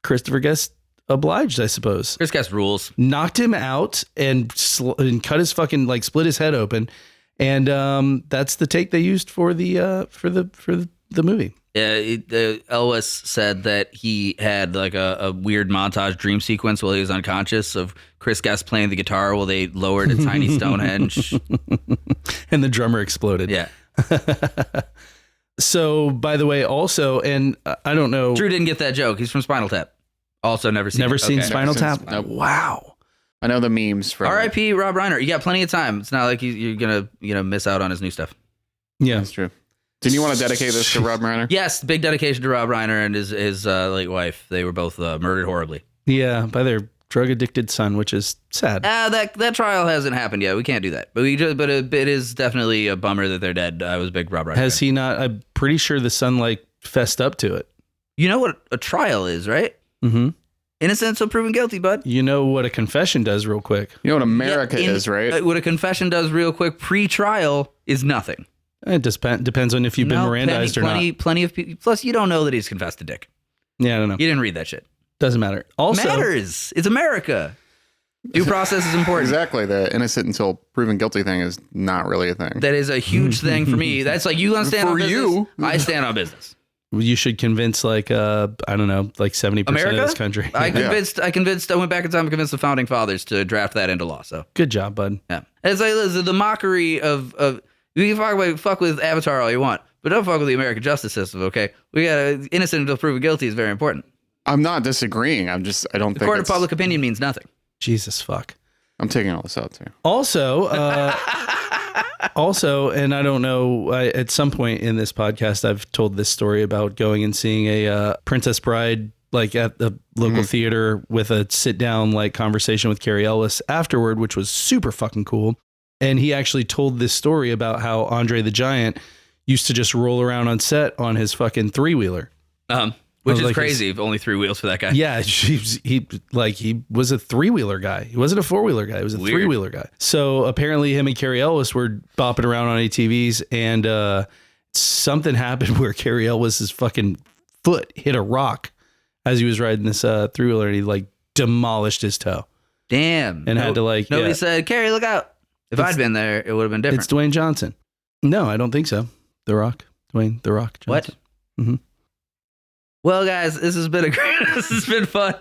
Christopher Guest obliged, I suppose. Chris Guest rules. Knocked him out and cut his fucking like split his head open, and that's the take they used for the movie. Elwes said that he had like a weird montage dream sequence while he was unconscious of Chris Guest playing the guitar while they lowered a tiny Stonehenge. And the drummer exploded. Yeah. So, by the way, also, and I don't know, Drew didn't get that joke. He's from Spinal Tap. Also never seen never it. seen Okay. Spinal Never seen Tap. Spinal- Wow. I know the memes from R.I.P. Rob Reiner. You got plenty of time. It's not like you're gonna miss out on his new stuff. Yeah. That's true. Didn't you want to dedicate this to Rob Reiner? Yes, big dedication to Rob Reiner and his late wife. They were both murdered horribly. Yeah, by their drug addicted son, which is sad. That trial hasn't happened yet. We can't do that. But it is definitely a bummer that they're dead. I was a big Rob Reiner. Has he not? I'm pretty sure the son like fessed up to it. You know what a trial is, right? Mm-hmm. Innocent until proven guilty, bud. You know what a confession does, real quick. You know what America is, right? What a confession does real quick pre-trial is nothing. It depends on if you've been Mirandized or not. Plenty of people. Plus, you don't know that he's confessed to dick. Yeah, I don't know. You didn't read that shit. Doesn't matter. Also, Matters. It's America. Due process is important. Exactly. The innocent until proven guilty thing is not really a thing. That is a huge thing for me. That's like you gonna stand on For business. you. I stand on business. you should convince like I don't know, like 70% America? of this country. I went back in time and convinced the founding fathers to draft that into law. So Good job, bud. yeah, it's like the mockery of you can fuck with Avatar all you want, but don't fuck with the American justice system. Okay, we got innocent until proven guilty is very important. I'm not disagreeing. I don't The think court of it's- public opinion means nothing. Jesus fuck. I'm taking all this out too. Also, and I don't know, at some point in this podcast, I've told this story about going and seeing a Princess Bride, like at the local theater with a sit down, like conversation with Carrie Elwes afterward, which was super fucking cool. And he actually told this story about how Andre the Giant used to just roll around on set on his fucking 3-wheeler. Which was is like crazy. Only 3 wheels for that guy. Yeah, he was a 3-wheeler guy. He wasn't a 4-wheeler guy. He was a Weird. 3-wheeler guy. So apparently, him and Carrie Elwes were bopping around on ATVs, and something happened where Carrie Elwes' fucking foot hit a rock as he was riding this 3-wheeler, and he like demolished his toe. Damn. And had to, like, Nobody yeah. said, Carrie, look out. If I'd been there, it would have been different. It's Dwayne Johnson. No, I don't think so. The Rock, Dwayne The Rock Johnson. What? Mm-hmm. Well, guys, this has been this has been fun.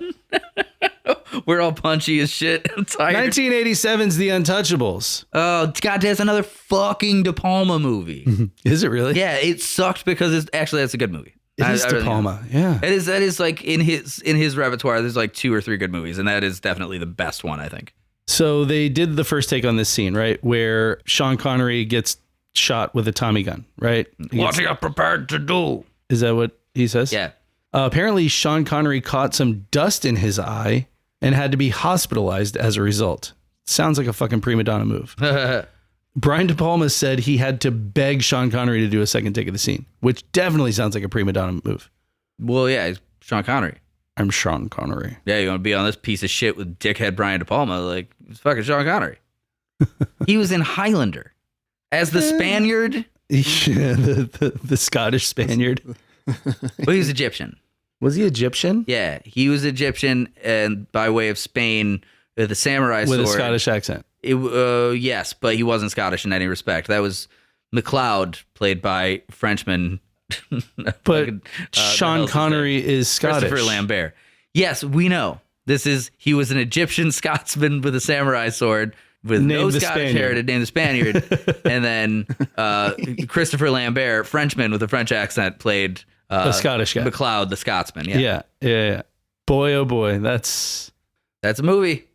We're all punchy as shit. I'm tired. 1987's The Untouchables. Oh, God, that's another fucking De Palma movie. Is it really? Yeah, it sucked because that's a good movie. It is De really- Palma. Yeah. That is like in his repertoire. There's like 2 or 3 good movies, and that is definitely the best one, I think. So they did the first take on this scene, right? Where Sean Connery gets shot with a Tommy gun, right? What are you prepared to do? Is that what he says? Yeah. Apparently, Sean Connery caught some dust in his eye and had to be hospitalized as a result. Sounds like a fucking prima donna move. Brian De Palma said he had to beg Sean Connery to do a second take of the scene, which definitely sounds like a prima donna move. Well, yeah, he's Sean Connery. I'm Sean Connery. Yeah, you want to be on this piece of shit with dickhead Brian De Palma? Like, it's fucking Sean Connery. He was in Highlander as the Spaniard. Yeah, the Scottish Spaniard. Well, he was Egyptian. Was he Egyptian? Yeah, he was Egyptian, and by way of Spain with a samurai sword. With a Scottish accent. Yes, but he wasn't Scottish in any respect. That was MacLeod, played by Frenchman. But the Sean hell's his Connery name? is Scottish. Christopher Lambert. Yes, we know. He was an Egyptian Scotsman with a samurai sword with Name no the Scottish Spaniard. heritage, named the Spaniard, and then Christopher Lambert, Frenchman with a French accent, played A Scottish guy. McLeod, the Scotsman. Yeah. Boy, oh boy, that's That's a movie.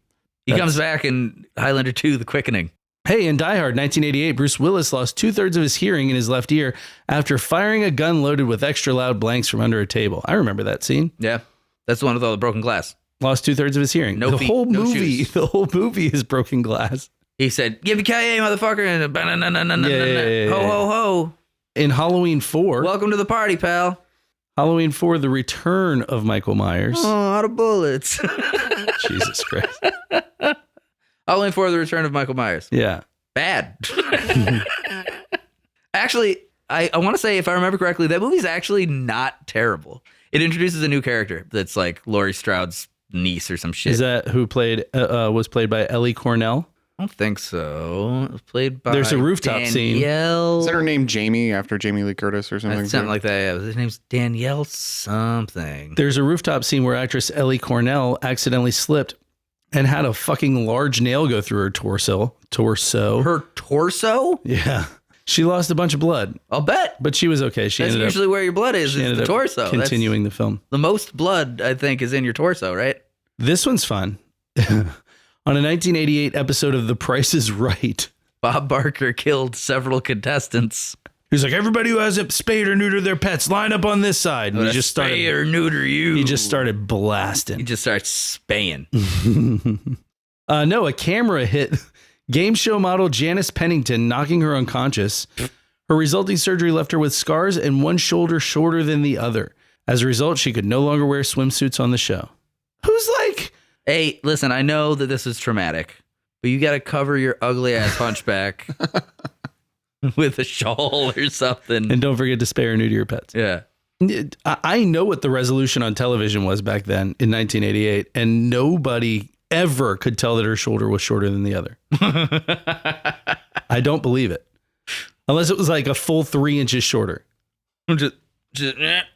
He That's- comes back in Highlander 2, The Quickening. Hey, in Die Hard 1988, Bruce Willis lost 2/3 of his hearing in his left ear after firing a gun loaded with extra loud blanks from under a table. I remember that scene. Yeah. That's the one with all the broken glass. Lost 2/3 of his hearing. No the feet, whole no movie, shoes. the whole movie is broken glass. He said, "Give me KA, motherfucker!" And Yeah. ho ho ho. In Halloween 4, Welcome to the party, pal. Halloween 4, The Return of Michael Myers. Oh, out of bullets. Jesus Christ. Halloween 4, The Return of Michael Myers. Yeah. Bad. Actually, I want to say, if I remember correctly, that movie's actually not terrible. It introduces a new character that's like Laurie Stroud's niece or some shit. Is that who was played by Ellie Cornell? I don't think so. It was played by There's a rooftop scene. Danielle. Is that her name Jamie after Jamie Lee Curtis or something? Something like that. Yeah. His name's Danielle something. There's a rooftop scene where actress Ellie Cornell accidentally slipped and had a fucking large nail go through her torso. Her torso? Yeah. She lost a bunch of blood, I'll bet. but she was okay. She That's ended usually where your blood is. she It's ended the up torso. That's- continuing the film. the most blood, I think, is in your torso, right? This one's fun. On a 1988 episode of The Price is Right, Bob Barker killed several contestants. he's like, everybody who has a spayed or neutered their pets, line up on this side. And he just started. Spay or neuter you. He just started blasting. He just starts spaying. No, a camera hit game show model Janice Pennington, knocking her unconscious. Her resulting surgery left her with scars and one shoulder shorter than the other. As a result, she could no longer wear swimsuits on the show. Who's like, Hey, listen, I know that this is traumatic, but you got to cover your ugly ass hunchback with a shawl or something. and don't forget to spay or neuter your pets. Yeah. I know what the resolution on television was back then in 1988, and nobody ever could tell that her shoulder was shorter than the other. I don't believe it. Unless it was like a full 3 inches shorter. Just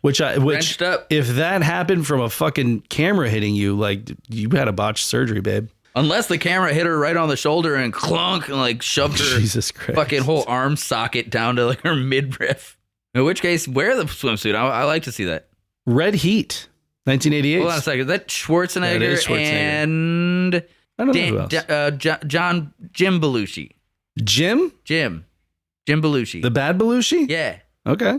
Which wrenched up. if that happened from a fucking camera hitting you, like you had a botched surgery, babe. Unless the camera hit her right on the shoulder and clunk and like shoved her Jesus Christ. fucking whole arm socket down to like her midriff. In which case, wear the swimsuit. I like to see that. Red Heat, 1988. Hold on a second. Is that Schwarzenegger, That is Schwarzenegger. and I don't know who else. Jim Belushi? Jim? Jim Belushi. The bad Belushi? Yeah. Okay.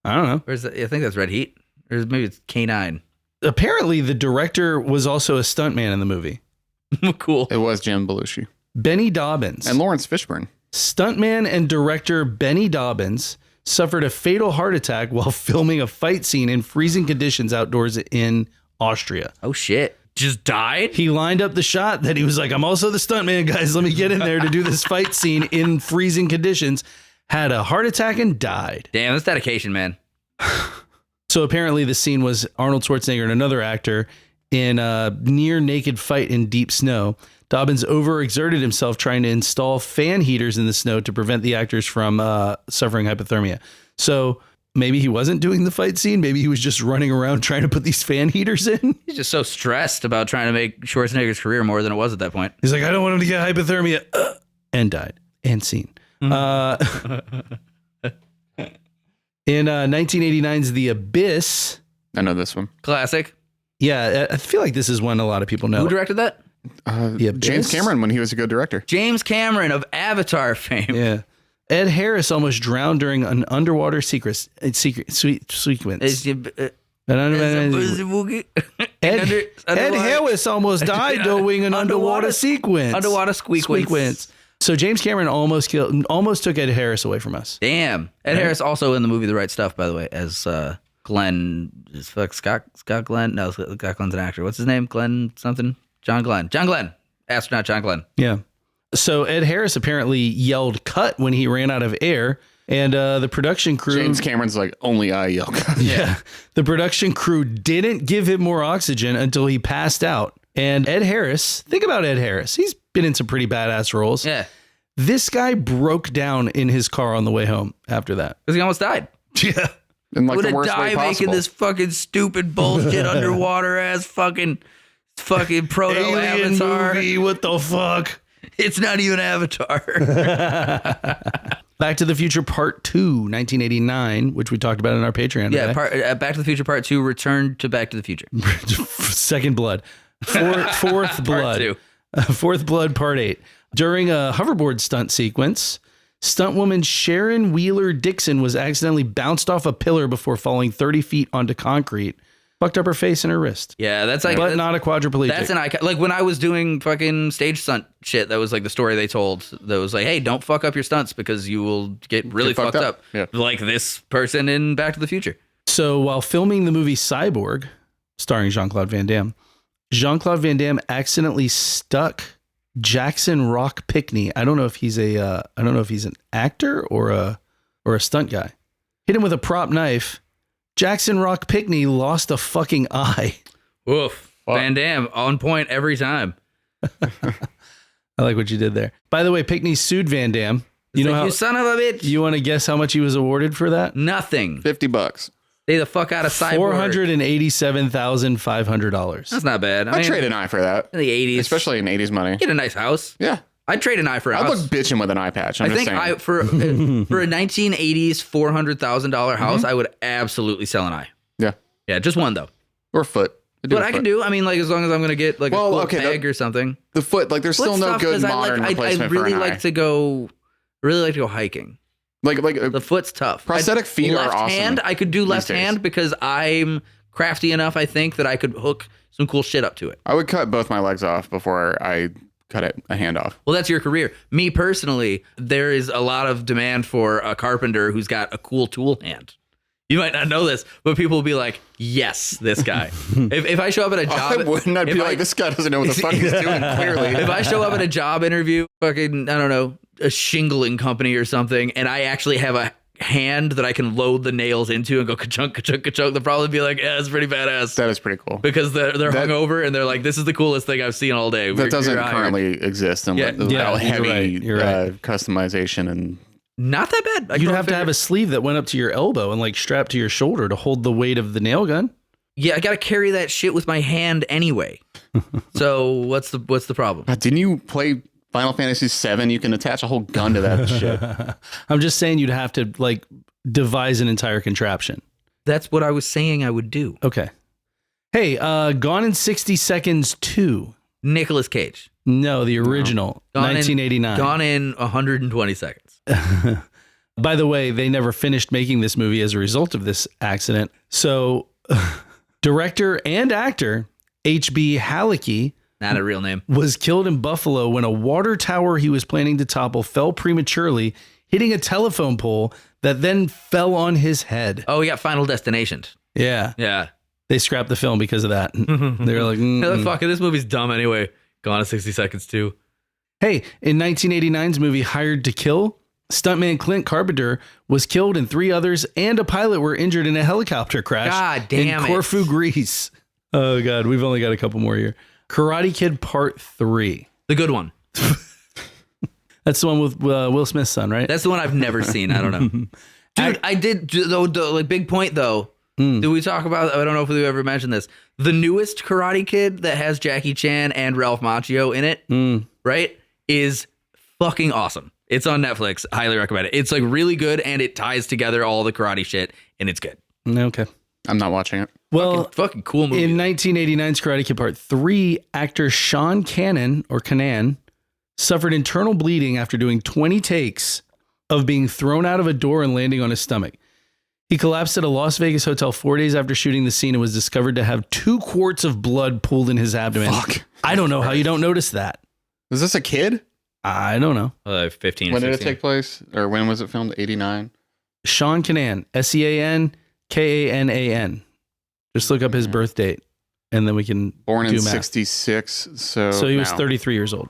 I don't know. Or is that, I think that's Red Heat. Or maybe it's K9. Apparently, the director was also a stuntman in the movie. Cool. It was Jim Belushi Benny Dobbins. and Lawrence Fishburne. Stuntman and director Benny Dobbins suffered a fatal heart attack while filming a fight scene in freezing conditions outdoors in Austria. Oh shit. Just died? He lined up the shot that he was like, I'm also the stuntman, guys. Let me get in there to do this fight scene in freezing conditions. Had a heart attack and died. Damn, that's dedication, man. So apparently the scene was Arnold Schwarzenegger and another actor in a near naked fight in deep snow. Dobbins overexerted himself trying to install fan heaters in the snow to prevent the actors from suffering hypothermia. So maybe he wasn't doing the fight scene. Maybe he was just running around trying to put these fan heaters in. He's just so stressed about trying to make Schwarzenegger's career more than it was at that point. He's like, I don't want him to get hypothermia. And died. And scene. In 1989's The Abyss. I know this one. Classic. Yeah, I feel like this is one a lot of people know. Who directed that? The Abyss? James Cameron when he was a good director. James Cameron of Avatar fame. Yeah. Ed Harris almost drowned during an underwater sequence. Is you- Ed Harris almost died doing an underwater sequence. Underwater squeakquence. So James Cameron almost took Ed Harris away from us. Damn. Ed Harris also in the movie The Right Stuff, by the way, as Glenn. Scott Glenn? No, Scott Glenn's an actor. What's his name? Glenn something? John Glenn. John Glenn. Astronaut John Glenn. Yeah. So Ed Harris apparently yelled cut when he ran out of air. And the production crew... James Cameron's like, only I yell. Yeah. The production crew didn't give him more oxygen until he passed out. And Ed Harris, think about Ed Harris. He's been in some pretty badass roles. Yeah. This guy broke down in his car on the way home after that. Because he almost died. Yeah. In like Would the have worst way died making possible. this fucking stupid bullshit underwater ass fucking proto Alien Avatar. movie, what the fuck? It's not even Avatar. Back to the Future Part 2, 1989, which we talked about in our Patreon. Yeah, today. Back to the Future Part 2, Return to Back to the Future. Second Blood. Fourth Blood. 2. Fourth Blood Part 8. During a hoverboard stunt sequence, stuntwoman Sharon Wheeler Dixon was accidentally bounced off a pillar before falling 30 feet onto concrete. Fucked up her face and her wrist. Yeah, that's like... But not a quadriplegic. That's an icon. Like when I was doing fucking stage stunt shit, that was like the story they told. That was like, hey, don't fuck up your stunts because you will get really fucked up. Yeah. Like this person in Back to the Future. So while filming the movie Cyborg, starring Jean-Claude Van Damme accidentally stuck Jackson Rock Pickney. I don't know if he's an actor or a stunt guy. Hit him with a prop knife. Jackson Rock Pickney lost a fucking eye. Oof. Van Damme on point every time. I like what you did there. By the way, Pickney sued Van Damme. You know how, you son of a bitch. You want to guess how much he was awarded for that? Nothing. $50. Stay the fuck out of Cyborg. $487,500. That's not bad. I'd trade an eye for that. In the 80s. Especially in 80s money. Get a nice house. Yeah. I'd trade an eye for a I'd house. look bitching with an eye patch. I think for a 1980s $400,000 house, I would absolutely sell an eye. Yeah. Yeah, just one though. Or foot. What I can do, I mean, like as long as I'm gonna get like a cool peg or something. The foot, like there's still no good modern replacement for an eye. I really like to go hiking. Like the foot's tough. Prosthetic feet are left awesome. Hand, I could do left hand because I'm crafty enough, I think, that I could hook some cool shit up to it. I would cut both my legs off before I cut a hand off. Well, that's your career. Me personally, there is a lot of demand for a carpenter who's got a cool tool hand. You might not know this, but people will be like, yes, this guy. If I show up at a job... I wouldn't. I'd be like, this guy doesn't know what the fuck he's doing, clearly. If I show up at a job interview, fucking, I don't know, a shingling company or something, and I actually have a hand that I can load the nails into and go ka-chunk, ka-chunk, ka-chunk, they'll probably be like, yeah, that's pretty badass. That is pretty cool. Because they're hungover and they're like, this is the coolest thing I've seen all day. That doesn't currently exist without heavy customization and... Not that bad. You'd have to have a sleeve that went up to your elbow and like strapped to your shoulder to hold the weight of the nail gun. Yeah, I got to carry that shit with my hand anyway. So what's the problem? Didn't you play Final Fantasy VII? You can attach a whole gun to that shit. I'm just saying you'd have to like devise an entire contraption. That's what I was saying I would do. Okay. Hey, Gone in 60 Seconds 2. Nicolas Cage. No, the original, 1989. Gone in 120 seconds. By the way, they never finished making this movie as a result of this accident. So, director and actor H.B. Halicki, not a real name, was killed in Buffalo when a water tower he was planning to topple fell prematurely, hitting a telephone pole that then fell on his head. Oh, he got Final Destination. Yeah. Yeah. They scrapped the film because of that. They were like, fuck it, this movie's dumb anyway. Gone in 60 Seconds too. Hey, in 1989's movie Hired to Kill, stuntman Clint Carpenter was killed and 3 others and a pilot were injured in a helicopter crash God damn in Corfu, Greece. Oh, God. We've only got a couple more here. Karate Kid Part 3. The good one. That's the one with Will Smith's son, right? That's the one I've never seen. I don't know. Dude, I did, though, like, big point, though. Did we talk about, I don't know if we ever mentioned this, the newest Karate Kid that has Jackie Chan and Ralph Macchio in it, right, is fucking awesome. It's on Netflix. Highly recommend it. It's like really good and it ties together all the karate shit and it's good. Okay. I'm not watching it. Well, fucking cool movie. In 1989's Karate Kid Part 3, actor Sean Kanan suffered internal bleeding after doing 20 takes of being thrown out of a door and landing on his stomach. He collapsed at a Las Vegas hotel 4 days after shooting the scene and was discovered to have 2 quarts of blood pooled in his abdomen. Fuck. I don't know how you don't notice that. Is this a kid? I don't know. 15 or When 16. did it take place? Or when was it filmed? 89? Sean Kanan, SeanKanan. Just look up his birth date and then we can Born do in math. 66. So he was now, 33 years old,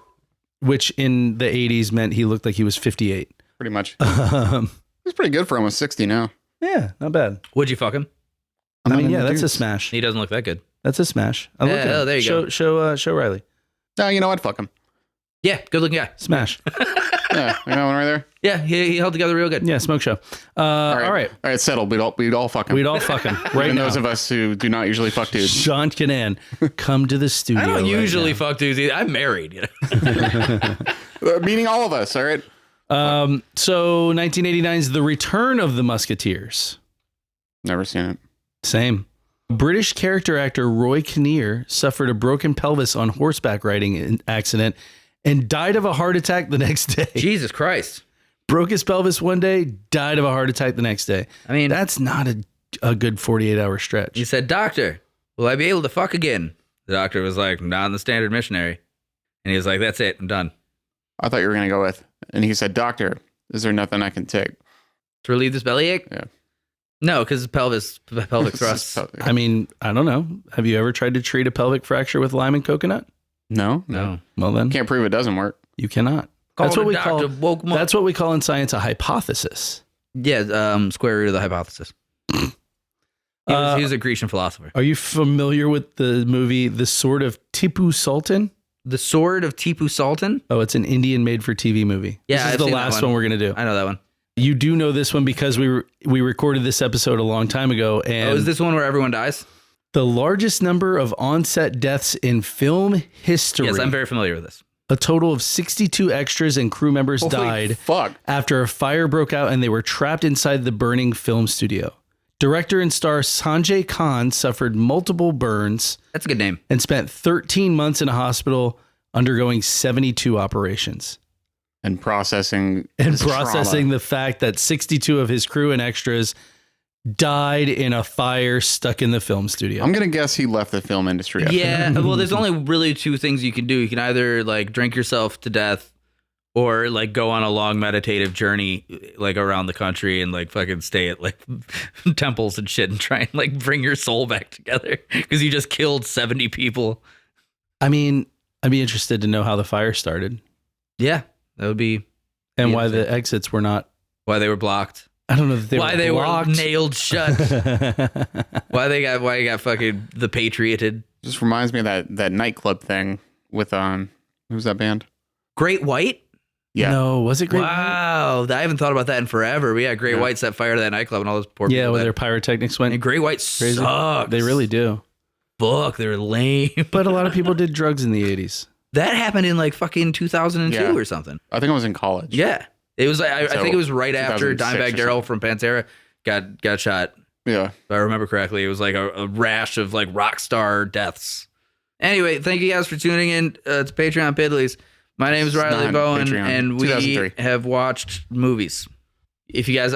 which in the 80s meant he looked like he was 58. Pretty much. He's pretty good for almost 60 now. Yeah, not bad. Would you fuck him? I mean, yeah, that's a smash. He doesn't look that good. That's a smash. I look at him. there you go. Show Riley. No, you know what? Fuck him. Yeah, good looking guy. Smash. Yeah, you know one right there? Yeah, he held together real good. Yeah, smoke show. All right. All right, settled. We'd all fuck him. We'd all fuck him right Even now. those of us who do not usually fuck dudes. Sean Kanan, come to the studio. I don't right usually now. fuck dudes either. I'm married. You know? Meaning all of us, all right? So 1989's The Return of the Musketeers. Never seen it. Same. British character actor Roy Kinnear suffered a broken pelvis on horseback riding accident and died of a heart attack the next day. Jesus Christ. Broke his pelvis one day, died of a heart attack the next day. I mean, That's not a good 48-hour stretch. he said, "Doctor, will I be able to fuck again?" The doctor was like, "Not in the standard missionary." And he was like, "That's it. I'm done." I thought you were going to go with, and he said, "Doctor, is there nothing I can take?" To relieve this bellyache? Yeah. No, because pelvic thrust. I mean, I don't know. Have you ever tried to treat a pelvic fracture with lime and coconut? No. No. Well, then Can't prove it doesn't work. you cannot. That's what we call. Woke him up. That's what we call in science a hypothesis. Yeah, square root of the hypothesis. He was a Grecian philosopher. Are you familiar with the movie The Sword of Tipu Sultan? The Sword of Tipu Sultan? Oh, it's an Indian made-for-TV movie. Yeah, this is I've the seen that last one. one we're going to do. I know that one. You do know this one because we recorded this episode a long time ago. And Oh, is this one where everyone dies? the largest number of on-set deaths in film history. Yes, I'm very familiar with this. A total of 62 extras and crew members Holy died fuck. after a fire broke out and they were trapped inside the burning film studio. Director and star Sanjay Khan suffered multiple burns That's a good name. and spent 13 months in a hospital undergoing 72 operations. And processing The fact that 62 of his crew and extras died in a fire stuck in the film studio. I'm going to guess he left the film industry after Yeah, well, there's only really two things you can do. You can either like drink yourself to death or like go on a long meditative journey like around the country and like fucking stay at like temples and shit and try and like bring your soul back together because you just killed 70 people. I mean, I'd be interested to know how the fire started Yeah, that would be and Yeah, why so- the exits were not. why they were blocked. I don't know that Why they were blocked. were nailed shut. why you got fucking the Patrioted. Just reminds me of that nightclub thing with who's that band? Great White? Yeah. No, was it great? Wow, I haven't thought about that in forever. But yeah, Great White set fire to that nightclub and all those poor Yeah, people. where that- their pyrotechnics went and Great White crazy. sucks. They really do. Fuck, they're lame. But a lot of people did drugs in the 80s. That happened in like fucking 2002 Yeah. or something. I think I was in college. Yeah. It was like, I So, think it was right after 2006 Dimebag or Darrell from Pantera got shot. Yeah. If I remember correctly, it was like a rash of like rock star deaths. Anyway, thank you guys for tuning in to Patreon Piddlies. My name is It's Riley not Bowen, Patreon. and we 2003. have watched movies. If you guys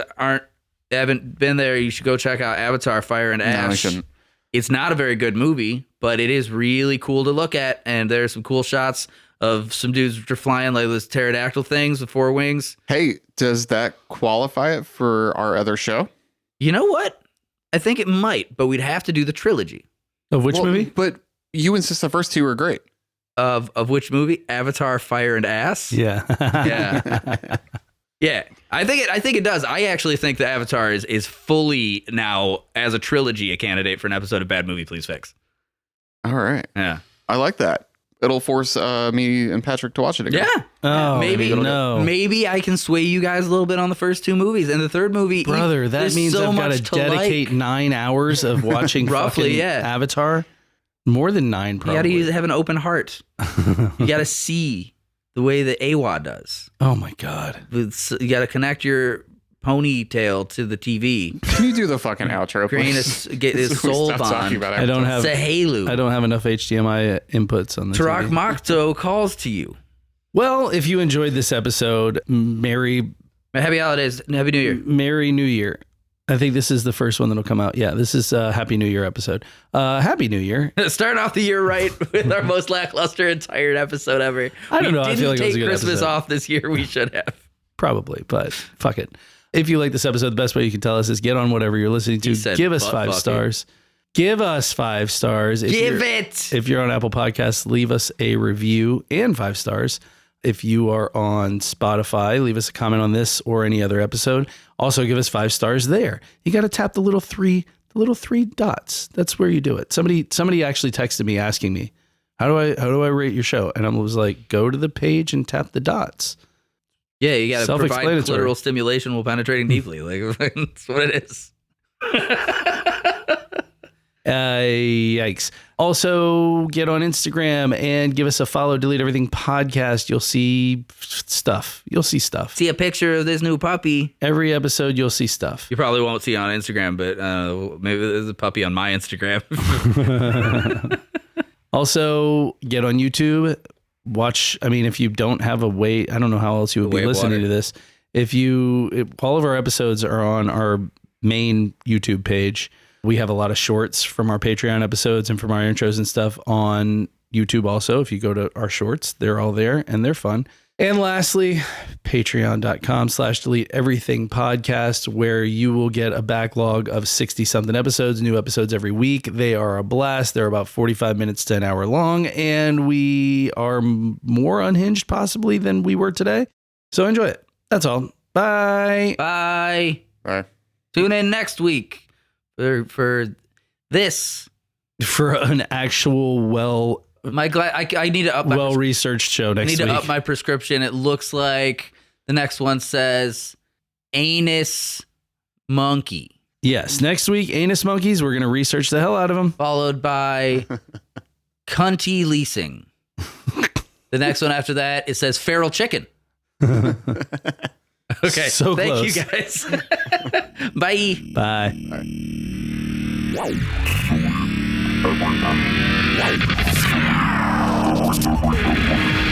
haven't been there, you should go check out Avatar: Fire and No, I Ash. shouldn't. It's not a very good movie, but it is really cool to look at, and there's some cool shots of some dudes which are flying like those pterodactyl things with 4 wings. Hey, does that qualify it for our other show? You know what? I think it might, but we'd have to do the trilogy. Of which Well, movie? But you insist the first two are great. Of which movie? Avatar: Fire and Ass. Yeah. Yeah. Yeah. I think it does. I actually think the Avatar is fully now as a trilogy a candidate for an episode of Bad Movie Please Fix. All right. Yeah. I like that. It'll force me and Patrick to watch it again. Yeah. Oh, maybe no. Maybe I can sway you guys a little bit on the first 2 movies, and the third movie. Brother, that there's means so I've got to much dedicate like. 9 hours of watching Roughly, fucking yeah. Avatar. More than 9, You probably. got to have an open heart. You got to see the way that Awa does. Oh my God. You got to connect your ponytail to the TV. Can you do the fucking outro, Create please? get his So we soul stop talking bond. about I don't Avatar. have Sahelu. I don't have enough HDMI inputs on the Tarak TV. Makto calls to you. Well, if you enjoyed this episode, Merry Happy holidays. Happy New Year. New Year. I think this is the first one that'll come out. Yeah, this is a Happy New Year episode. Happy New Year. Starting off the year right with our most lackluster and tired episode ever. I don't know. I Didn't feel like it take was a good Christmas episode. off this year. We should have. Probably, but fuck it. If you like this episode, the best way you can tell us is get on whatever you're listening to. He said Give us butt 5 fucking. stars. Give us 5 stars. If Give you're- it. If you're on Apple Podcasts, leave us a review and 5 stars. If you are on Spotify, leave us a comment on this or any other episode. Also, give us 5 stars there. You got to tap the little three dots. That's where you do it. Somebody actually texted me asking me, how do I rate your show? And I was like, go to the page and tap the dots. Yeah, you got to provide Self-explanatory. clitoral stimulation while penetrating deeply. Like that's what it is. Yikes. Also, get on Instagram and give us a follow. Delete Everything Podcast. You'll see stuff. See a picture of this new puppy. Every episode, you'll see stuff. You probably won't see it on Instagram, but maybe there's a puppy on my Instagram. Also, get on YouTube. Watch. I mean, if you don't have a way, I don't know how else you would be listening to this. If all of our episodes are on our main YouTube page. We have a lot of shorts from our Patreon episodes and from our intros and stuff on YouTube also. If you go to our shorts, they're all there and they're fun. And lastly, patreon.com/delete everything podcast, where you will get a backlog of 60 something episodes, new episodes every week. They are a blast. They're about 45 minutes to an hour long, and we are more unhinged possibly than we were today. So enjoy it. That's all. Bye. Bye. Bye. Tune in next week for this. For an actual I need to up my well-researched show next week. I need to up my prescription. It looks like the next one says anus monkey. Yes, next week, anus monkeys. We're going to research the hell out of them. Followed by cunty leasing. The next one after that, it says feral chicken. Okay, so thank close. you guys. Bye. Bye. Bye.